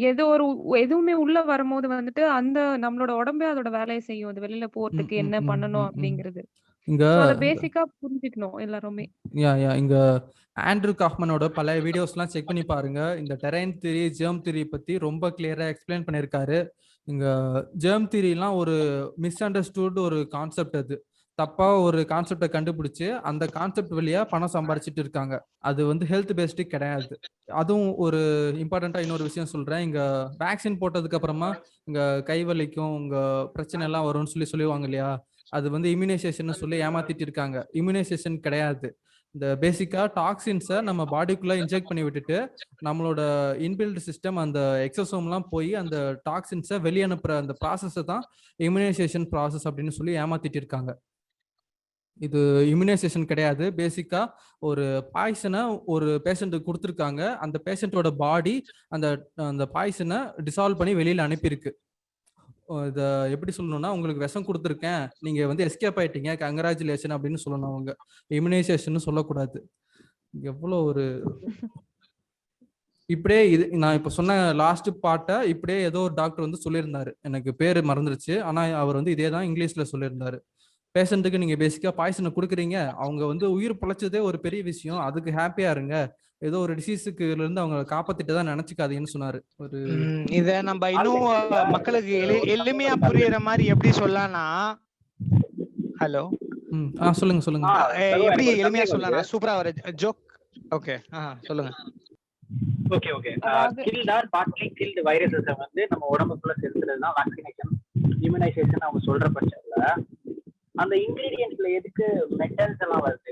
எதுவுமே உள்ள வரும்போது வந்துட்டு அந்த நம்மளோட உடம்பே அதோட வேலையை செய்யும், அது வெளியில போறதுக்கு என்ன பண்ணணும் அப்படிங்கிறது. இங்க பேசிக்கா புரிஞ்சுக்கணும் எல்லாருமே. இங்க ஆண்ட்ரூ காஃப்மனோட பழைய வீடியோஸ்லாம் செக் பண்ணி பாருங்க. இந்த டெரைன் தியரி, ஜெர்ம் தியரி பத்தி ரொம்ப கிளியரா எக்ஸ்பிளைன் பண்ணியிருக்காரு. இங்க ஜெர்ம் தியரிலாம் ஒரு மிஸ் அண்டர்ஸ்டூட் ஒரு கான்செப்ட், அது தப்பா ஒரு கான்செப்டை கண்டுபிடிச்சு அந்த கான்செப்ட் வழியா பணம் சம்பாரிச்சிட்டு இருக்காங்க. அது வந்து ஹெல்த் பேஸ்டு கிடையாது. அதுவும் ஒரு இம்பார்ட்டண்டா இன்னொரு விஷயம் சொல்றேன். இங்க வேக்சின் போட்டதுக்கு அப்புறமா இங்க கை வலிக்கும், உங்க பிரச்சனை எல்லாம் வரும்னு சொல்லுவாங்க இல்லையா, அது வந்து இம்யூனைசேஷன் சொல்லி ஏமாத்திட்டு இருக்காங்க. இம்யூனைசேஷன் கிடையாது. இந்த பேசிக்கா டாக்ஸின்ஸை நம்ம பாடிக்குள்ள இன்ஜெக்ட் பண்ணி விட்டுட்டு நம்மளோட இன்பில்ட் சிஸ்டம் அந்த எக்ஸோசோம்லாம் போய் அந்த டாக்ஸின்ஸை வெளியே அனுப்புற அந்த ப்ராசஸை தான் இம்யூனைசேஷன் ப்ராசஸ் அப்படின்னு சொல்லி ஏமாத்திட்டு இருக்காங்க. இது இம்யூனைசேஷன் கிடையாது. பேசிக்கா ஒரு பாய்சனை ஒரு பேஷண்ட்டுக்கு கொடுத்துருக்காங்க. அந்த பேஷண்ட்டோட பாடி அந்த அந்த பாய்சனை டிசால்வ் பண்ணி வெளியில அனுப்பியிருக்கு. இதை எப்படி சொல்லணும்னா, உங்களுக்கு விஷம் கொடுத்துருக்கேன், நீங்க வந்து எஸ்கேப் ஆயிட்டீங்க, கங்க்ராச்சுலேஷன் அப்படின்னு சொல்லணும். அவங்க இம்யூனைசேஷன் சொல்லக்கூடாது. எவ்வளோ ஒரு இப்படியே இது நான் இப்ப சொன்ன லாஸ்ட் பார்ட்டை இப்படியே ஏதோ ஒரு டாக்டர் வந்து சொல்லியிருந்தாரு. எனக்கு பேரு மறந்துருச்சு. ஆனா அவர் வந்து இதே தான் இங்கிலீஷ்ல சொல்லியிருந்தாரு. பேஷண்ட்டுக்கு நீங்க பேசிக்கா பாய்சனை கொடுக்குறீங்க, அவங்க வந்து உயிர் பிழைச்சதே ஒரு பெரிய விஷயம், அதுக்கு ஹாப்பியா இருங்க, ஏதோ ஒரு டிசீஸுக்கு இருந்து அவங்க காப்பாத்திட்டு தான் நினைச்சுக்காதீங்கன்னு சொன்னாரு. ஒரு இத நம்ம இன்னும் மக்களுக்கு எளிமையா புரியுற மாதிரி எப்படி சொல்லலாம்னா, ஹலோ சொல்லுங்க சொல்லுங்க. எப்படி எளிமையா சொல்லலாம்? சூப்பரா ஒரு ஜோக். ஓகே சொல்லுங்க. Okay killed or partly killed வைரஸஸை வந்து நம்ம உடம்புக்குள்ள செலுத்துறது தான் வேக்சினேஷன், இம்யூனைசேஷன் அவங்க சொல்ற பட்சத்துல அந்த இன்கிரீடியன்ட்ஸ்ல எதுக்கு மெட்டல்ஸ் எல்லாம் வருது?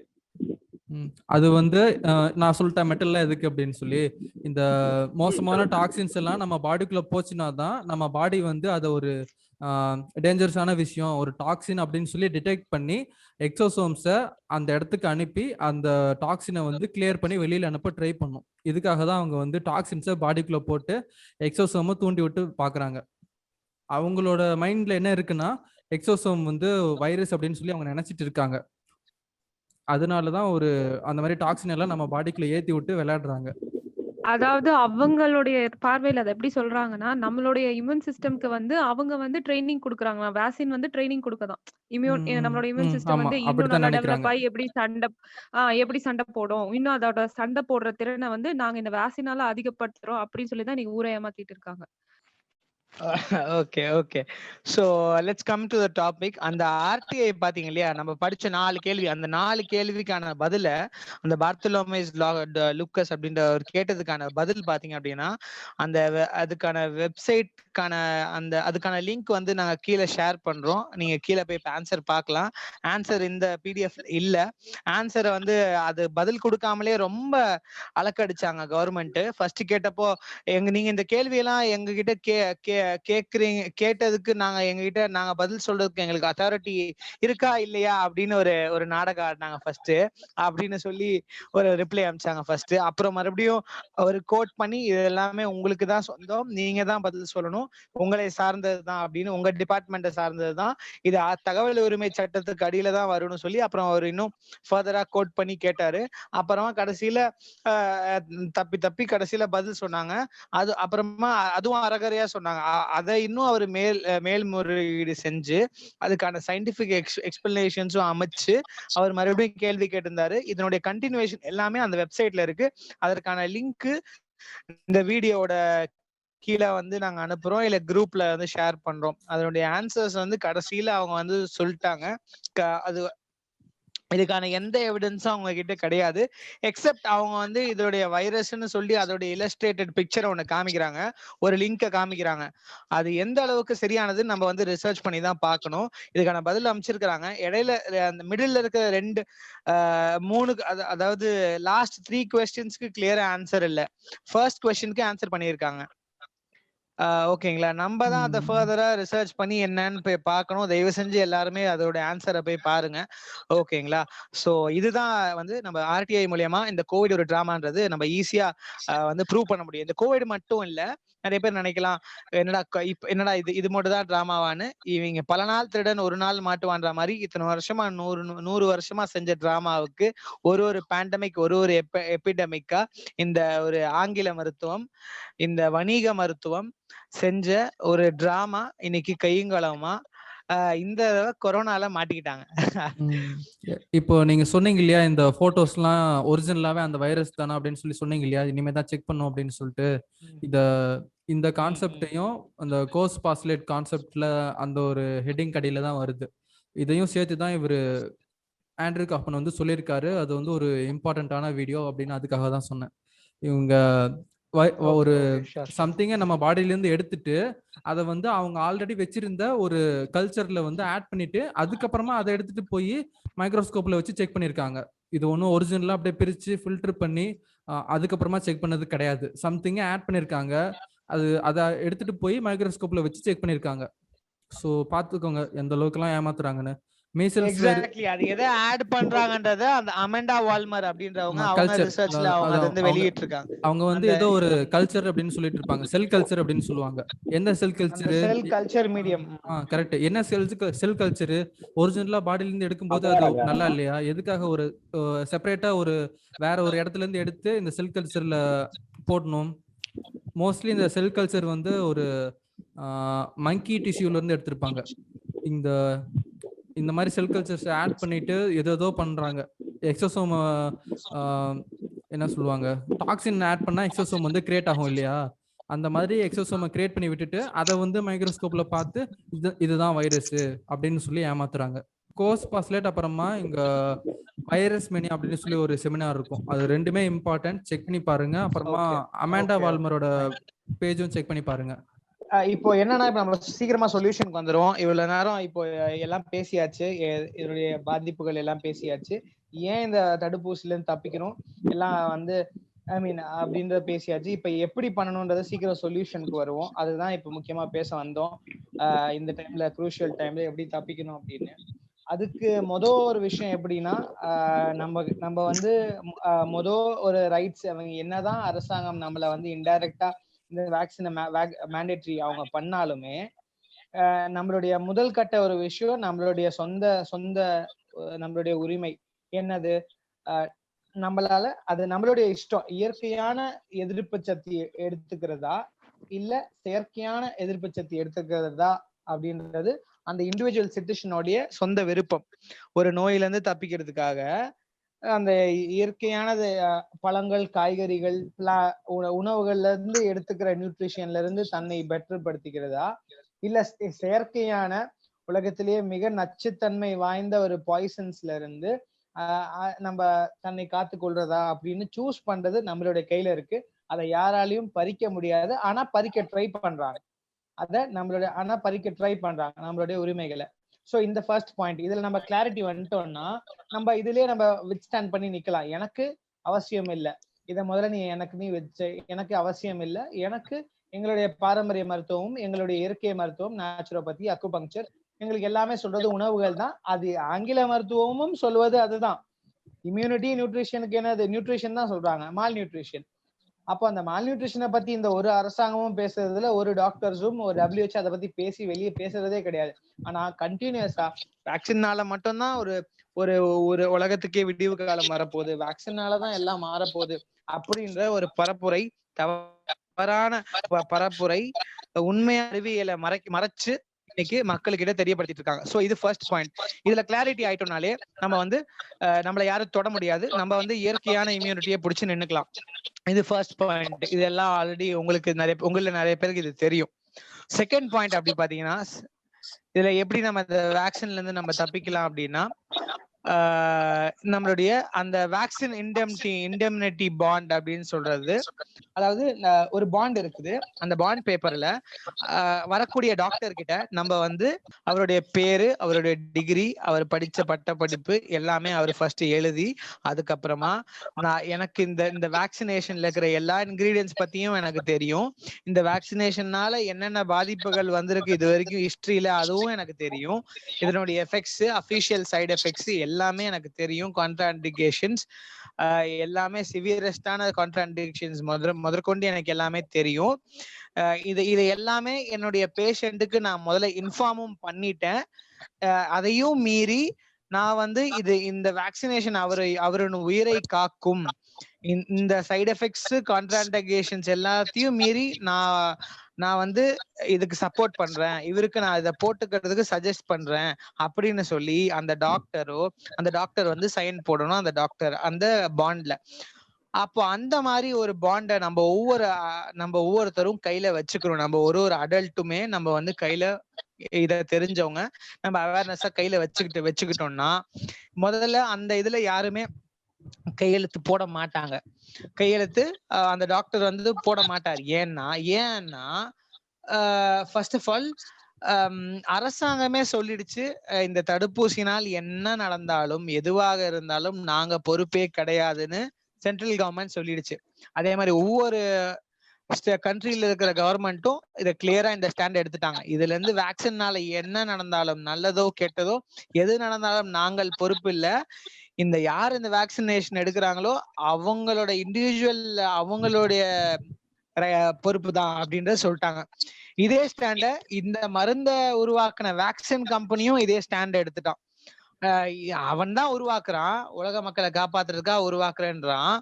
அது வந்து நான் சொல்லிட்டேன் மெட்டல்லாம் எதுக்கு அப்படின்னு சொல்லி. இந்த மோசமான டாக்ஸின்ஸ் எல்லாம் நம்ம பாடிக்குள்ள போச்சுன்னா தான் நம்ம பாடி வந்து அதை ஒரு டேஞ்சரஸான விஷயம், ஒரு டாக்ஸின் அப்படின்னு சொல்லி டிடெக்ட் பண்ணி எக்ஸோசோம்ஸை அந்த இடத்துக்கு அனுப்பி அந்த டாக்ஸினை வந்து கிளியர் பண்ணி வெளியில அனுப்ப ட்ரை பண்ணும். இதுக்காக தான் அவங்க வந்து டாக்ஸின்ஸை பாடிக்குள்ள போட்டு எக்ஸோசோமை தூண்டி விட்டு பாக்குறாங்க. அவங்களோட மைண்ட்ல என்ன இருக்குன்னா, எக்ஸோசோம் வந்து வைரஸ் அப்படின்னு சொல்லி அவங்க நினைச்சிட்டு இருக்காங்க. அதனாலதான் ஒரு அந்த மாதிரி டாக்ஸின் எல்லாம் நம்ம பாடிக்குள்ள ஏத்தி விட்டு விளையாடுறாங்க. அதாவது அவங்களுடைய பார்வையில அதை எப்படி சொல்றாங்கன்னா, நம்மளுடைய இம்யூன் சிஸ்டம்க்கு வந்து அவங்க வந்து ட்ரைனிங் கொடுக்குறாங்க. வேக்சின் வந்து ட்ரைனிங் கொடுக்கதான். நம்மளோட இம்யூன் சிஸ்டம் வந்து இன்னும் நல்லா டெவலப் ஆகி எப்படி சண்டை போடும், இன்னும் அதோட சண்டை போடுற திறனை வந்து நாங்க இந்த வேக்சினால அதிகப்படுத்துறோம் அப்படின்னு சொல்லிதான் நீங்க ஊரை ஏமாத்திட்டு இருக்காங்க. Okay so let's come to the topic. அந்த ஆர்டிஐ பாத்தீங்க இல்லையா, நம்ம படிச்ச 4 கேள்வி, அந்த 4 கேள்விக்கான பதில அந்த பார்த்தலோமேஸ் லூக்கஸ் அப்படின்ற ஒரு கேட்டதுக்கான பதில் பாத்தீங்க அப்படின்னா, அந்த அதுக்கான வெப்சைட்கான அதுக்கான லிங்க் வந்து நாங்க கீழே ஷேர் பண்றோம். நீங்க கீழே போய் ஆன்சர் பார்க்கலாம். ஆன்சர் இந்த பிடிஎஃப் இல்ல. ஆன்சரை வந்து அது பதில் கொடுக்காமலே ரொம்ப அலக்கடிச்சாங்க கவர்மெண்ட். ஃபர்ஸ்ட் கேட்டப்போ நீங்க இந்த கேள்வியெல்லாம் எங்க கிட்ட கேட்டதுக்கு நாங்க பதில் சொல்றதுக்கு எங்களுக்கு அத்தாரிட்டி இருக்கா இல்லையா அப்படின்னு ஒரு நாடகம் ஆடினாங்க ஃபர்ஸ்ட் அப்படின்னு சொல்லி ஒரு ரிப்ளை அனுப்பிச்சாங்க ஃபர்ஸ்ட். அப்புறம் மறுபடியும் ஒரு கோட் பண்ணி இது எல்லாமே உங்களுக்கு தான் சொந்தம், நீங்க தான் பதில் சொல்லணும், உங்களை சார்ந்தது தான் அப்படின்னு, உங்க டிபார்ட்மெண்ட்டை சார்ந்தது தான், இது தகவல் உரிமை சட்டத்துக்கு அடியில தான் வரும்னு சொல்லி அப்புறம் அவர் இன்னும் ஃபர்தரா கோட் பண்ணி கேட்டாரு. அப்புறமா கடைசியில தப்பி கடைசியில பதில் சொன்னாங்க. அது அப்புறமா அதுவும் அரகரையா சொன்னாங்க. அதை இன்னும் அவர் மேல்முறையீடு செஞ்சு அதுக்கான சயின்டிபிக் எக்ஸ்பிளனேஷன்ஸும் அமைச்சு அவர் மறுபடியும் கேள்வி கேட்டிருந்தாரு. இதனுடைய கண்டினியூவேஷன் எல்லாமே அந்த வெப்சைட்ல இருக்கு. அதற்கான லிங்க் இந்த வீடியோட கீழே வந்து நாங்க அனுப்புறோம், இல்ல குரூப்ல வந்து ஷேர் பண்றோம். அதனுடைய ஆன்சர்ஸ் வந்து கடைசியில அவங்க வந்து சொல்லிட்டாங்க. அது இதுக்கான எந்த எவிடன்ஸும் அவங்க கிட்ட கிடையாது. எக்ஸப்ட் அவங்க வந்து இதோடைய வைரஸ்ன்னு சொல்லி அதோடைய இல்லஸ்ட்ரேட்டட் பிக்சரை ஒன்று காமிக்கிறாங்க, ஒரு லிங்கை காமிக்கிறாங்க. அது எந்த அளவுக்கு சரியானதுன்னு நம்ம வந்து ரிசர்ச் பண்ணி தான் பார்க்கணும். இதுக்கான பதில் அமைச்சிருக்கிறாங்க. இடையில அந்த மிடில் இருக்கிற 3 அதாவது லாஸ்ட் 3 கொஸ்டின்ஸ்க்கு கிளியரா ஆன்சர் இல்லை. ஃபர்ஸ்ட் கொஸ்டினுக்கு ஆன்சர் பண்ணியிருக்காங்க. ஓகேங்களா, நம்ம தான் அதை ஃபர்தரா ரிசர்ச் பண்ணி என்னன்னு போய் பார்க்கணும். தயவு செஞ்சு எல்லாருமே அதோட ஆன்சரை போய் பாருங்க. ஓகேங்களா, ஸோ இதுதான் வந்து நம்ம ஆர்டிஐ மூலியமா இந்த கோவிட் ஒரு டிராமான்றது நம்ம ஈஸியா வந்து ப்ரூவ் பண்ண முடியும். இந்த கோவிட் மட்டும் இல்ல, நிறைய பேர் நினைக்கலாம் என்னடா இது மட்டும் தான் டிராமாவான்னு. இவங்க பல நாள் திருடன் ஒரு நாள் மாட்டுவான்ற மாதிரி இத்தனை வருஷமா 100 வருஷமா செஞ்ச டிராமாவுக்கு ஒரு பேண்டமிக் ஒரு எபிடமிக்கா இந்த ஒரு ஆங்கில மருத்துவம், இந்த வணிக மருத்துவம் செஞ்ச ஒரு டிராமா இன்னைக்கு கையுங்களமா இந்த கொரோனால மாட்டிக்கிட்டாங்க. இப்போ நீங்க சொன்னீங்க இல்லையா, இந்த போட்டோஸ்லாம் ஒரிஜினலாவே அந்த வைரஸ் தானா அப்படின்னு சொல்லி சொன்னீங்க இல்லையா, இனிமே தான் செக் பண்ணும் அப்படின்னு சொல்லிட்டு. இந்த கான்செப்டையும் அந்த கோஸ் பாஸ்லேட் கான்செப்ட்ல அந்த ஒரு ஹெட்டிங் கடையில தான் வருது. இதையும் சேர்த்து தான் இவர் ஆண்ட்ரூ காஃப்மன் வந்து சொல்லியிருக்காரு. அது வந்து ஒரு இம்பார்ட்டண்ட்டான வீடியோ அப்படின்னு அதுக்காக தான் சொன்னேன். இவங்க ஒரு சம்திங்கை நம்ம பாடியிலேருந்து எடுத்துட்டு அதை வந்து அவங்க ஆல்ரெடி வச்சிருந்த ஒரு கல்ச்சர்ல வந்து ஆட் பண்ணிட்டு அதுக்கப்புறமா அதை எடுத்துட்டு போய் மைக்ரோஸ்கோப்ல வச்சு செக் பண்ணியிருக்காங்க. இது ஒன்றும் ஒரிஜினலா அப்படியே பிரிச்சு ஃபில்டர் பண்ணி அதுக்கப்புறமா செக் பண்ணது கிடையாது. சம்திங்கை ஆட் பண்ணியிருக்காங்க, அதை எடுத்துட்டு போய் மைக்ரோஸ்கோப்ல வச்சு செக் பண்ணியிருக்காங்க. ஸோ பார்த்துக்கோங்க எந்த அளவுக்குலாம் ஏமாத்துறாங்கன்னு. எக்ஸாக்ட்லி அது எதை ஆட் பண்றாங்கன்றத அந்த அமெண்டா வால்மர் அப்படின்றவங்க அவங்க ரிசர்ச்ல அவங்க அதை வந்து வெளியிட்டு இருக்காங்க. அவங்க வந்து ஏதோ ஒரு கல்ச்சர் அப்படின்னு சொல்லிட்டு இருப்பாங்க, செல் கல்ச்சர் அப்படின்னு சொல்லுவாங்க. என்ன cell culture? Cell culture medium. Correct. என்ன செல் கல்ச்சர் ஒரிஜினலா பாடியில இருந்து எடுக்கும்போது அது நல்லா இல்லையா? எதுக்காக ஒரு செப்பரேட்டா ஒரு வேற ஒரு இடத்துல இருந்து எடுத்து இந்த செல் கல்ச்சர்ல போடணும்? மோஸ்ட்லி இந்த செல் கல்ச்சர் வந்து ஒரு மங்கி டிஷ்யூல இருந்து எடுத்திருப்பாங்க. இந்த மாதிரி செல் கல்ச்சர்ஸ் ஆட் பண்ணிட்டு ஏதோ பண்றாங்க. எக்ஸோசோம் என்ன சொல்லுவாங்க, டாக்ஸின் ஆட் பண்ணா எக்ஸோசோம் வந்து கிரியேட் ஆகும் இல்லையா? அந்த மாதிரி எக்ஸோசோமை கிரியேட் பண்ணி விட்டுட்டு அதை வந்து மைக்ரோஸ்கோப்ல பார்த்து இதுதான் வைரஸ் அப்படின்னு சொல்லி ஏமாத்துறாங்க. கோர்ஸ் பாஸ்லேட் அப்புறமா இங்க வைரஸ் மெனி அப்படின்னு சொல்லி ஒரு செமினார் இருக்கும். அது ரெண்டுமே இம்பார்ட்டன்ட், செக் பண்ணி பாருங்க. அப்புறமா அமாண்டா வால்மரோட பேஜும் செக் பண்ணி பாருங்க. இப்போ என்னன்னா, இப்ப நம்ம சீக்கிரமா சொல்யூஷனுக்கு வந்துருவோம். இவ்வளவு நேரம் இப்போ எல்லாம் பேசியாச்சு, இதனுடைய பாதிப்புகள் எல்லாம் பேசியாச்சு, ஏன் இந்த தடுப்பூசில இருந்து தப்பிக்கணும் எல்லாம் வந்து அப்படின்றத பேசியாச்சு. இப்ப எப்படி பண்ணணும்ன்றத சீக்கிரம் சொல்யூஷனுக்கு வருவோம். அதுதான் இப்ப முக்கியமா பேச வந்தோம். இந்த டைம்ல குரூஷியல் டைம்ல எப்படி தப்பிக்கணும் அப்படின்னு. அதுக்கு ஒரு விஷயம் எப்படின்னா, நம்ம வந்து ஒரு ரைட்ஸ், அவங்க என்னதான் அரசாங்கம் நம்மள வந்து இன்டைரக்டா இந்த வேக்சினை மேண்டேட்டரி அவங்க பண்ணாலுமே நம்மளுடைய முதல் கட்ட ஒரு விஷயம் நம்மளுடைய சொந்த நம்மளுடைய உரிமை என்னது, நம்மளால அது நம்மளுடைய இஷ்டம். இயற்கையான எதிர்ப்பு சக்தி எடுத்துக்கிறதா இல்ல செயற்கையான எதிர்ப்பு சக்தி எடுத்துக்கிறதா அப்படின்றது அந்த இண்டிவிஜுவல் சிட்டிசனுடைய சொந்த விருப்பம். ஒரு நோயில இருந்து தப்பிக்கிறதுக்காக அந்த இயற்கையான பழங்கள், காய்கறிகள், உணவுகள்ல இருந்து எடுத்துக்கிற நியூட்ரிஷன்ல இருந்து தன்னை பெட்டர் படுத்திக்கிறதா இல்ல செயற்கையான உலகத்திலேயே மிக நச்சுத்தன்மை வாய்ந்த ஒரு பாய்சன்ஸ்ல இருந்து நம்ம தன்னை காத்து கொள்றதா அப்படின்னு சூஸ் பண்றது நம்மளுடைய கையில இருக்கு. அதை யாராலையும் பறிக்க முடியாது. ஆனா பறிக்க ட்ரை பண்றாங்க. நம்மளுடைய உரிமைகளை. சோ இந்த ஃபர்ஸ்ட் பாயிண்ட், இதுல நம்ம கிளாரிட்டி வந்துட்டோம்னா நம்ம இதுலயே நம்ம வித்ஸ்டாண்ட் பண்ணி நிக்கலாம். எனக்கு அவசியம் இல்லை, இதை முதல்ல நீ வச்ச, எனக்கு அவசியம் இல்லை, எனக்கு எங்களுடைய பாரம்பரிய மருத்துவம், எங்களுடைய இயற்கை மருத்துவம், நேச்சுரோபதி, அக்குபங்க்சர், எங்களுக்கு எல்லாமே சொல்றது உணவுகள் தான். அது ஆங்கில மருத்துவமும் சொல்வது அதுதான். இம்யூனிட்டி நியூட்ரிஷனுக்கு என்னது நியூட்ரிஷன் தான் சொல்றாங்க, மால் நியூட்ரிஷன். அப்போ அந்த மால் நியூட்ரிஷனை பத்தி இந்த ஒரு அரசாங்கமும் பேசுறதுல, ஒரு டாக்டர்ஸும் ஒரு WHO அதை பத்தி வெளியே பேசுறதே கிடையாது. ஆனா கண்டினியூஸா வேக்சின்னால மட்டும்தான் ஒரு ஒரு உலகத்துக்கே விடிவு காலம் வரப்போகுது, வேக்சின்னாலதான் எல்லாம் மாறப்போகுது அப்படின்ற ஒரு பரப்புரை, தவறான பரப்புரை, உண்மையான அறிவியலை மறைச்சு இன்னைக்கு மக்களுக்கிட்ட தெரியப்படுத்திட்டு இருக்காங்க. சோ இது ஃபர்ஸ்ட் பாயிண்ட். இதுல கிளாரிட்டி ஆயிட்டோம்னாலே நம்ம வந்து நம்மள யாரும் தொட முடியாது, நம்ம வந்து இயற்கையான இம்யூனிட்டியை பிடிச்சு நின்னுக்கலாம். இது ஃபர்ஸ்ட் பாயிண்ட். இதெல்லாம் ஆல்ரெடி உங்கள நிறைய பேருக்கு இது தெரியும். செகண்ட் பாயிண்ட் அப்படி பாத்தீங்கன்னா, இதுல எப்படி நம்ம இந்த வேக்சின்ல இருந்து நம்ம தப்பிக்கலாம் அப்படின்னா, நம்மளுடைய அந்த வேக்சின் இண்டெம்னிட்டி பாண்ட் அப்படின்னு சொல்றது, அதாவது ஒரு பாண்ட் இருக்குது. அந்த பாண்ட் பேப்பர்ல வரக்கூடிய டாக்டர் கிட்ட நம்ம வந்து அவருடைய பேரு, அவருடைய டிகிரி, அவர் படிச்ச பட்ட படிப்பு எல்லாமே அவர் ஃபர்ஸ்ட் எழுதி, அதுக்கப்புறமா எனக்கு இந்த வேக்சினேஷன்ல இருக்கிற எல்லா இன்கிரீடியன்ஸ் பத்தியும் எனக்கு தெரியும், இந்த வேக்சினேஷன்னால என்னென்ன பாதிப்புகள் வந்திருக்கு இது வரைக்கும் ஹிஸ்டரியில அதுவும் எனக்கு தெரியும், இதனுடைய எஃபெக்ட்ஸ், அபிஷியல் சைடு எஃபெக்ட்ஸ் எல்லாமே எனக்கு தெரியும், கான்ட்ராண்டிகேஷன்ஸ் எல்லாமே சிவியரஸ்டான கான்ட்ராண்டிகேஷன்ஸ் முதற்கொண்டு எனக்கு எல்லாமே தெரியும். இது எல்லாமே என்னுடைய பேஷண்ட்டுக்கு நான் முதல்ல இன்ஃபார்மும் பண்ணிட்டேன். அதையும் மீறி நான் வந்து இந்த வேக்சினேஷன் அவருடைய உயிரை காக்கும், இந்த சைடு எஃபெக்ட்ஸ், கான்ட்ராண்டிகேஷன்ஸ் எல்லாத்தையும் மீறி நான் வந்து இதுக்கு சப்போர்ட் பண்றேன், இவருக்கு நான் இதை போட்டுக்கிறதுக்கு சஜஸ்ட் பண்றேன் அப்படின்னு சொல்லி அந்த டாக்டர் வந்து சைன் போடணும், அந்த பாண்ட்ல. அப்போ அந்த மாதிரி ஒரு பாண்டை நம்ம ஒவ்வொருத்தரும் கையில வச்சுக்கணும். நம்ம ஒரு அடல்ட்டுமே நம்ம வந்து கையில இத தெரிஞ்சவங்க நம்ம அவேர்னஸா கையில வச்சுக்கிட்டோம்னா, முதல்ல அந்த இதுல யாருமே கையெழுத்து போட மாட்டாங்க. கையெழுத்து அந்த டாக்டர் வந்து போட மாட்டார். ஏன்னா ஃபர்ஸ்ட் ஆஃப் ஆல் அரசாங்கமே சொல்லிடுச்சு, இந்த தடுப்பூசினால் என்ன நடந்தாலும் எதுவாக இருந்தாலும் நாங்க பொறுப்பே கிடையாதுன்னு சென்ட்ரல் கவர்மெண்ட் சொல்லிடுச்சு. அதே மாதிரி ஒவ்வொரு கண்ட்ரில இருக்கிற கவர்மெண்ட்டும் இதை கிளியரா இந்த ஸ்டாண்ட் எடுத்துட்டாங்க. இதுல இருந்து வேக்சின்னால என்ன நடந்தாலும் நல்லதோ கெட்டதோ எது நடந்தாலும் நாங்கள் பொறுப்பு இல்ல. இந்த யார் இந்த வேக்சினேஷன் எடுக்கிறாங்களோ அவங்களோட இண்டிவிஜுவல் அவங்களுடைய பொறுப்பு தான் அப்படின்றத சொல்லிட்டாங்க. இதே ஸ்டாண்ட இந்த மருந்த உருவாக்குன வேக்சின் கம்பெனியும் இதே ஸ்டாண்ட் எடுத்துட்டான். அவன் தான் உருவாக்குறான், உலக மக்களை காப்பாத்துறதுக்காக உருவாக்குறேன்றான்.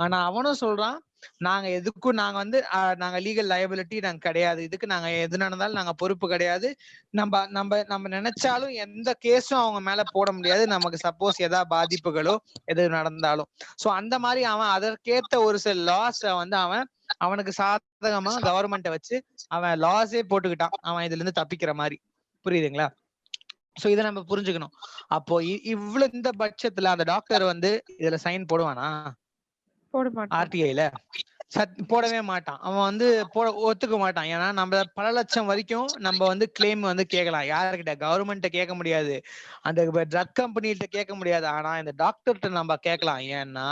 ஆனா அவனும் சொல்றான், நாங்க லீகல் லயபிலிட்டி நாங்க கிடையாது, இதுக்கு நாங்க எது நடந்தாலும் நாங்க பொறுப்பு கிடையாது, நம்ம நினைச்சாலும் எந்த கேஸும் அவங்க மேல போட முடியாது, நமக்கு சப்போஸ் ஏதாவது பாதிப்புகளோ எது நடந்தாலும். சோ அந்த மாதிரி அவன் அதற்கேத்த ஒரு சில லாஸ் வந்து அவனுக்கு சாதகமா கவர்மெண்ட்டை வச்சு அவன் லாஸே போட்டுக்கிட்டான், அவன் இதுல இருந்து தப்பிக்கிற மாதிரி. புரியுதுங்களா? சோ இதை நம்ம புரிஞ்சுக்கணும். அப்போ இவ்வளவு இந்த பட்சத்துல அந்த டாக்டர் வந்து இதுல சைன் போடுவானா? ஆர்டிஐல போடவே மாட்டான். அவன் வந்து ஒத்துக்க மாட்டான். ஏன்னா நம்ம பல லட்சம் வரைக்கும் நம்ம வந்து கிளைம் வந்து கேட்கலாம். யாருக்கிட்ட? கவர்மெண்ட்ட கேட்க முடியாது, அந்த ட்ரக் கம்பெனிகிட்ட கேட்க முடியாது. ஆனா இந்த டாக்டர்கிட்ட நம்ம கேட்கலாம். ஏன்னா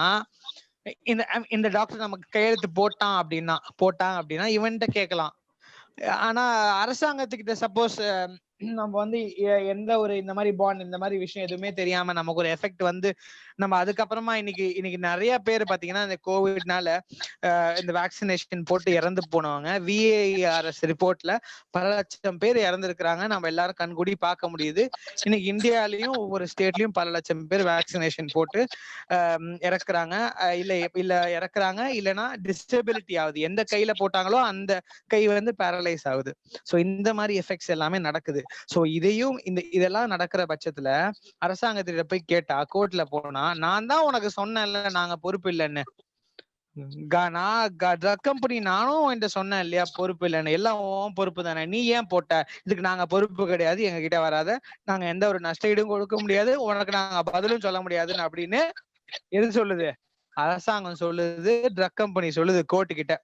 இந்த டாக்டர் நமக்கு கையெழுத்து போட்டான் அப்படின்னா இவன்கிட்ட கேட்கலாம். ஆனா அரசாங்கத்துக்கிட்ட சப்போஸ் நம்ம வந்து எந்த ஒரு இந்த மாதிரி பாண்ட் இந்த மாதிரி விஷயம் எதுவுமே தெரியாம நமக்கு ஒரு எஃபெக்ட் வந்து நம்ம அதுக்கப்புறமா இன்னைக்கு நிறைய பேர் பாத்தீங்கன்னா இந்த கோவிட்னால இந்த வேக்சினேஷன் போட்டு இறந்து போனவங்க VAERS ரிப்போர்ட்ல பல லட்சம் பேர் இறந்துருக்கிறாங்க. நம்ம எல்லாரும் கண்கூடி பார்க்க முடியுது. இன்னைக்கு இந்தியாலயும் ஒவ்வொரு ஸ்டேட்லயும் பல லட்சம் பேர் வேக்சினேஷன் போட்டு இறக்குறாங்க. இல்ல இறக்குறாங்க, இல்லைன்னா டிசபிலிட்டி ஆகுது. எந்த கையில போட்டாங்களோ அந்த கை வந்து பேரலைஸ் ஆகுது. சோ இந்த மாதிரி எஃபெக்ட்ஸ் எல்லாமே நடக்குது. சோ இதெல்லாம் நடக்கிற பட்சத்துல அரசாங்கத்திட்ட போய் கேட்டா, கோர்ட்ல போனா, நான் தான் உனக்கு சொன்னேன்ல நாங்க பொறுப்பு இல்லைன்னு, ட்ரக் கம்பெனி நானும் என்கிட்ட சொன்னேன் இல்லையா பொறுப்பு இல்லைன்னு, எல்லாம் பொறுப்பு தானே, நீ ஏன் போட்ட? இதுக்கு நாங்க பொறுப்பு கிடையாது, எங்க கிட்ட வராத, நாங்க எந்த ஒரு நஷ்டஈடும் கொடுக்க முடியாது, உனக்கு நாங்க பதிலும் சொல்ல முடியாதுன்னு அப்படின்னு எது சொல்லுது? அரசாங்கம் சொல்லுது, ட்ரக் கம்பெனி சொல்லுது கோர்ட்டு கிட்ட.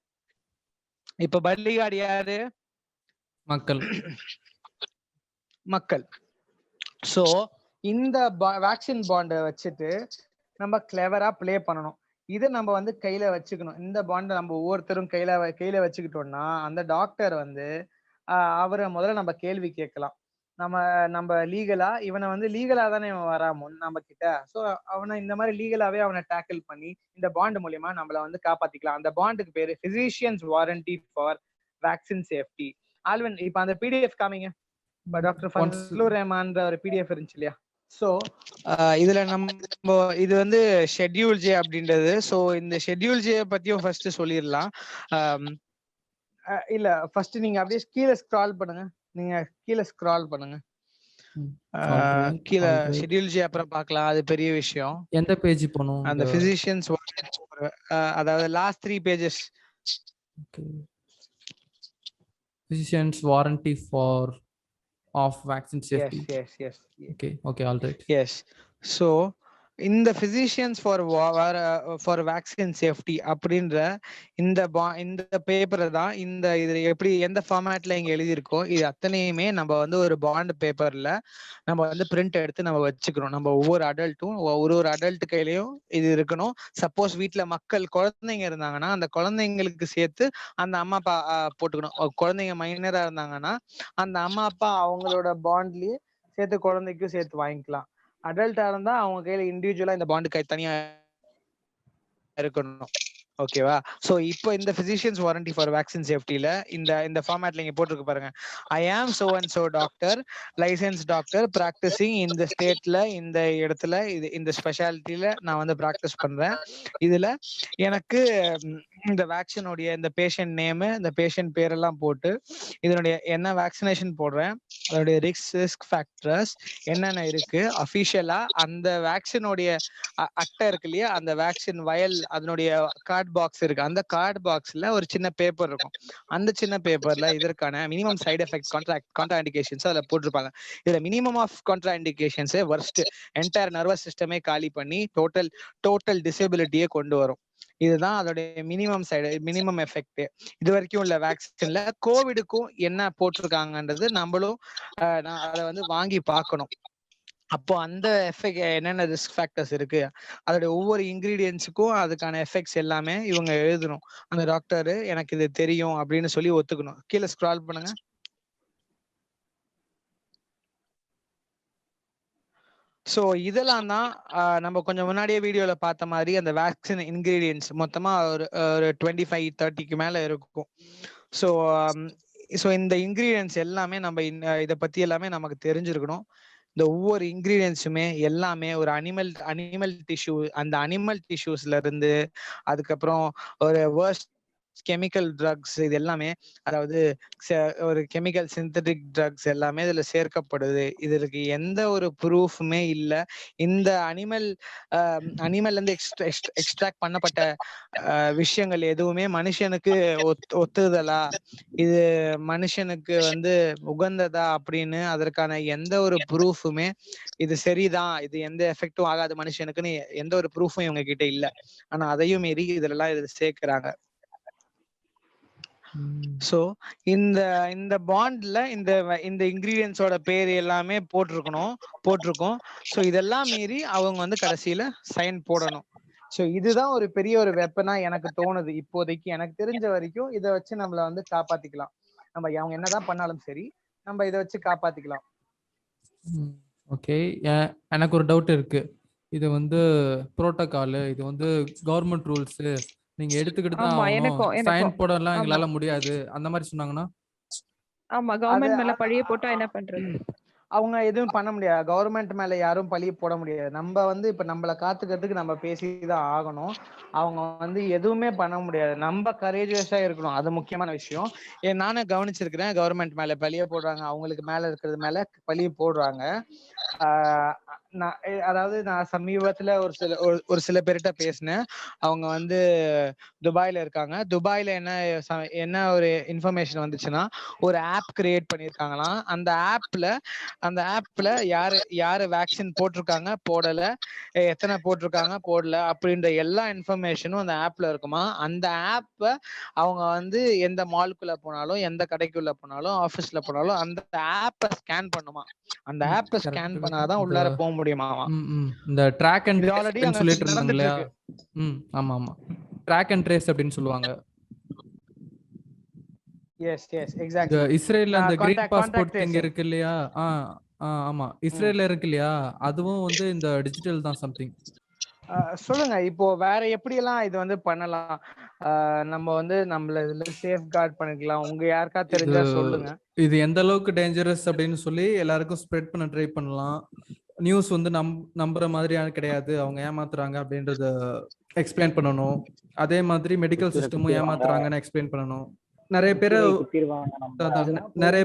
இப்ப பலிகாடு யாரு? மக்கள். சோ இந்த வேக்சின் பாண்டை வச்சுட்டு நம்ம கிளவரா பிளே பண்ணணும். இதை நம்ம வந்து கையில வச்சுக்கணும். இந்த பாண்டை நம்ம ஒவ்வொருத்தரும் கையில வச்சுக்கிட்டோம்னா அந்த டாக்டர் வந்து அவரை முதல்ல நம்ம கேள்வி கேட்கலாம். நம்ம லீகலா இவனை வந்து லீகலா தானே இவன் வராம நம்ம கிட்ட. சோ அவனை இந்த மாதிரி லீகலாவே அவனை டேக்கிள் பண்ணி இந்த பாண்ட் மூலியமா நம்மள வந்து காப்பாத்திக்கலாம். அந்த பாண்டுக்கு பேரு physicians warranty for vaccine safety. Alvin இப்ப அந்த PDF காமிங்க. டாக்டர் ஃபஸ்லுர் ரஹ்மான்ற ஒரு PDF இருந்துச்சு இல்லையா? சோ இதுல நம்ம இது வந்து ஷெட்யூல் ஜே அப்படின்றது. சோ இந்த ஷெட்யூல் ஜே பத்தியும் ஃபர்ஸ்ட் சொல்லிடலாம். இல்ல ஃபர்ஸ்ட் நீங்க அப்படியே கீழே ஸ்க்ரால் பண்ணுங்க. கீழே ஷெட்யூல் ஜே அப்புறம் பார்க்கலாம், அது பெரிய விஷயம். எந்த பேஜ் போணும்? அந்த பிசிஷியன்ஸ் அதாவது last 3 pages. Physicians warranty of vaccine safety. Yes. Okay, all right. Yes. So in the physicians for vaccine safety அப்படின்ற இந்த பேப்பரை தான் இது எப்படி எந்த ஃபார்மேட்ல இங்க எழுதியிருக்கோம் இது அத்தனையுமே நம்ம வந்து ஒரு பாண்ட் பேப்பர்ல நம்ம வந்து பிரிண்ட் எடுத்து நம்ம வச்சுக்கணும். நம்ம ஒவ்வொரு அடல்ட் கையிலயும் இது இருக்கணும். சப்போஸ் வீட்டுல குழந்தைங்க இருந்தாங்கன்னா அந்த குழந்தைங்களுக்கு சேர்த்து அந்த அம்மா அப்பா போட்டுக்கணும். குழந்தைங்க மைனரா இருந்தாங்கன்னா அந்த அம்மா அப்பா அவங்களோட பாண்ட்லயே சேர்த்து குழந்தைக்கும் சேர்த்து வாங்கிக்கலாம். அடல்ட்டா இருந்தா அவங்க கையில இண்டிவிஜுவலா இந்த பாண்டு கை தனியா இருக்கணும். ஓகேவா? சோ இப்போ இந்த பிசிஷியன்ஸ் வாரண்டி ஃபார் வேக்சின் சேஃப்டில இந்த ஃபார்மேட்ல இங்க போட்டுருக்கு பாருங்க. I am so and so doctor, license doctor, practicing இந்த ஸ்டேட்ல இந்த இடத்துல இந்த ஸ்பெஷாலிட்டியில நான் வந்து பிராக்டிஸ் பண்றேன். இதுல எனக்கு இந்த வேக்சினுடைய இந்த பேஷண்ட் நேமு, இந்த பேஷண்ட் பேரெல்லாம் போட்டு இதனுடைய என்ன வேக்சினேஷன் போடுறேன், அதோடைய ரிஸ்க் ஃபேக்டர்ஸ் என்னென்ன இருக்கு, அஃபிஷியலா அந்த வேக்சினுடைய அட்டை இருக்கு இல்லையா, அந்த வேக்சின் வயல் அதனுடைய கார்டு பாக்ஸ் இருக்கு, அந்த கார்டு பாக்ஸ்ல ஒரு சின்ன பேப்பர் இருக்கும். அந்த சின்ன பேப்பர்ல இதற்கான minimum side effect contra indications அதில் போட்டிருப்பாங்க. இதுல மினிமம் ஆஃப் கான்ட்ரா இண்டிகேஷன்ஸே வர்ஸ்ட், என்டையர் நர்வஸ் சிஸ்டமே காலி பண்ணி டோட்டல் டிசபிலிட்டியே கொண்டு வரும். இதுதான் அதோடைய மினிமம் எஃபெக்ட். இது வரைக்கும் உள்ள வேக்சின்ல கோவிடுக்கும் என்ன போட்டிருக்காங்கன்றது நம்மளும் அதை வந்து வாங்கி பார்க்கணும். அப்போ அந்த எஃபெக்ட் என்னென்ன ரிஸ்க் ஃபேக்டர்ஸ் இருக்கு, அதோட ஒவ்வொரு இன்கிரீடியன்ஸுக்கும் அதுக்கான எஃபெக்ட்ஸ் எல்லாமே இவங்க எழுதணும். அந்த டாக்டர் எனக்கு இது தெரியும் அப்படின்னு சொல்லி ஒத்துக்கணும். கீழே ஸ்க்ரால் பண்ணுங்க. ஸோ இதெல்லாம் தான் நம்ம கொஞ்சம் முன்னாடியே வீடியோல பார்த்த மாதிரி அந்த வேக்சின் இன்கிரீடியன்ஸ் மொத்தமா ஒரு 25-30க்கு மேல இருக்கும். ஸோ இந்த இன்கிரீடியன்ஸ் எல்லாமே நம்ம இதை பத்தி எல்லாமே நமக்கு தெரிஞ்சிருக்கணும். இந்த ஒவ்வொரு இன்கிரீடியன்ஸுமே எல்லாமே ஒரு அனிமல் டிஷ்யூ, அந்த அனிமல் டிஷ்யூஸ்ல இருந்து அதுக்கப்புறம் ஒரு வேர்ஸ்ட் கெமிக்கல் ட்ரக்ஸ், இது எல்லாமே அதாவது ஒரு கெமிக்கல் சிந்தட்டிக் ட்ரக்ஸ் எல்லாமே இதுல சேர்க்கப்படுது. இதற்கு எந்த ஒரு ப்ரூஃபுமே இல்லை. இந்த அனிமல்ல இருந்து எக்ஸ்ட்ராக்ட் பண்ணப்பட்ட விஷயங்கள் எதுவுமே மனுஷனுக்கு ஒத்துதலா, இது மனுஷனுக்கு வந்து உகந்ததா அப்படின்னு அதற்கான எந்த ஒரு ப்ரூஃபுமே இது சரிதான், இது எந்த எஃபெக்டும் ஆகாது மனுஷனுக்குன்னு எந்த ஒரு ப்ரூஃபும் இவங்க கிட்ட இல்லை. ஆனா அதையும் மீறி இதுல சேர்க்கிறாங்க. சோ இந்த பாண்ட்ல இந்த இன்கிரீடியன்ஸோட பேர் எல்லாமே போட்டிருக்கோம். சோ இதெல்லாம் மீறி அவங்க வந்து கடைசியில சைன் போடணும். சோ இதுதான் ஒரு பெரிய ஒரு வெப்பனா எனக்கு தோணுது. இப்போதைக்கு எனக்கு தெரிஞ்ச வரைக்கும் இதை வச்சு நம்மள வந்து காப்பாத்திக்கலாம். நம்ம அவங்க என்னதான் பண்ணாலும் சரி, நம்ம இதை வச்சு காப்பாத்திக்கலாம். ஓகே, எனக்கு ஒரு டவுட் இருக்கு. இது வந்து புரோட்டோகால், இது வந்து கவர்மெண்ட் ரூல்ஸ், நீங்க எடுத்துக்கிட்டு தான் ஆகணும், சைன் போடலாம் எங்களால முடியாது அந்த மாதிரி சொன்னாங்கன்னா ஆமா, கவர்மெண்ட் மேல பழிய போட்டா என்ன பண்றது? அவங்க எதுவும் பண்ண முடியாது. கவர்மெண்ட் மேல யாரும் பழிய போட முடியாது. நம்ம வந்து இப்ப நம்மள காத்துக்கிறதுக்கு நம்ம பேசிதான் ஆகணும். அவங்க வந்து எதுவுமே பண்ண முடியாது. நம்ம கரேஜியஸா இருக்கணும், அது முக்கியமான விஷயம். நானும் கவனிச்சிருக்கிறேன், கவர்மெண்ட் மேல பழிய போடுறாங்க, அவங்களுக்கு மேல இருக்கிறது மேல பழிய போடுறாங்க. அதாவது நான் சமீபத்துல ஒரு சில பேர்கிட்ட பேசினேன். அவங்க வந்து துபாயில இருக்காங்க. துபாயில என்ன ஒரு இன்ஃபர்மேஷன் வந்துச்சுன்னா, ஒரு ஆப் கிரியேட் பண்ணிருக்காங்களாம். அந்த ஆப்ல யாரு வேக்சின் போட்டிருக்காங்க போடல, எத்தனை போட்டிருக்காங்க போடல அப்படின்ற எல்லா இன்ஃபர்மேஷனும் அந்த ஆப்ல இருக்குமா. அந்த ஆப்பை அவங்க வந்து எந்த மால்குள்ள போனாலும், எந்த கடைக்குள்ள போனாலும், ஆபீஸ்ல போனாலும் அந்த ஆப்பை ஸ்கேன் பண்ணுமா. அந்த ஆப்பை ஸ்கேன் பண்ணாதான் உள்ளார போக முடியுமாமா. இந்த ட்ராக் அண்ட் ஆல்ரெடி சொல்லிட்டு இருந்தாங்க இல்லையா? ஆமா ஆமா, ட்ராக் அண்ட் ட்ரேஸ் அப்படின்னு சொல்லுவாங்க. Yes exactly. இஸ்ரேல்ல அந்த கிரீன் பாஸ்போர்ட் திங் இருக்கு இல்லையா? ஆமா, இஸ்ரேல்ல இருக்கு இல்லையா? அதுவும் வந்து இந்த டிஜிட்டல் தான் சம்திங். சொல்லுங்க, இப்போ வேற எப்படி எல்லாம் இது வந்து பண்ணலாம்? நம்ம வந்து நம்மள இதுல சேஃப் கார்ட் பண்ணிக்கலாம். உங்க யாருக்கா தெரிஞ்சா சொல்லுங்க. இது எந்த அளவுக்கு டேஞ்சரஸ் அப்படின்னு சொல்லி எல்லாருக்கும் ஸ்ப்ரெட் பண்ண ட்ரை பண்ணலாம். நியூஸ் வந்து நம்புற மாதிரியான கிடையாது, அவங்க ஏமாத்துறாங்க அப்படின்றத எக்ஸ்பிளைன் பண்ணணும். அதே மாதிரி மெடிக்கல் சிஸ்டமும் ஏமாத்துறாங்கன்னு எக்ஸ்பிளைன் பண்ணணும். நிறைய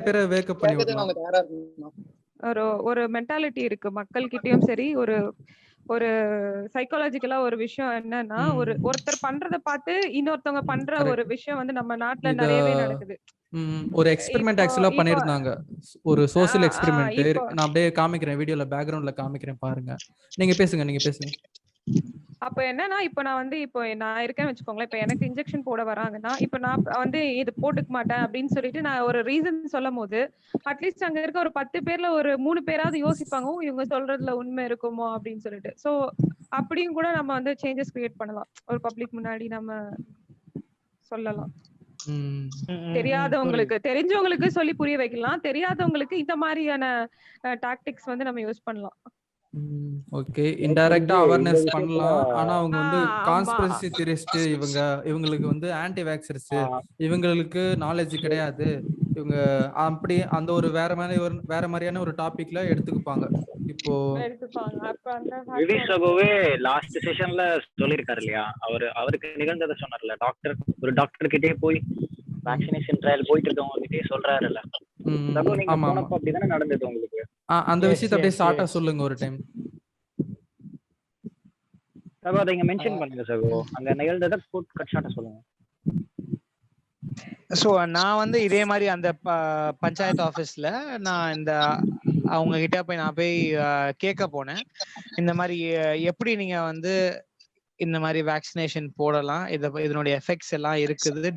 பேரை வேக்கப் பண்ணி விடலாம். ஒரு மென்டாலிட்டி இருக்கு மக்கள் கிட்டயும் சரி, ஒரு சைக்காலஜிக்கலா ஒரு விஷயம் என்னன்னா, ஒருத்தர் பண்றத பார்த்து இன்னொருத்தவங்க பண்ற ஒரு விஷயம் வந்து நம்ம நாட்டுல நிறையவே நடக்குது. ஒரு எக்ஸ்பெரிமெண்ட் ஆக்சுவலா பண்ணிருந்தாங்க, ஒரு சோசியல் எக்ஸ்பெரிமெண்ட். நான் அப்படியே காமிக்கிறேன், வீடியோல பேக்ரவுண்ட்ல காமிக்கிறேன் பாருங்க. நீங்க பேசுங்க. அப்ப என்னன்னா, இப்ப நான் இருக்கேன்னு வச்சுக்கோங்களேன். இப்ப எனக்கு இன்ஜெக்ஷன் போட வராங்கன்னா, இப்ப நான் வந்து இது போட்டுக்க மாட்டேன் அப்படின்னு சொல்லிட்டு நான் ஒரு ரீசன் சொல்லும் போது, அட்லீஸ்ட் அங்க இருக்க ஒரு 10 பேர்ல ஒரு 3 பேராவது யோசிப்பாங்க, இவங்க சொல்றதுல உண்மை இருக்குமோ அப்படின்னு சொல்லிட்டு. சோ அப்படியும் கூட நம்ம வந்து சேஞ்சஸ் கிரியேட் பண்ணலாம். ஒரு பப்ளிக் முன்னாடி நம்ம சொல்லலாம். தெரியாதவங்களுக்கு, தெரிஞ்சவங்களுக்கு சொல்லி புரிய வைக்கலாம். தெரியாதவங்களுக்கு இந்த மாதிரியான டாக்டிக்ஸ் வந்து நம்ம யூஸ் பண்ணலாம். ஓகே, இன்டைரக்டா அவேர்னஸ் பண்ணலாம். ஆனா அவங்க வந்து கான்ஸ்பிரசி தியரிஸ்ட், இவங்களுக்கு வந்து ஆன்டி வேக்சர்ஸ், இவங்களுக்கு நாலேஜ் கிடையாது, இவங்க அப்படி அந்த ஒரு வேற மாதிரியான ஒரு டாபிக்ல எடுத்துக்குப்பாங்க. இப்போ எடுத்துப்பாங்க. அப்ப அந்த விவி factor சகோவே லாஸ்ட் செஷன்ல சொல்லியிருக்காரு இல்லையா, அவருக்கு நிகழ்ந்ததை சொன்னார்ல, ஒரு டாக்டர் கிட்டே போய் வேக்சினேஷன் ட்ரையல் போயிட்டு இருக்கவங்க கிட்டே சொல்றாருல்ல சகோ, நீங்க ஆமா ஆமா போனப்ப அப்படிதானே நடந்தது உங்களுக்கு? அந்த விஷயத்தை அப்படியே ஷார்ட்டா சொல்லுங்க ஒரு டைம். சகோ அதை இங்க மென்ஷன் பண்ணுங்க சகோ, அங்க நிகழ்ந்ததை ஷார்ட்டா சொல்லுங்க. ஸோ நான் வந்து இதே மாதிரி அந்த பஞ்சாயத்து ஆஃபீஸ்ல நான் அவங்க கிட்ட நான் போய் கேட்க போனேன். இந்த மாதிரி எப்படி நீங்க வந்து இந்த மாதிரி வேக்சினேஷன் போடலாம், இதனுடைய எஃபெக்ட்ஸ் எல்லாம் இருக்குது,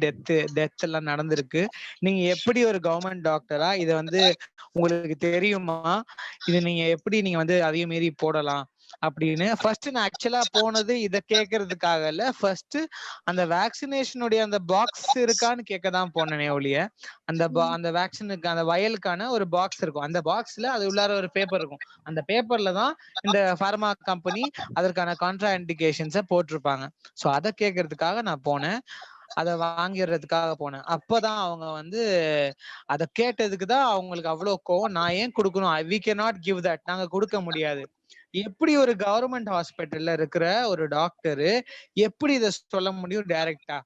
டெத் எல்லாம் நடந்திருக்கு, நீங்க எப்படி ஒரு கவர்மெண்ட் டாக்டரா இதை வந்து உங்களுக்கு தெரியுமா, இது நீங்க எப்படி நீங்க வந்து அதையும் மீறி போடலாம் அப்படின்னு ஃபர்ஸ்ட் நான் ஆக்சுவலா போனது இதை கேட்கறதுக்காக இல்ல, ஃபர்ஸ்ட் அந்த வேக்சினேஷனுடைய அந்த பாக்ஸ் இருக்கான்னு கேட்க தான் போனேனே ஒழிய, அந்த வேக்சினுக்கு அந்த வயலுக்கான ஒரு பாக்ஸ் இருக்கும், அந்த பாக்ஸ்ல அது உள்ளார ஒரு பேப்பர் இருக்கும், அந்த பேப்பர்ல தான் இந்த பார்மா கம்பெனி அதற்கான கான்ட்ரா இண்டிகேஷன்ஸை போட்டிருப்பாங்க. ஸோ அதை கேட்கறதுக்காக நான் போனேன், அதை வாங்கிடுறதுக்காக போனேன். அப்பதான் அவங்க வந்து அதை கேட்டதுக்கு தான் அவங்களுக்கு அவ்வளவு கோவம். நான் ஏன் கொடுக்கணும், we cannot give that, நாங்க கொடுக்க முடியாது. எப்படி ஒரு கவர்மெண்ட் ஹாஸ்பிட்டல்ல இருக்கிற ஒரு டாக்டரு எப்படி இதை சொல்ல முடியும் டைரக்டா,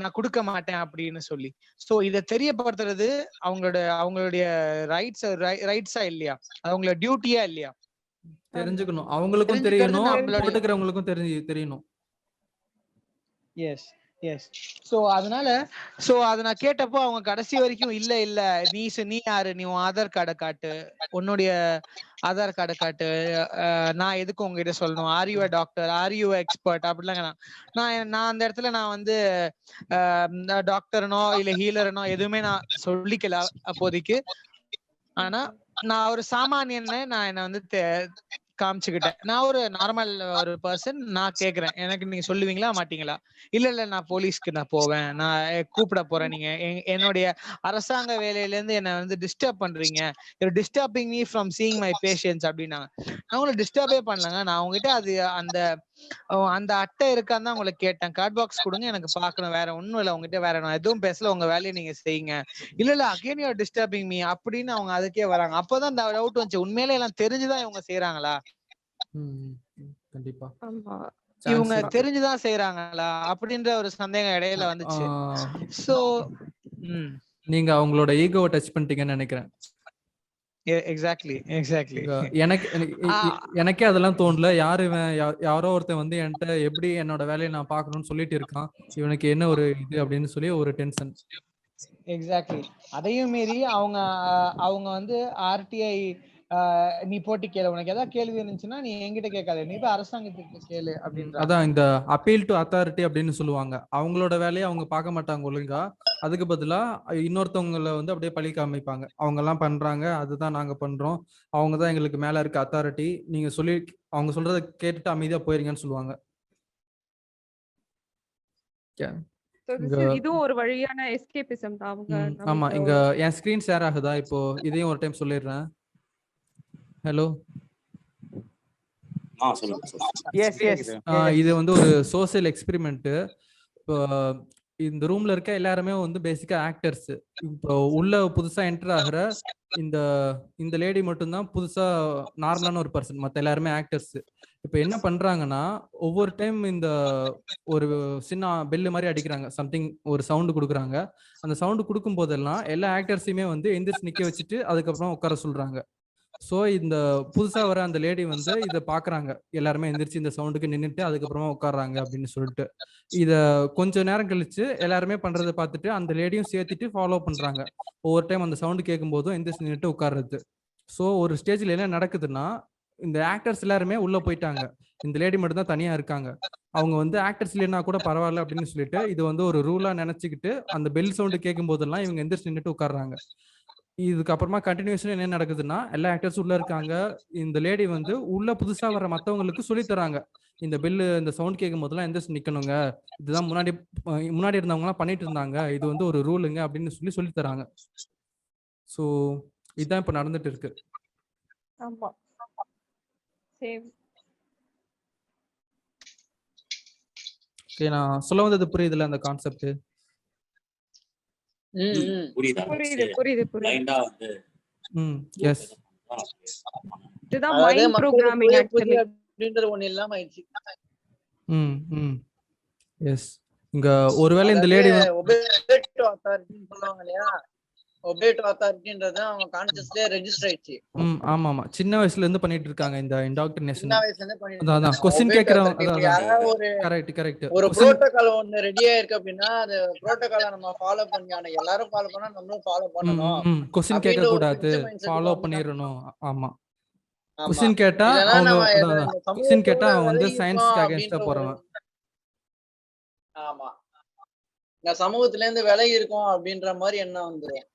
நான் கொடுக்க மாட்டேன் அப்படின்னு சொல்லி. சோ இதை தெரியப்படுத்துறது அவங்களுடைய ரைட்ஸா இல்லையா, அவங்களோட டியூட்டியா இல்லையா, தெரிஞ்சுக்கணும், அவங்களுக்கும் தெரியணும், போட்டுக்கிறவங்களுக்கும் தெரியணும். S S. சோ அதனால அதை நான் கேட்டப்போ அவங்க கடைசி வரைக்கும் இல்ல நீ யாரு, நீ உன் ஆதார் கார்டை காட்டு, உன்னுடைய ஆதார் கார்டை காட்டு, நான் எதுக்கு உங்ககிட்ட சொல்லணும், are you doctor, are you expert அப்படிலாம். நான் அந்த இடத்துல நான் வந்து டாக்டர்னோ இல்ல ஹீலர்னோ எதுவுமே நான் சொல்லிக்கல அப்போதைக்கு. ஆனா நான் ஒரு சாமானியன்னு நான் என்ன வந்து காமிச்சுக்கிட்டேன். நான் ஒரு நார்மல் ஒரு பர்சன், நான் கேக்குறேன், எனக்கு நீங்க சொல்லுவீங்களா மாட்டீங்களா? இல்ல நான் போலீஸ்க்கு நான் போவேன், நான் கூப்பிட போறேன், நீங்க என்னுடைய அரசாங்க வேலையில இருந்து என்ன வந்து டிஸ்டர்ப் பண்றீங்க, disturbing me from seeing my patients அப்படின்னாங்க. நான் உங்களை டிஸ்டர்பே பண்ணலங்க, நான் உங்ககிட்ட அது அந்த அட்டை இருக்கான்னு தான் உங்களை கேட்டேன், கார்ட் பாக்ஸ் கொடுங்க எனக்கு பாக்கணும், வேற ஒண்ணும் இல்ல உங்ககிட்ட, வேற நான் எதுவும் பேசல, உங்க வேலையை நீங்க செய்யுங்க. இல்ல again you are disturbing me அப்படின்னு அவங்க அதுக்கே வராங்க. அப்பதான் இந்த டவுட் வந்துச்சு, உண்மையிலே எல்லாம் தெரிஞ்சுதான் இவங்க செய்யறாங்களா, கண்டிப்பா இவங்க தெரிஞ்சுதான் செய்யறாங்களா அப்படின்ற ஒரு சந்தேகம் இடையில வந்துச்சு. சோ நீங்க அவங்களோட ஈகோவை டச் பண்ணிட்டீங்கன்னு நினைக்கிறேன். எக்ஸாக்ட்லி எனக்கே அதெல்லாம் தோணல, யாரோ ஒருத்தன் வந்து என்கிட்ட எப்படி என்னோட வேலையை நான் பாக்கணும்னு சொல்லிட்டு இருக்கான், இவனுக்கு என்ன ஒரு இது அப்படின்னு சொல்லி ஒரு டென்ஷன். எக்ஸாக்ட்லி. அதையும் மீறி அவங்க வந்து ஆர்டிஐ நீ போட்டி கேளு, உனக்கு ஏதாவது கேள்வி இருந்துச்சுன்னா நீ என்கிட்ட கேட்காத, நீ போய் அரசாங்கத்துக்கு கேளு அப்படின்ற. அதான் இந்த அப்பீல் டு அத்தாரிட்டி அப்படின்னு சொல்லுவாங்க. அவங்களோட வேலையை அவங்க பார்க்க மாட்டாங்க ஒழுங்கா, அதுக்கு பதிலா இன்னொருத்தவங்களை வந்து அப்படியே பழி காமிப்பாங்க, அவங்க எல்லாம் பண்றாங்க, அதுதான் நாங்க பண்றோம், அவங்கதான் எங்களுக்கு மேல இருக்க அத்தாரிட்டி, நீங்க சொல்லி அவங்க சொல்றதை கேட்டுட்டு அமைதியா போயிருங்கன்னு சொல்லுவாங்க. இதுவும் ஒரு வழியான எஸ்கேபிசம் தான் அவங்க. ஆமா, இங்க என் ஸ்கிரீன் ஷேர் ஆகுதா இப்போ? இதையும் ஒரு டைம் சொல்லிடுறேன். ஹலோ, இது வந்து ஒரு சோசியல் எக்ஸ்பெரிமெண்ட். இப்போ இந்த ரூம்ல இருக்க எல்லாருமே வந்து பேசிக்கா ஆக்டர்ஸ். இப்போ உள்ள புதுசா என்டர் ஆகிற இந்த லேடி மட்டும்தான் புதுசா நார்மலான ஒரு பர்சன், மற்ற எல்லாருமே ஆக்டர்ஸ். இப்போ என்ன பண்றாங்கன்னா, ஒவ்வொரு டைம் இந்த ஒரு சின்ன பெல்லு மாதிரி அடிக்கிறாங்க, சம்திங் ஒரு சவுண்டு கொடுக்குறாங்க. அந்த சவுண்டு கொடுக்கும் போதெல்லாம் எல்லா ஆக்டர்ஸையுமே வந்து எந்திரிச்சு நிக்க வச்சுட்டு அதுக்கப்புறம் உட்கார சொல்றாங்க. ஸோ இந்த புதுசா வர அந்த லேடி வந்து இதை பாக்குறாங்க, எல்லாருமே எந்திரிச்சு இந்த சவுண்டுக்கு நின்றுட்டு அதுக்கப்புறமா உட்காடுறாங்க அப்படின்னு சொல்லிட்டு. இத கொஞ்ச நேரம் கழிச்சு எல்லாருமே பண்றதை பார்த்துட்டு அந்த லேடியும் சேர்த்துட்டு ஃபாலோ பண்றாங்க. ஒவ்வொரு டைம் அந்த சவுண்டு கேட்கும் போதும் எந்திரிச்சு நின்றுட்டு உட்கார்றது. ஸோ ஒரு ஸ்டேஜ்ல என்ன நடக்குதுன்னா, இந்த ஆக்டர்ஸ் எல்லாருமே உள்ள போயிட்டாங்க, இந்த லேடி மட்டும் தான் தனியா இருக்காங்க. அவங்க வந்து ஆக்டர்ஸ் இல்லைன்னா கூட பரவாயில்ல அப்படின்னு சொல்லிட்டு இது வந்து ஒரு ரூலா நினைச்சுக்கிட்டு அந்த பெல் சவுண்டு கேட்கும் போதெல்லாம் இவங்க எந்திரிச்சு நின்றுட்டு உட்காடுறாங்க. இதுக்கப்புறமா கண்டினியூஷன் என்ன நடக்குதுன்னா, எல்லா ஆக்டர்ஸ் உள்ள இருக்காங்க, இந்த லேடி வந்து உள்ள புதுசா வர மத்தவங்களுக்கு சொல்லி தராங்க, இந்த பெல்லு இந்த சவுண்ட் கேட்கும் போதெல்லாம் எந்திரிச்சு நிக்கணுங்க, இதுதான் முன்னாடி இருந்தவங்க எல்லாம் பண்ணிட்டு இருந்தாங்க, இது வந்து ஒரு ரூலுங்க அப்படின்னு சொல்லி தராங்க. ஸோ இதுதான் இப்ப நடந்துட்டு இருக்கு. ஆமா, சேம். ஓகே, நான் சொல்ல வந்தது புரியுதுல அந்த கான்செப்ட்? புரியுது. புரியுது. லைண்டா வந்து எஸ். இதுதான் அதாவது மைண்ட் மக்களுக்கு ப்ரோக்ராமிங் புதிய ஆக்சுவலி. புதிய அப்படின்றது ஒண்ணு இல்லாம ஆயிடுச்சு. எஸ். இங்க ஒருவேளை இந்த அதாவது லேடி ஒபே டு அத்தாரிட்டின்னு சொல்லுவாங்க இல்லையா, ஒபே டு அத்தாரிட்டின்றது அவங்க கான்சியஸ்லயே ரெஜிஸ்டர் ஆயிடுச்சு. ஆமா சின்ன வயசுல இருந்து பண்ணிட்டு இருக்காங்க இந்த இண்டோக்ட்ரினேஷன். சின்ன வயசுல இருந்தே பண்ணிட்டு அதான் இருக்காங்க. क्वेश्चन ஒபே டு கேக்குறவங்க. அத்தாரிட்டி. இப்ப அதான் யாராவது கரெக்ட் ஒரு புரோட்டோகால் ஒண்ணு ரெடியா இருக்கு அப்படின்னா அது புரோட்டோகாலை நம்ம ஃபாலோ பண்ணி, ஆனா எல்லாரும் ஃபாலோ பண்ணா நம்மளும் ஃபாலோ பண்ணணும் क्वेश्चन கேட்க அப்படின்ற ஒரு கூடாது, பிக்சர் மைண்ட் ஃபாலோ செட்டுக்கு வந்துட்டாங்க. பண்ணிரணும். ஆமா ஆமா. क्वेश्चन கேட்டா இல்லைன்னா அவங்க நம்ம அதான் இந்த क्वेश्चன் கேட்டா சமூகத்தோட அவன் வந்து விலகி சயின்ஸ்க்கு இருக்கோம் அகைன்ஸ்டா அப்படின்ற ஒரு போறவன். ஆமா இந்த சமூகத்துல இருந்து விலகி இருக்கோம் அப்படின்ற மாதிரி எண்ணம் வந்துடும்.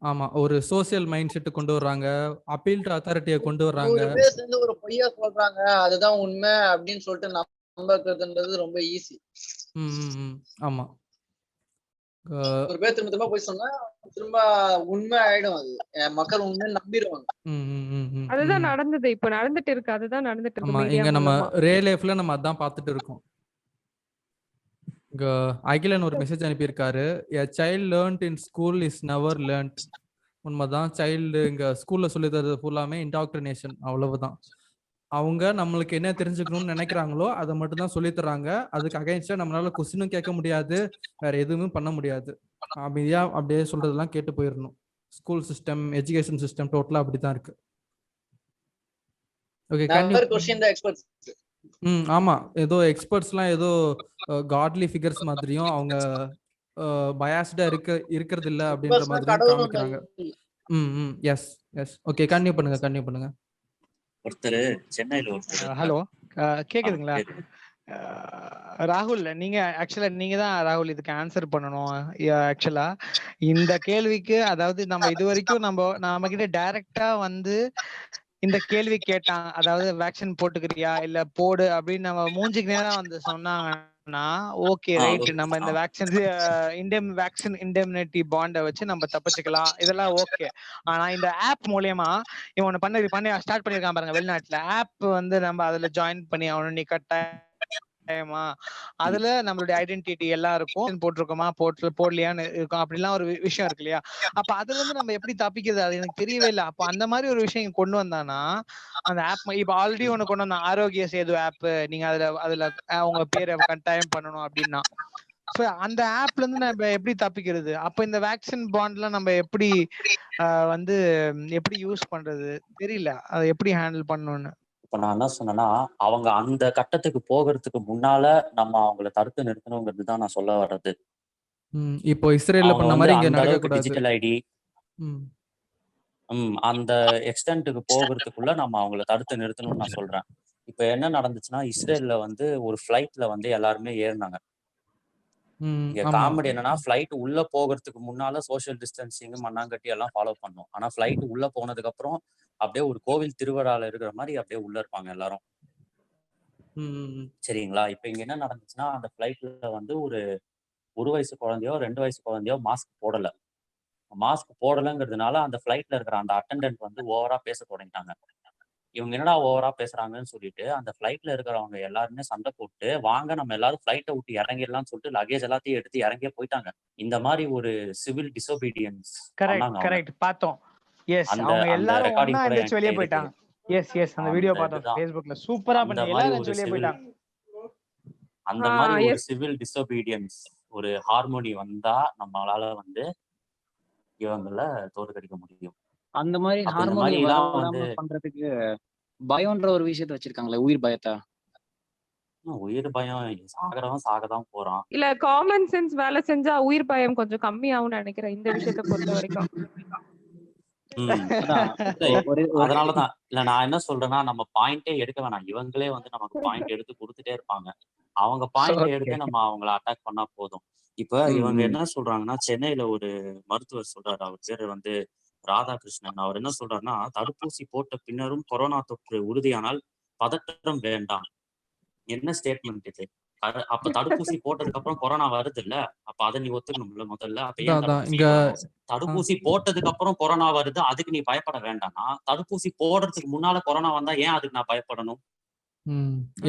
ஆமா ஒரு சோசியல் மைண்ட் செட் கொண்டு வர்றாங்க, அப்பீல் டு அத்தாரிட்டியை கொண்டு வர்றாங்க. 100 பேர் சேர்ந்து ஒரு பொய்யா சொல்றாங்க அதுதான் உண்மை அப்படின்னு சொல்லிட்டு நம்புறதுன்றது ரொம்ப ஈஸி. ஆமா ஒரு பேர் திரும்ப திரும்ப போய் சொன்னா திரும்ப உண்மை ஆயிடும். அது மக்கள் உண்மை நம்பிடுவாங்க. அதுதான் நடந்தது, இப்ப நடந்துட்டு இருக்கு. அதுதான் நடந்துட்டு இருக்கு ஆமா மீடியா இங்க நம்ம மூலமா. ரியல் லைஃப்ல நம்ம அதான் பார்த்துட்டு இருக்கோம். இங்க அகிலன் ஒரு மெசேஜ் அனுப்பியிருக்காரு. A child learnt in school is never learnt. உண்மைதான். சைல்டு இங்க ஸ்கூல்ல சொல்லி தரது ஃபுல்லாமே இன்டாக்ட்ரினேஷன், அவ்வளவுதான். அவங்க நம்மளுக்கு என்ன தெரிஞ்சுக்கணும்னு நினைக்கிறாங்களோ அதை மட்டும் தான் சொல்லி தர்றாங்க. அதுக்கு அகைன்ஸ்டா நம்மளால கொஸ்டினும் கேட்க முடியாது, வேற எதுவுமே பண்ண முடியாது. அமைதியா அப்படியே சொல்றதெல்லாம் கேட்டு போயிடணும். ஸ்கூல் சிஸ்டம், எஜுகேஷன் சிஸ்டம் டோட்டலா அப்படிதான் இருக்கு. ஓகே ஆமா ஏதோ எக்ஸ்பர்ட்ஸ்லாம் ஏதோ காட்லி ஃபிகர்ஸ் மாதிரியும் அவங்க பயாஸ்டா இருக்கிறது இல்ல அப்படின்ற மாதிரியும் காமிக்கிறாங்க. எஸ் எஸ் ஓகே கண்டினியூ பண்ணுங்க. ஒருத்தர் சென்னையில ஒருத்தர். ஹலோ கேக்குதுங்களா ராகுல்? நீங்க ஆக்சுவலா நீங்க தான் ராகுல் இதுக்கு ஆன்சர் பண்ணணும். ஆக்சுவலா இந்த கேள்விக்கு அதாவது நம்ம இது வரைக்கும் நம்ம கிட்ட டைரக்டா வந்து இந்த கேள்வி கேட்டான், அதாவது வேக்சின் போட்டுக்கிறியா இல்ல போடு அப்படின்னு நம்ம மூஞ்சிக்கு நேரம் வந்து சொன்னாங்கன்னா ஓகே ரைட், நம்ம இந்த வேக்சின் இண்டெம்னிட்டி பாண்டை வச்சு நம்ம தப்பிச்சுக்கலாம், இதெல்லாம் ஓகே. ஆனா இந்த ஆப் மூலியமா இவன் பண்ணி ஸ்டார்ட் பண்ணிருக்கான் பாருங்க வெளிநாட்டுல. ஆப் வந்து நம்ம அதுல ஜாயின் பண்ணி அவனு நீ அதுல நம்மளுடைய ஐடென்டிட்டி எல்லாம் இருக்கும், போட்டிருக்கோமா போடலையான்னு இருக்கும், அப்படிலாம் ஒரு விஷயம் இருக்கு இல்லையா? அப்ப அதுல இருந்து நம்ம எப்படி தப்பிக்கிறது அது எனக்கு தெரியவே இல்லை. அப்ப அந்த மாதிரி ஒரு விஷயம் கொண்டு வந்தானா அந்த ஆப், இப்ப ஆல்ரெடி ஒண்ணு கொண்டு வந்தான் ஆரோக்கிய சேது ஆப், நீங்க அதுல உங்க பேரை கட்டாயம் பண்ணணும் அப்படின்னா அந்த ஆப்ல இருந்து நம்ம எப்படி தப்பிக்கிறது? அப்ப இந்த வேக்சின் பாண்ட்லாம் நம்ம எப்படி வந்து எப்படி யூஸ் பண்றது தெரியல, அதை எப்படி ஹேண்டில் பண்ணணும்னு. இப்ப நான் என்ன சொன்னேன்னா அவங்க அந்த கட்டத்துக்கு போகிறதுக்கு முன்னால நம்ம அவங்கள தடுத்து நிறுத்தணுங்கிறது தான் நான் சொல்ல வர்றது. இப்போ இஸ்ரேல்ல பண்ண மாதிரி இங்க நடக்க கூடாது. டிஜிட்டல் ஐடி அந்த எக்ஸ்டென்ட்டுக்கு போகிறதுக்குள்ள நம்ம அவங்கள தடுத்து நிறுத்தணும்னு நான் சொல்றேன். இப்ப என்ன நடந்துச்சுன்னா இஸ்ரேல்ல வந்து ஒரு ஃபிளைட்ல வந்து எல்லாருமே ஏறினாங்க. இங்க காமெடி என்னன்னா ஃபிளைட் உள்ள போகிறதுக்கு முன்னால சோசியல் டிஸ்டன்சிங் மண்ணாங்கட்டி எல்லாம் ஃபாலோ பண்ணோம். ஆனா ஃபிளைட் உள்ள போனதுக்கு அப்புறம் அப்படியே ஒரு கோவில் திருவிழால இருக்கிற மாதிரி அப்படியே உள்ள இருப்பாங்க எல்லாரும். சரிங்களா? இப்ப இங்க என்ன நடந்துச்சுன்னா அந்த ஃபிளைட்ல வந்து ஒரு வயசு குழந்தையோ 2 வயசு குழந்தையோ மாஸ்க் போடலைங்கிறதுனால அந்த ஃபிளைட்ல இருக்கிற அந்த அட்டெண்டன்ட் வந்து ஓவரா பேச தொடங்கிட்டாங்க. இவங்க என்னடா ஓவரா பேசுறாங்கன்னு சொல்லிட்டு அந்த ஃபிளைட்ல இருக்கிறவங்க எல்லாருமே சண்டை போட்டு வாங்க நம்ம எல்லாரும் ஃபிளைட்டை விட்டு இறங்கிடலாம்னு சொல்லிட்டு லக்கேஜ் எல்லாத்தையும் எடுத்து இறங்கியே போயிட்டாங்க. இந்த மாதிரி ஒரு சிவில் டிசோபீடியன்ஸ் பார்த்தோம். எஸ் அவங்க எல்லாரும் ஒண்ணா எந்திரச்சு வெளியே போயிட்டாங்க. எஸ் அந்த வீடியோ பார்த்தோம் Facebookல. சூப்பரா பண்ணி எல்லாரும் வெளியே போயிட்டாங்க. அந்த மாதிரி ஒரு சிவில் டிசோபீடியன்ஸ் ஒரு ஹார்மோனி வந்தா நம்மளால வந்து இவங்கள தோற்கடிக்க முடியும். அந்த மாதிரி ஹார்மோனி பண்றதுக்கு பயம்ன்ற ஒரு விஷயத்தை வச்சிருக்காங்களே, உயிர் பயத்தை. உயிர் பயம் சாகரவன் சாகதான் போறான். இல்ல காமன் சென்ஸ் வேலை செஞ்சா உயிர் பயம் கொஞ்சம் கம்மியாகும்னு நினைக்கிறேன் இந்த விஷயத்தை பொறுத்த வரைக்கும். அதனாலதான் இல்ல நான் என்ன சொல்றேன்னா நம்ம பாயிண்டே எடுக்க வேணாம், இவங்களே வந்து நமக்கு பாயிண்ட் எடுத்து கொடுத்துட்டே இருப்பாங்க. அவங்க பாயிண்ட் எடுத்து நம்ம அவங்கள அட்டாக் பண்ணா போதும். இப்ப இவங்க என்ன சொல்றாங்கன்னா சென்னையில ஒரு மருத்துவர் சொல்றாரு, அவர் பேரு வந்து ராதாகிருஷ்ணன். அவர் என்ன சொல்றாருன்னா தடுப்பூசி போட்ட பின்னரும் கொரோனா தொற்று உறுதியானால் பதற்றம் வேண்டாம். என்ன ஸ்டேட்மெண்ட் இது? அப்ப தடுப்பூசி போட்டதுக்கு அப்புறம் கொரோனா வருது இல்ல, அப்ப அதை நீ ஒத்துக்கணும்ல முதல்ல. அப்ப தடுப்பூசி போட்டதுக்கு அப்புறம் கொரோனா வருது அதுக்கு நீ பயப்பட வேண்டாம்னா தடுப்பூசி போடுறதுக்கு முன்னால கொரோனா வந்தா ஏன் அதுக்கு நான் பயப்படணும்?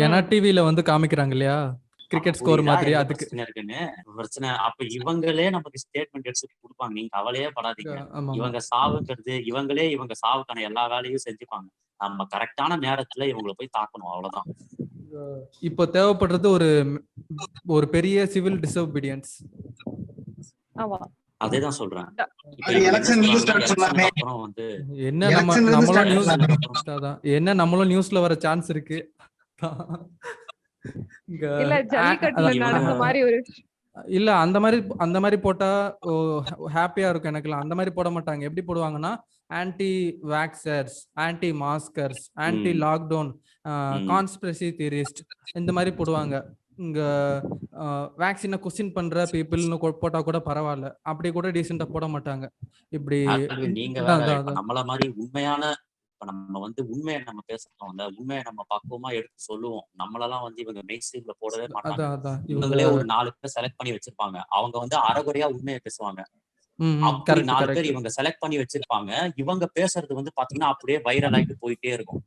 ஏன்னா டிவில வந்து காமிக்கிறாங்க இல்லையா, கிரிக்கெட் ஸ்கோர் புரியுதா மாதிரி எங்க அதுக்கு. பிரச்சனை இருக்குன்னு? பிரச்சனை அப்ப இவங்களே நமக்கு ஸ்டேட்மெண்ட் எடுத்து கொடுப்பாங்க, நீங்க கவலையே படாதீங்க, ஆமா இவங்க சாவுங்கிறது இவங்களே இவங்க சாவுக்கான எல்லா வேலையும் செஞ்சுப்பாங்க, நம்ம கரெக்டான நேரத்துல இவங்களை போய் தாக்கணும், அவ்வளவுதான். இப்போ தேவைப்படுறது ஒரு பெரிய சிவில் டிசோபீடியன்ஸ். ஆமா அதேதான் சொல்றேன். இப்ப அது இவங்க என்ன எலெக்ஷன் சொல்றாங்கன்னா ஸ்டார்ட் எலெக்ஷனுக்கு பண்ணலாமே. அப்புறம் வந்து என்ன எலெக்ஷன்ல இருந்து நம்மளும் ஸ்டார்ட் நியூஸ் பண்ணலாமே. அதான் என்ன நம்மளும் நியூஸ்ல வர சான்ஸ் இருக்கு. இங்க இல்ல ஜல்லிக்கட்டுல அதான் நடந்த மாதிரி ஒரு இல்ல அந்த மாதிரி போட்டா ஹாப்பியா இருக்கும் எனக்குலாம். அந்த மாதிரி போட மாட்டாங்க. எப்படி போடுவாங்கன்னா anti vaxxers, anti maskers, anti lockdown, conspiracy theorist இந்த மாதிரி போடுவாங்க. இங்க வேக்சினை கொஸ்டின் பண்ற பீப்புள்னு போட்டா கூட பரவாயில்ல, அப்படி கூட டீசெண்டா போட மாட்டாங்க. இப்படி நீங்க வேற இப்ப நம்மள மாதிரி உண்மையான இப்ப நம்ம வந்து உண்மையை நம்ம பேசுறோம், அந்த உண்மையை நம்ம பக்குவமா எடுத்து சொல்லுவோம். நம்மளெல்லாம் வந்து இவங்க மெயின் ஸ்ட்ரீம்ல போடவே மாட்டாங்க. இவங்களே ஒரு 4 பேர் செலக்ட் பண்ணி வச்சிருப்பாங்க, அவங்க வந்து அரைகுறையா உண்மையை பேசுவாங்க. அப்படி 4 பேர் இவங்க செலக்ட் பண்ணி வச்சிருப்பாங்க. இவங்க பேசுறது வந்து பாத்தீங்கன்னா அப்படியே வைரல் ஆயிட்டு போயிட்டே இருக்கும்.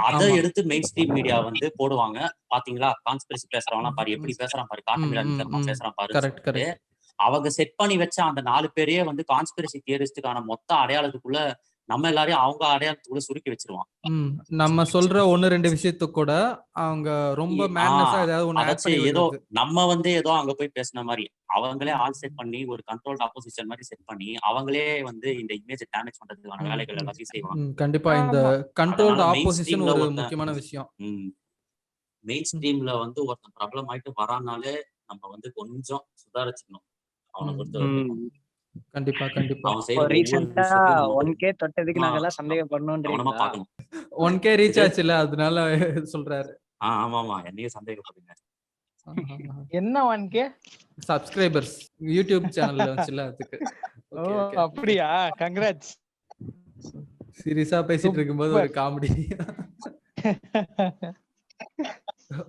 அதை எடுத்து மெயின் ஸ்ட்ரீம் மீடியா வந்து போடுவாங்க. பாத்தீங்களா கான்ஸ்பிரசி பேசுறவங்க பாரு எப்படி பேசுறான் பாரு, காட்டுமிராண்டித்தனமா பேசுறான் பாரு. அவங்க செட் பண்ணி வச்ச அந்த 4 பேரையே வந்து கான்ஸ்பிரசி தியரிஸ்டுக்கான மொத்த அடையாளத்துக்குள்ள நம்ம எல்லாரையும் அவங்க அடையாளத்துக்குள்ள சுருக்கி வச்சிருவான். நம்ம சொல்ற 1-2 விஷயத்துக்கு கூட அவங்க ரொம்ப மேட்னஸா ஏதாவது ஒன்னு ஆட் பண்ணி ஏதோ நம்ம வந்து ஏதோ அங்க போய் பேசின மாதிரி அவங்களே ஆல் செட் பண்ணி ஒரு கண்ட்ரோல்ட் ஆப்போசிஷன் மாதிரி செட் பண்ணி அவங்களே வந்து இந்த இமேஜ் டேமேஜ் பண்றதுக்கான வேலைகள் எல்லாத்தையும் செய்வாங்க. கண்டிப்பா இந்த கண்ட்ரோல்ட் ஆப்போசிஷன் ஒரு முக்கியமான விஷயம். மெயின் ஸ்ட்ரீம்ல வந்து ஒருத்தன் பிரபலம் ஆயிட்டு வரானாலே நம்ம வந்து கொஞ்சம் சுதாரிச்சுக்கணும் அவனை பொறுத்தவரைக்கும். கண்டிப்பா கண்டிப்பா. ரீசெண்டா 1K தொட்டதுக்கு நாங்க எல்லாம் சந்தேகப்படணும்ன்றீங்களா? 1K ரீச் ஆச்சுல அதனால சொல்றாரு. ஆமா என்னையே சந்தேகப்படுங்க. என்ன 1K சப்ஸ்கிரைபர்ஸ் யூடியூப் சேனல்ல வந்துச்சுல அதுக்கு. அப்படியா? கங்க்ராட்ஸ். சீரியஸா பேசிட்டு இருக்கும்போது ஒரு காமெடி.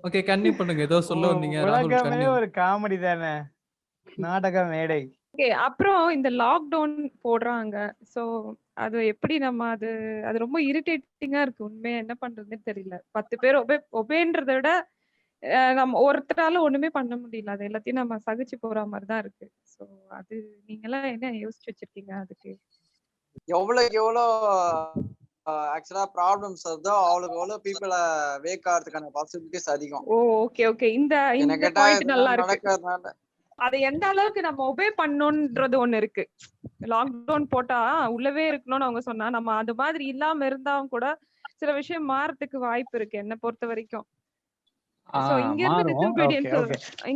ஓகே கன்னியூ பண்ணுங்க, ஏதோ சொல்ல வந்தீங்க. உலகமே ஒரு காமெடி தானே, நாடக மேடை. ஓகே, அப்புறம் இந்த லாக்டவுன் போடுறாங்க. சோ அது எப்படி நம்ம அது ரொம்ப இரிட்டேட்டிங்கா இருக்கு. உண்மையா என்ன பண்றதுன்னு தெரியல. 10 பேர் ஒபேன்றதை விட நம்ம ஒருத்தரால ஒண்ணுமே பண்ண முடியல. அது எல்லாத்தையும் நம்ம சகிச்சு போற மாதிரிதான் இருக்கு. சோ அது நீங்க எல்லாம் என்ன யோசிச்சு வச்சிருக்கீங்க அதுக்கு? எவ்வளவுக்கு எவ்வளோ ஆக்சுவலா ப்ராப்ளம்ஸ் வருதோ அவ்வளவுக்கு எவ்வளவு பீப்புளை வேக் ஆகிறதுக்கான பாசிபிலிட்டிஸ் அதிகம். ஓகே ஓகே, இந்த பாயிண்ட் நல்லா இருக்கு. அது எந்த அளவுக்கு நம்ம ஒபே பண்ணணும்ன்றது ஒண்ணு இருக்கு. லாக்டவுன் போட்டா உள்ளவே இருக்கணும்னு அவங்க சொன்னா நம்ம அது மாதிரி இல்லாம இருந்தாலும் கூட சில விஷயம் மாறதுக்கு வாய்ப்பு இருக்கு என்ன பொறுத்த வரைக்கும். இங்க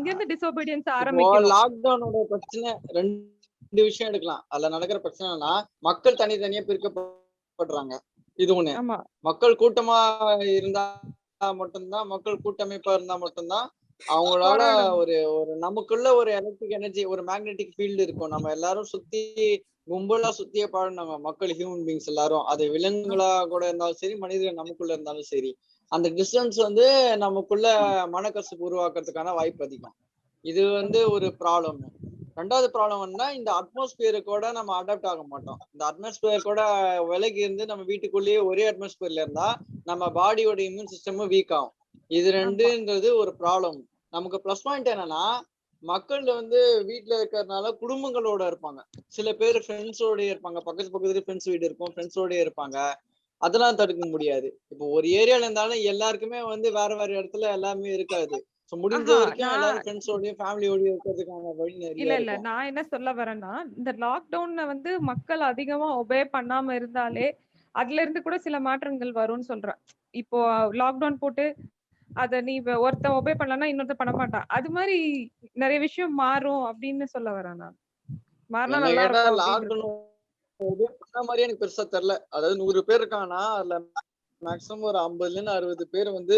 இருந்து டிசோபீடியன்ஸ் ஆரம்பிக்கும். லாக்டவுனோட பிரச்சனை 2 விஷயம் எடுக்கலாம். அதுல நடக்கிற பிரச்சனைனா மக்கள் தனித்தனியா பிரிக்கப்படுறாங்க. இது ஒண்ணு. மக்கள் கூட்டமா இருந்தா மட்டும்தான், மக்கள் கூட்டமைப்பா இருந்தா மட்டும்தான் அவங்களால ஒரு நமக்குள்ள ஒரு எலக்ட்ரிக் எனர்ஜி, ஒரு மேக்னெட்டிக் ஃபீல்டு இருக்கும். நம்ம எல்லாரும் சுத்தி கும்பலா சுத்தியே பாடுனாங்க மக்கள், ஹியூமன் பீங்ஸ் எல்லாரும், அது விலங்குகளா கூட இருந்தாலும் சரி, மனிதர்கள் நமக்குள்ள இருந்தாலும் சரி, அந்த டிஸ்டன்ஸ் வந்து நமக்குள்ள மனக்கசப்பு உருவாக்குறதுக்கான வாய்ப்பு அதிகம். இது வந்து ஒரு ப்ராப்ளம். 2வது ப்ராப்ளம் என்ன, இந்த அட்மாஸ்பியரு கூட நம்ம அடாப்ட் ஆக மாட்டோம். இந்த அட்மாஸ்பியர் கூட விலகி இருந்து நம்ம வீட்டுக்குள்ளேயே ஒரே அட்மாஸ்பியர்ல இருந்தா நம்ம பாடியோட இம்யூன் சிஸ்டமும் வீக் ஆகும். இது 2ன்றது ஒரு ப்ராப்ளம். நமக்கு பிளஸ் பாயிண்ட் என்னன்னா, மக்கள் வந்து வீட்டுல இருக்கிறதுனால குடும்பங்களோட இருப்பாங்க. சில பேர் ஃப்ரெண்ட்ஸோட இருப்பாங்க, பக்கத்துல ஃப்ரெண்ட்ஸ் வீடு இருக்கும், ஃப்ரெண்ட்ஸோட இருப்பாங்க. அதெல்லாம் தடுக்க முடியாது. இப்போ ஒரு ஏரியால இருந்தாலும் எல்லாருக்குமே வந்து வேற வேற இடத்துல எல்லாமே இருக்காது. முடிஞ்ச வரைக்கும் எல்லாரும் ஃப்ரெண்ட்ஸோடயும் ஃபேமிலியோடயும் இருக்கிறதுக்கான வழி நிறைய இல்ல நான் என்ன சொல்ல வரேன்னா, இந்த லாக்டவுன்ல வந்து மக்கள் அதிகமா ஒபே பண்ணாம இருந்தாலே அதுல இருந்து கூட சில மாற்றங்கள் வரும்னு சொல்றேன். இப்போ லாக்டவுன் போட்டு அத நீ ஒருத்தன் ஒபே பண்ணலன்னா இன்னொருத்த பண்ண மாட்டான். அது மாதிரி நிறைய விஷயம் மாறும் அப்படின்னு சொல்ல வரேன் நான். மாறினா நல்லா இருக்கும். லாக்டவுன் ஒபே பண்ண மாதிரி எனக்கு பெருசா தெரியல. அதாவது 100 பேர் இருக்காங்கன்னா அதுல மேக்ஸிமம் ஒரு 50-60 பேர் வந்து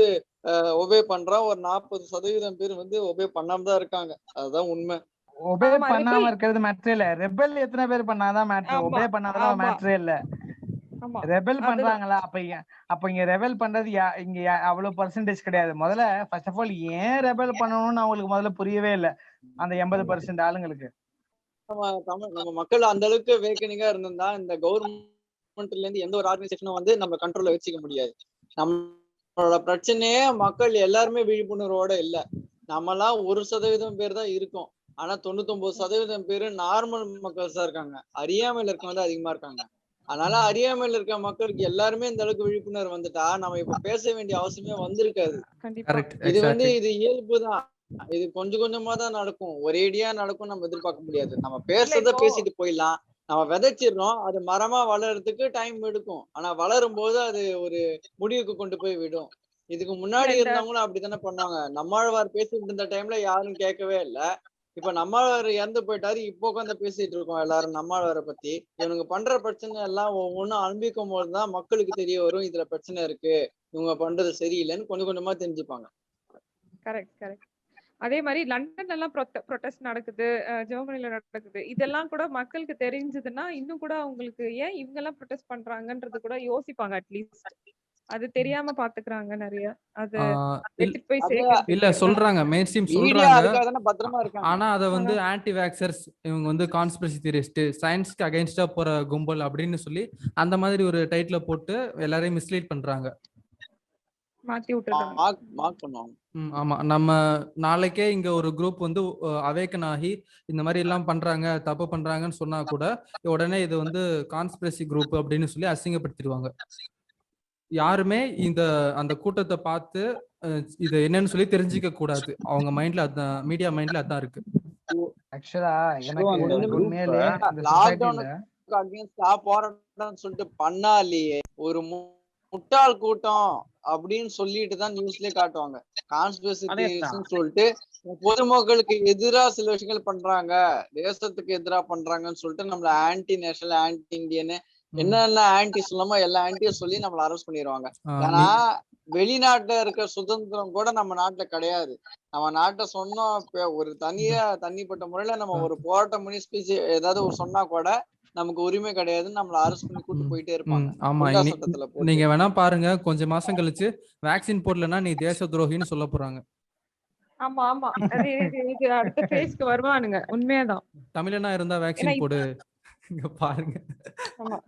ஒபே பண்றான். ஒரு 40% பேர் வந்து ஒபே பண்ணாம தான் இருக்காங்க. அதுதான் உண்மை. ஒபே பண்ணாம இருக்கிறது மேட்டரே இல்ல. ரெபெல் எத்தனை பேர் பண்ணாதான் மேட்டர். ஒபே பண்ணாதான் மேட்டரே இல்ல. ரெபெல் பண்றாங்களா? அப்ப இங்க ரெபெல் பண்றது இங்க அவ்வளவு பர்சன்டேஜ் கிடையாது. முதல்ல ஃபர்ஸ்ட் ஆஃப் ஆல் ஏன் ரெபெல் பண்ணணும்னு அவங்களுக்கு முதல்ல புரியவே இல்லை அந்த 80% ஆளுங்களுக்கு. நம்ம மக்கள் அந்த அளவுக்கு வேக்கனிங்கா இருந்தா இந்த கவர்மெண்ட்ல இருந்து எந்த ஒரு ஆர்கனைசேஷனும் வந்து நம்ம கண்ட்ரோல்ல வச்சுக்க முடியாது. நம்மளோட பிரச்சனையே மக்கள் எல்லாருமே விழிப்புணர்வோட இல்ல. நம்மலாம் 1% பேர் தான் இருக்கோம். ஆனா 99% பேரு நார்மல் மக்கள்ஸ் தான் இருக்காங்க. அறியாமையில இருக்கவங்க தான் அதிகமா இருக்காங்க. அதனால அறியாமையில இருக்க மக்களுக்கு எல்லாருமே இந்த அளவுக்கு விழிப்புணர்வு வந்துட்டா நம்ம இப்ப பேச வேண்டிய அவசியமே வந்திருக்காது. இது இது இயல்புதான். இது கொஞ்சம் கொஞ்சமா தான் நடக்கும். ஒரேடியா நடக்கும் நம்ம எதிர்பார்க்க முடியாது. நம்ம பேசுறத பேசிட்டு போயிடலாம். நம்ம விதைச்சிடறோம். அது மரமா வளர்றதுக்கு டைம் எடுக்கும். ஆனா வளரும் போது அது ஒரு முடிவுக்கு கொண்டு போய் விடும். இதுக்கு முன்னாடி இருந்தவங்களும் அப்படித்தானே பண்ணாங்க. நம்மாழ்வார் பேசிட்டு இருந்த டைம்ல யாரும் கேட்கவே இல்ல. இப்ப நம்மாழ்வார் இறந்து போயிட்டாரு. இப்போ உட்காந்து பேசிட்டு இருக்கோம் எல்லாரும் நம்மாழ்வாரை பத்தி. இவனுங்க பண்ற பிரச்சனை எல்லாம் ஒவ்வொன்னும் அனுபவிக்கும் போதுதான் மக்களுக்கு தெரிய வரும் இதுல பிரச்சனை இருக்கு, இவங்க பண்றது சரியில்லைன்னு கொஞ்சம் கொஞ்சமா தெரிஞ்சுப்பாங்க. கரெக்ட். அதே மாதிரி லண்டன்ல எல்லாம் ப்ரொட்டஸ்ட் நடக்குது, ஜெர்மனில நடக்குது. இதெல்லாம் கூட மக்களுக்கு தெரிஞ்சதுன்னா இன்னும் கூட அவங்களுக்கு ஏன் இவங்க எல்லாம் ப்ரொட்டஸ்ட் பண்றாங்கன்றது கூட யோசிப்பாங்க. அட்லீஸ்ட் அது தெரியாம பாத்துக்கிறாங்க நிறைய. அது இல்ல சொல்றாங்க, மெயின் ஸ்ட்ரீம் சொல்றாங்க. ஆனா அத வந்து ஆன்டி வேக்சர்ஸ், இவங்க வந்து கான்ஸ்பிரசி தியரிஸ்ட், சயின்ஸ்க்கு அகைன்ஸ்டா போற கும்பல் அப்படின்னு சொல்லி அந்த மாதிரி ஒரு டைட்டில போட்டு எல்லாரையும் மிஸ்லீட் பண்றாங்க, மாத்தி விட்டுறாங்க. ஆமா, நம்ம நாளைக்கே இங்க ஒரு குரூப் வந்து அவேக்கன் ஆகி இந்த மாதிரி எல்லாம் பண்றாங்க, தப்பு பண்றாங்கன்னு சொன்னா கூட உடனே இது வந்து கான்ஸ்பிரசி குரூப் அப்படின்னு சொல்லி அசிங்கப்படுத்திடுவாங்க. யாருமே அந்த கூட்டத்தை பார்த்து இது என்னன்னு சொல்லி தெரிஞ்சுக்க கூடாது. அவங்க மைண்ட்ல அதான், மீடியா மைண்ட்ல அதான் இருக்கு. ஆக்சுவலா எனக்கு உண்மையிலே லாக்டவுனுக்கு அகைன்ஸ்டா போராட்டம் சொல்லிட்டு பண்ணாலேயே ஒரு முட்டாள் கூட்டம் அப்படின்னு சொல்லிட்டு தான் நியூஸ்லயே காட்டுவாங்க. கான்ஸ்பிரசி தியரிஸ்ட்னு சொல்லிட்டு பொதுமக்களுக்கு எதிராக சில விஷயங்கள் பண்றாங்க, தேசத்துக்கு எதிராக பண்றாங்கன்னு சொல்லிட்டு நம்மள ஆன்டி நேஷனல், ஆன்டி இந்தியன், என்னென்ன ஆன்டி சொல்லாமோ எல்லா ஆன்டியும் சொல்லி நம்மள அரெஸ்ட் பண்ணிடுவாங்க. ஏன்னா வெளிநாட்டுல இருக்க சுதந்திரம் கூட நம்ம நாட்டுல கிடையாது. நம்ம நாட்டை சொன்னோம் ஒரு தனிப்பட்ட முறையில நம்ம ஒரு போராட்டம் பண்ணி ஸ்பீச் ஏதாவது ஒரு சொன்னா கூட நமக்கு உரிமை கிடையாதுன்னு நம்மள அரெஸ்ட் பண்ணி கூட்டு போயிட்டே இருப்பாங்க. ஆமா, நீங்க வேணா பாருங்க, கொஞ்சம் மாசம் கழிச்சு வேக்சின் போடலன்னா நீ தேச துரோகின்னு சொல்ல போறாங்க. ஆமா இது அடுத்த ஃபேஸ்க்கு வருவானுங்க. உண்மையாதான். தமிழனா இருந்தா வேக்சின் போடு, இங்க பாருங்க. ஆமா,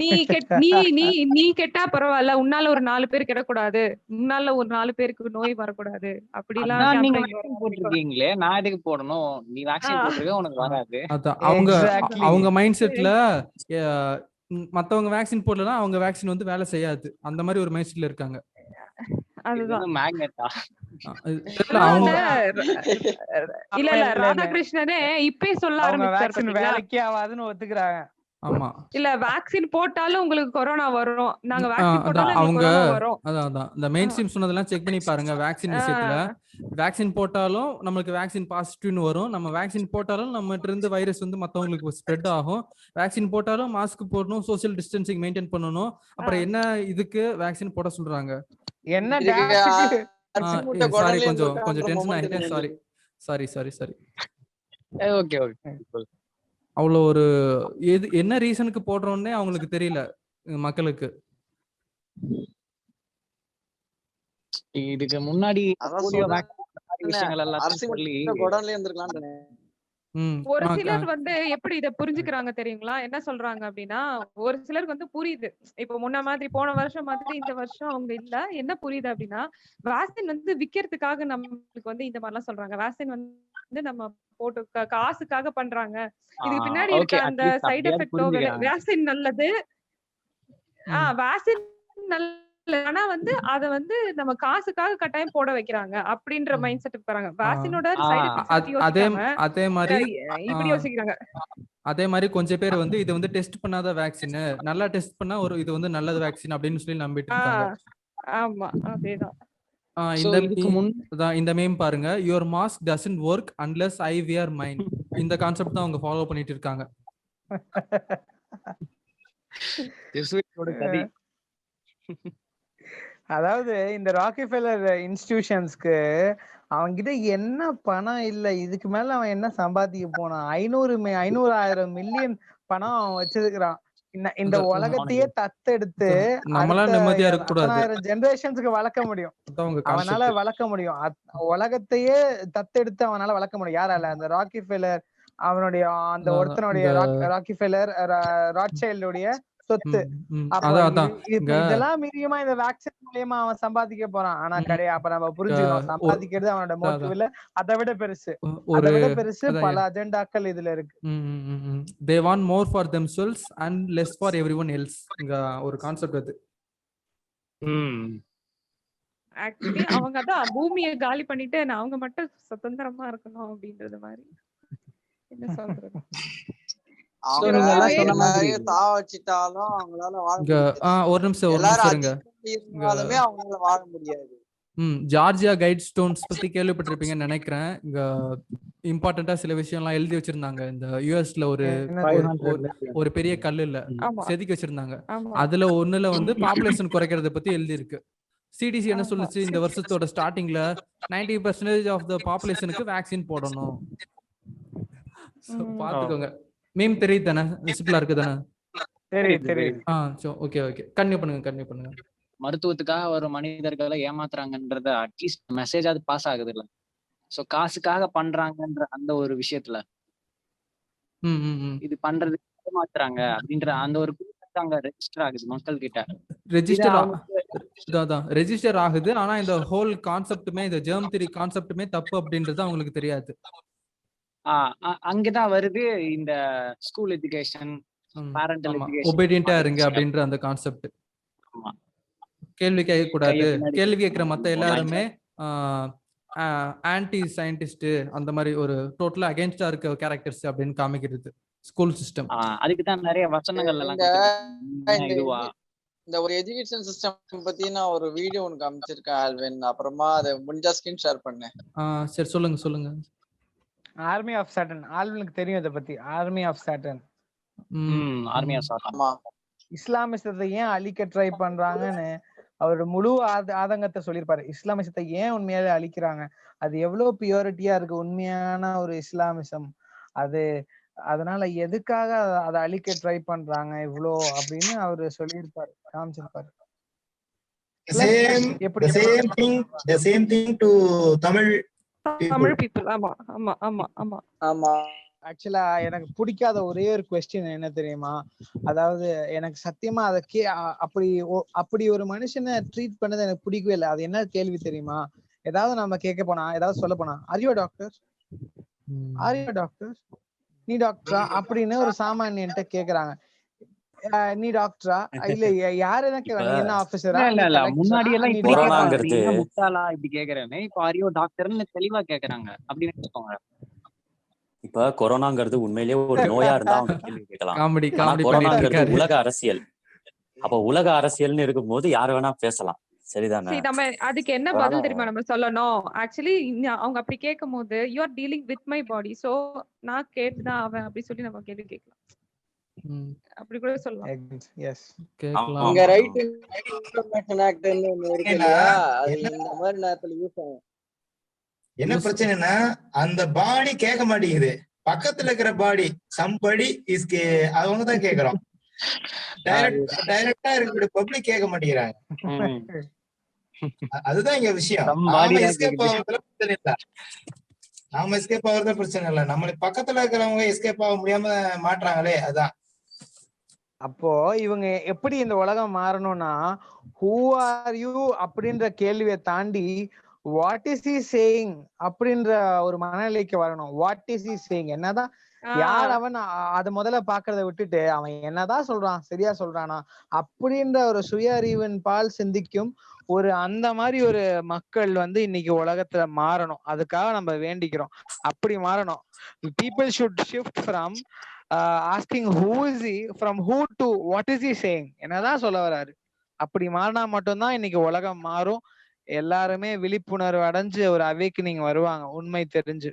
நீ கெட்டா பரவாயில்ல, உன்னால ஒரு 4 பேர் கெடக்கூடாது, உன்னால ஒரு 4 பேருக்கு நோய் வரக்கூடாது, அப்படிலாம் நீங்க வேக்சின் போட்டுருக்கீங்களே, நான் எதுக்கு போடணும்? நீ வேக்சின் போட்டுருக்க, உனக்கு வராது. அதான் அவங்க மைண்ட் செட்ல மத்தவங்க வேக்சின் போடலன்னா அவங்க வேக்சின் வந்து வேலை செய்யாது, அந்த மாதிரி ஒரு மைண்ட் செட்ல இருக்காங்க. அதுதான் மேக்னெட்டா இல்ல ராதாகிருஷ்ணனே இப்பே சொல்ல ஆரம்பிச்சாரு, வேலைக்கே ஆகாதுன்னு ஒத்துக்கிறாங்க. ஆமா, இல்ல வேக்சின் போட்டாலும் உங்களுக்கு கொரோனா வரும், நாங்க வேக்சின் போட்டாலும் அவங்க வரும். அதான் இந்த மெயின் ஸ்ட்ரீம் சொன்னதெல்லாம் செக் பண்ணி பாருங்க. வேக்சின் விஷயத்துல வேக்சின் போட்டாலும் நமக்கு வேக்சின் பாசிட்டிவ்னு வரும், நம்ம வேக்சின் போட்டாலும் நம்மகிட்ட இருந்து வைரஸ் வந்து மத்தவங்களுக்கு ஸ்ப்ரெட் ஆகும். வேக்சின் போட்டாலும் மாஸ்க் போடணும், சோசியல் டிஸ்டன்சிங் மெயின்டைன் பண்ணணும். அப்புறம் என்ன இதுக்கு வேக்சின் போட சொல்றாங்க? என்ன சாரி, கொஞ்சம் டென்ஷன் ஆயிட்டேன். சாரி. ஓகே அவ்வளோ ஒரு என்ன ரீசனுக்கு போடுறோன்னே அவங்களுக்கு தெரியல மக்களுக்கு. இதுக்கு முன்னாடி விஷயங்கள் எல்லாம் சொல்லி ஒரு சிலர் வந்து எப்படி இத புரிஞ்சுக்கிறாங்க தெரியுங்களா? என்ன சொல்றாங்க அப்படின்னா, ஒரு சிலருக்கு வந்து புரியுது. இப்ப முன்ன மாதிரி போன வருஷம் மாதிரி இந்த வருஷம் அவங்க இல்ல. என்ன புரியுது அப்படின்னா, வேக்சின் வந்து விக்கிறதுக்காக நம்மளுக்கு வந்து இந்த மாதிரி எல்லாம் சொல்றாங்க. வேக்சின் வந்து நம்ம போட்டு காசுக்காக பண்றாங்க. இதுக்கு பின்னாடி இருக்க அந்த சைடு எஃபெக்டோ, வேக்சின் நல்லது, வேக்சின் நல்லது, ஆனா வந்து அத வந்து நம்ம காசுக்காக கட்டாயம் போட வைக்கிறாங்க அப்படின்ற மைண்ட் செட்டுக்கு போறாங்க. வேக்சினோட சைடு எஃபெக்ட்ஸ் அதே மாதிரி இப்படி யோசிக்கிறாங்க. அதே மாதிரி கொஞ்சம் பேர் வந்து இது வந்து டெஸ்ட் பண்ணாத வேக்சின், நல்லா டெஸ்ட் பண்ணா ஒரு இது வந்து நல்லது வேக்சின் அப்படின்னு சொல்லி நம்பிட்டு இருக்காங்க. ஆமா, அதேதான். இந்த மீம் பாருங்க, your mask doesn't work unless I wear mine. இந்த கான்செப்ட் தான் அவங்க ஃபாலோ பண்ணிட்டு இருக்காங்க. அதாவது இந்த ராக்கிஃபெல்லர் இன்ஸ்டிடியூஷன்ஸ்க்கு அவன்கிட்ட என்ன பணம் இல்ல, இதுக்கு மேல அவன் என்ன சம்பாதிக்க போனான்? 500,000 மில்லியன் பணம் அவன் வச்சிருக்கிறான். இந்த உலகத்தையே தத்தெடுத்து நிம்மதியா இருக்க கூடாது, 1000 ஜெனரேஷன்ஸ்க்கு வளர்க்க முடியும், அவனால வளர்க்க முடியும். உலகத்தையே தத்தெடுத்து அவனால வளர்க்க முடியும். யாரால? அந்த ராக்கிஃபெல்லர், அவனுடைய அந்த ஒருத்தனுடைய ராக்கிஃபெல்லர், ராத்சைல்டுடைய சொத்து. அப்ப இதெல்லாம் மீறியமா இந்த வேக்சின் மூலியமா அவன் சம்பாதிக்க போறான். ஆனா அப்ப நம்ம புரிஞ்சுக்கணும், சம்பாதிக்கிறது அவனோட மோட்டிவ் இல்ல, அதை விட பெருசு பல அஜெண்டாக்கள் இதுல இருக்கு. they want more for themselves and less for everyone else. இங்க ஒரு கான்செப்ட் அது. ஆக்சுவலி அவங்க தான் பூமியை காலி பண்ணிட்டு அவங்க மட்டும் சுதந்திரமா இருக்கணும் அப்படின்றது மாதிரி. என்ன சொல்றது, ஒரு நிமிஷம் இருந்தாலுமே அவங்களால வாழ முடியாது. ஜார்ஜியா கைட் ஸ்டோன்ஸ் பத்தி கேள்விப்பட்டிருப்பீங்கன்னு நினைக்கிறேன். இங்க இம்பார்ட்டண்டா சில விஷயம் எல்லாம் எழுதி வச்சிருந்தாங்க. இந்த யூஎஸ்ல ஒரு பெரிய கல்லுல செதுக்கி வச்சிருந்தாங்க. அதுல ஒண்ணுல வந்து பாப்புலேஷன் குறைக்கிறத பத்தி எழுதி இருக்கு. சிடிசி என்ன சொல்லுச்சு, இந்த வருஷத்தோட ஸ்டார்டிங்ல 90% ஆஃப் த பாப்புலேஷனுக்கு வேக்சின் போடணும். பாத்துக்கோங்க. மீம் தெரியுது தானே, விசிபிளா இருக்கு தானே? ஓகே ஓகே, கன்டினியூ பண்ணுங்க. மருத்துவத்துக்காக ஒரு மனிதர்களை ஏமாத்துறாங்கன்றத அட்லீஸ்ட் மெசேஜ் அது பாஸ் ஆகுது இல்ல. சோ காசுக்காக பண்றாங்கன்ற அந்த ஒரு விஷயத்துல இது பண்றது ஏமாத்துறாங்க அப்படின்ற அந்த ஒரு அங்க ரெஜிஸ்டர் ஆகுது மக்கள் கிட்ட. ரெஜிஸ்டர் ஆகுது. ஆனா இந்த ஹோல் கான்செப்டுமே, இந்த ஜெர்ம் தியரி கான்செப்டுமே தப்பு அப்படின்றது அவங்களுக்கு தெரியாது. அங்கதான் வருது இந்த ஸ்கூல் எஜுகேஷன், பேரண்டல் எஜுகேஷன், ஒபீடியன்ட்டா இருங்க அப்படின்ற அந்த கான்செப்ட். கேள்வி கேட்க கூடாது, கேள்வி கேட்கிற மத்த எல்லாருமே ஆன்டி சயின்டிஸ்ட், அந்த மாதிரி ஒரு டோட்டலா அகைன்ஸ்டா இருக்க கேரக்டர்ஸ் அப்படின்னு காமிக்கிறது ஸ்கூல் சிஸ்டம். அதுக்கு தான் நிறைய வசனங்கள் எல்லாம் இந்த ஒரு எஜுகேஷன் சிஸ்டம் பத்தி நான் ஒரு வீடியோ உனக்கு அனுப்பிச்சிருக்கேன் ஆல்வின். அப்புறமா அதை முடிஞ்சா ஸ்கிரீன் ஷேர் பண்ணேன். சரி, சொல்லுங்க. ஆர்மி ஆஃப் சாட்டன், ஆல்வினுக்கு தெரியும் இத பத்தி. Army of Satan, army of Satan இஸ்லாமிசத்தை ஏன் அழிக்க ட்ரை பண்றாங்கன்னு அவர் முழு ஆதங்கத்தை சொல்லியிருப்பாரு. இஸ்லாமிசத்தை ஏன் உண்மையாவே அழிக்கிறாங்க, அது எவ்வளவு பியூரிட்டியா இருக்கு உண்மையான ஒரு இஸ்லாமிசம், அதனால எதுக்காக அதை அழிக்க ட்ரை பண்றாங்க இவ்வளோ அப்படின்னு அவரு சொல்லியிருப்பாரு, காமிச்சிருப்பாரு. same thing to Tamil people. ஆமா. ஆக்சுவலா எனக்கு பிடிக்காத ஒரே ஒரு கொஸ்டின் என்ன தெரியுமா, அதாவது எனக்கு சத்தியமா அதை அப்படி ஒரு மனுஷனை ட்ரீட் பண்ணது எனக்கு பிடிக்கவே இல்லை. அது என்ன கேள்வி தெரியுமா, ஏதாவது நம்ம கேட்க போனா, ஏதாவது சொல்ல போனா, ஆர் யூ டாக்டர், நீ டாக்டரா அப்படின்னு ஒரு சாமானியன்ட்ட கேக்குறாங்க. நீ டாக்டரா இல்ல யாரு என்ன ஆபீசரா? முன்னாடி எல்லாம் இப்படி கேக்குறேன், இப்ப ஆரியோ டாக்டர்னு தெளிவா கேக்குறாங்க அப்படின்னு வச்சுக்கோங்க. இப்ப கொரோனாங்கிறது உண்மையிலேயே ஒரு நோயா இருந்தா அவங்க கேள்வி கேட்கலாம். கொரோனாங்கிறது உலக அரசியல். அப்ப உலக அரசியல்னு இருக்கும்போது யாரு வேணா பேசலாம், சரிதானே? நம்ம அதுக்கு என்ன பதில் தெரியுமா நம்ம சொல்லணும்? ஆக்சுவலி அவங்க அப்படி கேட்கும் போது you are dealing with my body, so நான் கேட்டுதான் அவன் அப்படி சொல்லி நம்ம கேள்வி கேட்கலாம். அப்படி கூட சொல்லலாம். எஸ், கேட்கலாம். இங்க ரைட் இன்ஃபர்மேஷன் ஆக்ட்னு ஒன்னு இருக்கு இல்லையா, அது இந்த மாதிரி நேரத்துல யூஸ் ஆகும். என்ன பிரச்சனைனா அந்த பாடி கேட்க மாட்டேங்குது, பக்கத்துல இருக்கிற பாடி சம்படி இஸ்கே அவங்க தான் கேக்குறோம். டைரக்டா இருக்கிற பப்ளிக் கேட்க மாட்டேங்கிறாங்க. அதுதான் இங்க விஷயம். நாம எஸ்கேப் ஆகுறதுல பிரச்சனை இல்ல, பிரச்சனை இல்ல, நம்மளுக்கு பக்கத்துல இருக்கிறவங்க எஸ்கேப் ஆக முடியாம மாட்டுறாங்களே, அதான். அப்போ இவங்க எப்படி இந்த உலகம் மாறணும்னா, ஹூ ஆர் யூ அப்படின்ற கேள்வியை தாண்டி வாட் இஸ் ஹி சேயிங் அப்படின்ற ஒரு மனநிலைக்கு வரணும். வாட் இஸ் ஹி சேயிங், என்னதான் யார் அவன், அது முதல்ல பாக்குறத விட்டுட்டு அவன் என்னதான் சொல்றான், சரியா சொல்றானா அப்படின்ற ஒரு சுய அறிவின் பால் சிந்திக்கும் ஒரு அந்த மாதிரி ஒரு மக்கள் இன்னைக்கு உலகத்துல மாறணும். அதுக்காக நம்ம வேண்டிக்கிறோம், அப்படி மாறணும். people should shift from asking who is he, from who to what is he saying, என்னதான் சொல்ல வராரு. அப்படி மாறினா மட்டும்தான் இன்னைக்கு உலகம் மாறும். எல்லாருமே விழிப்புணர்வு அடைஞ்சு ஒரு அவேக்கனிங் வருவாங்க, உண்மை தெரிஞ்சு.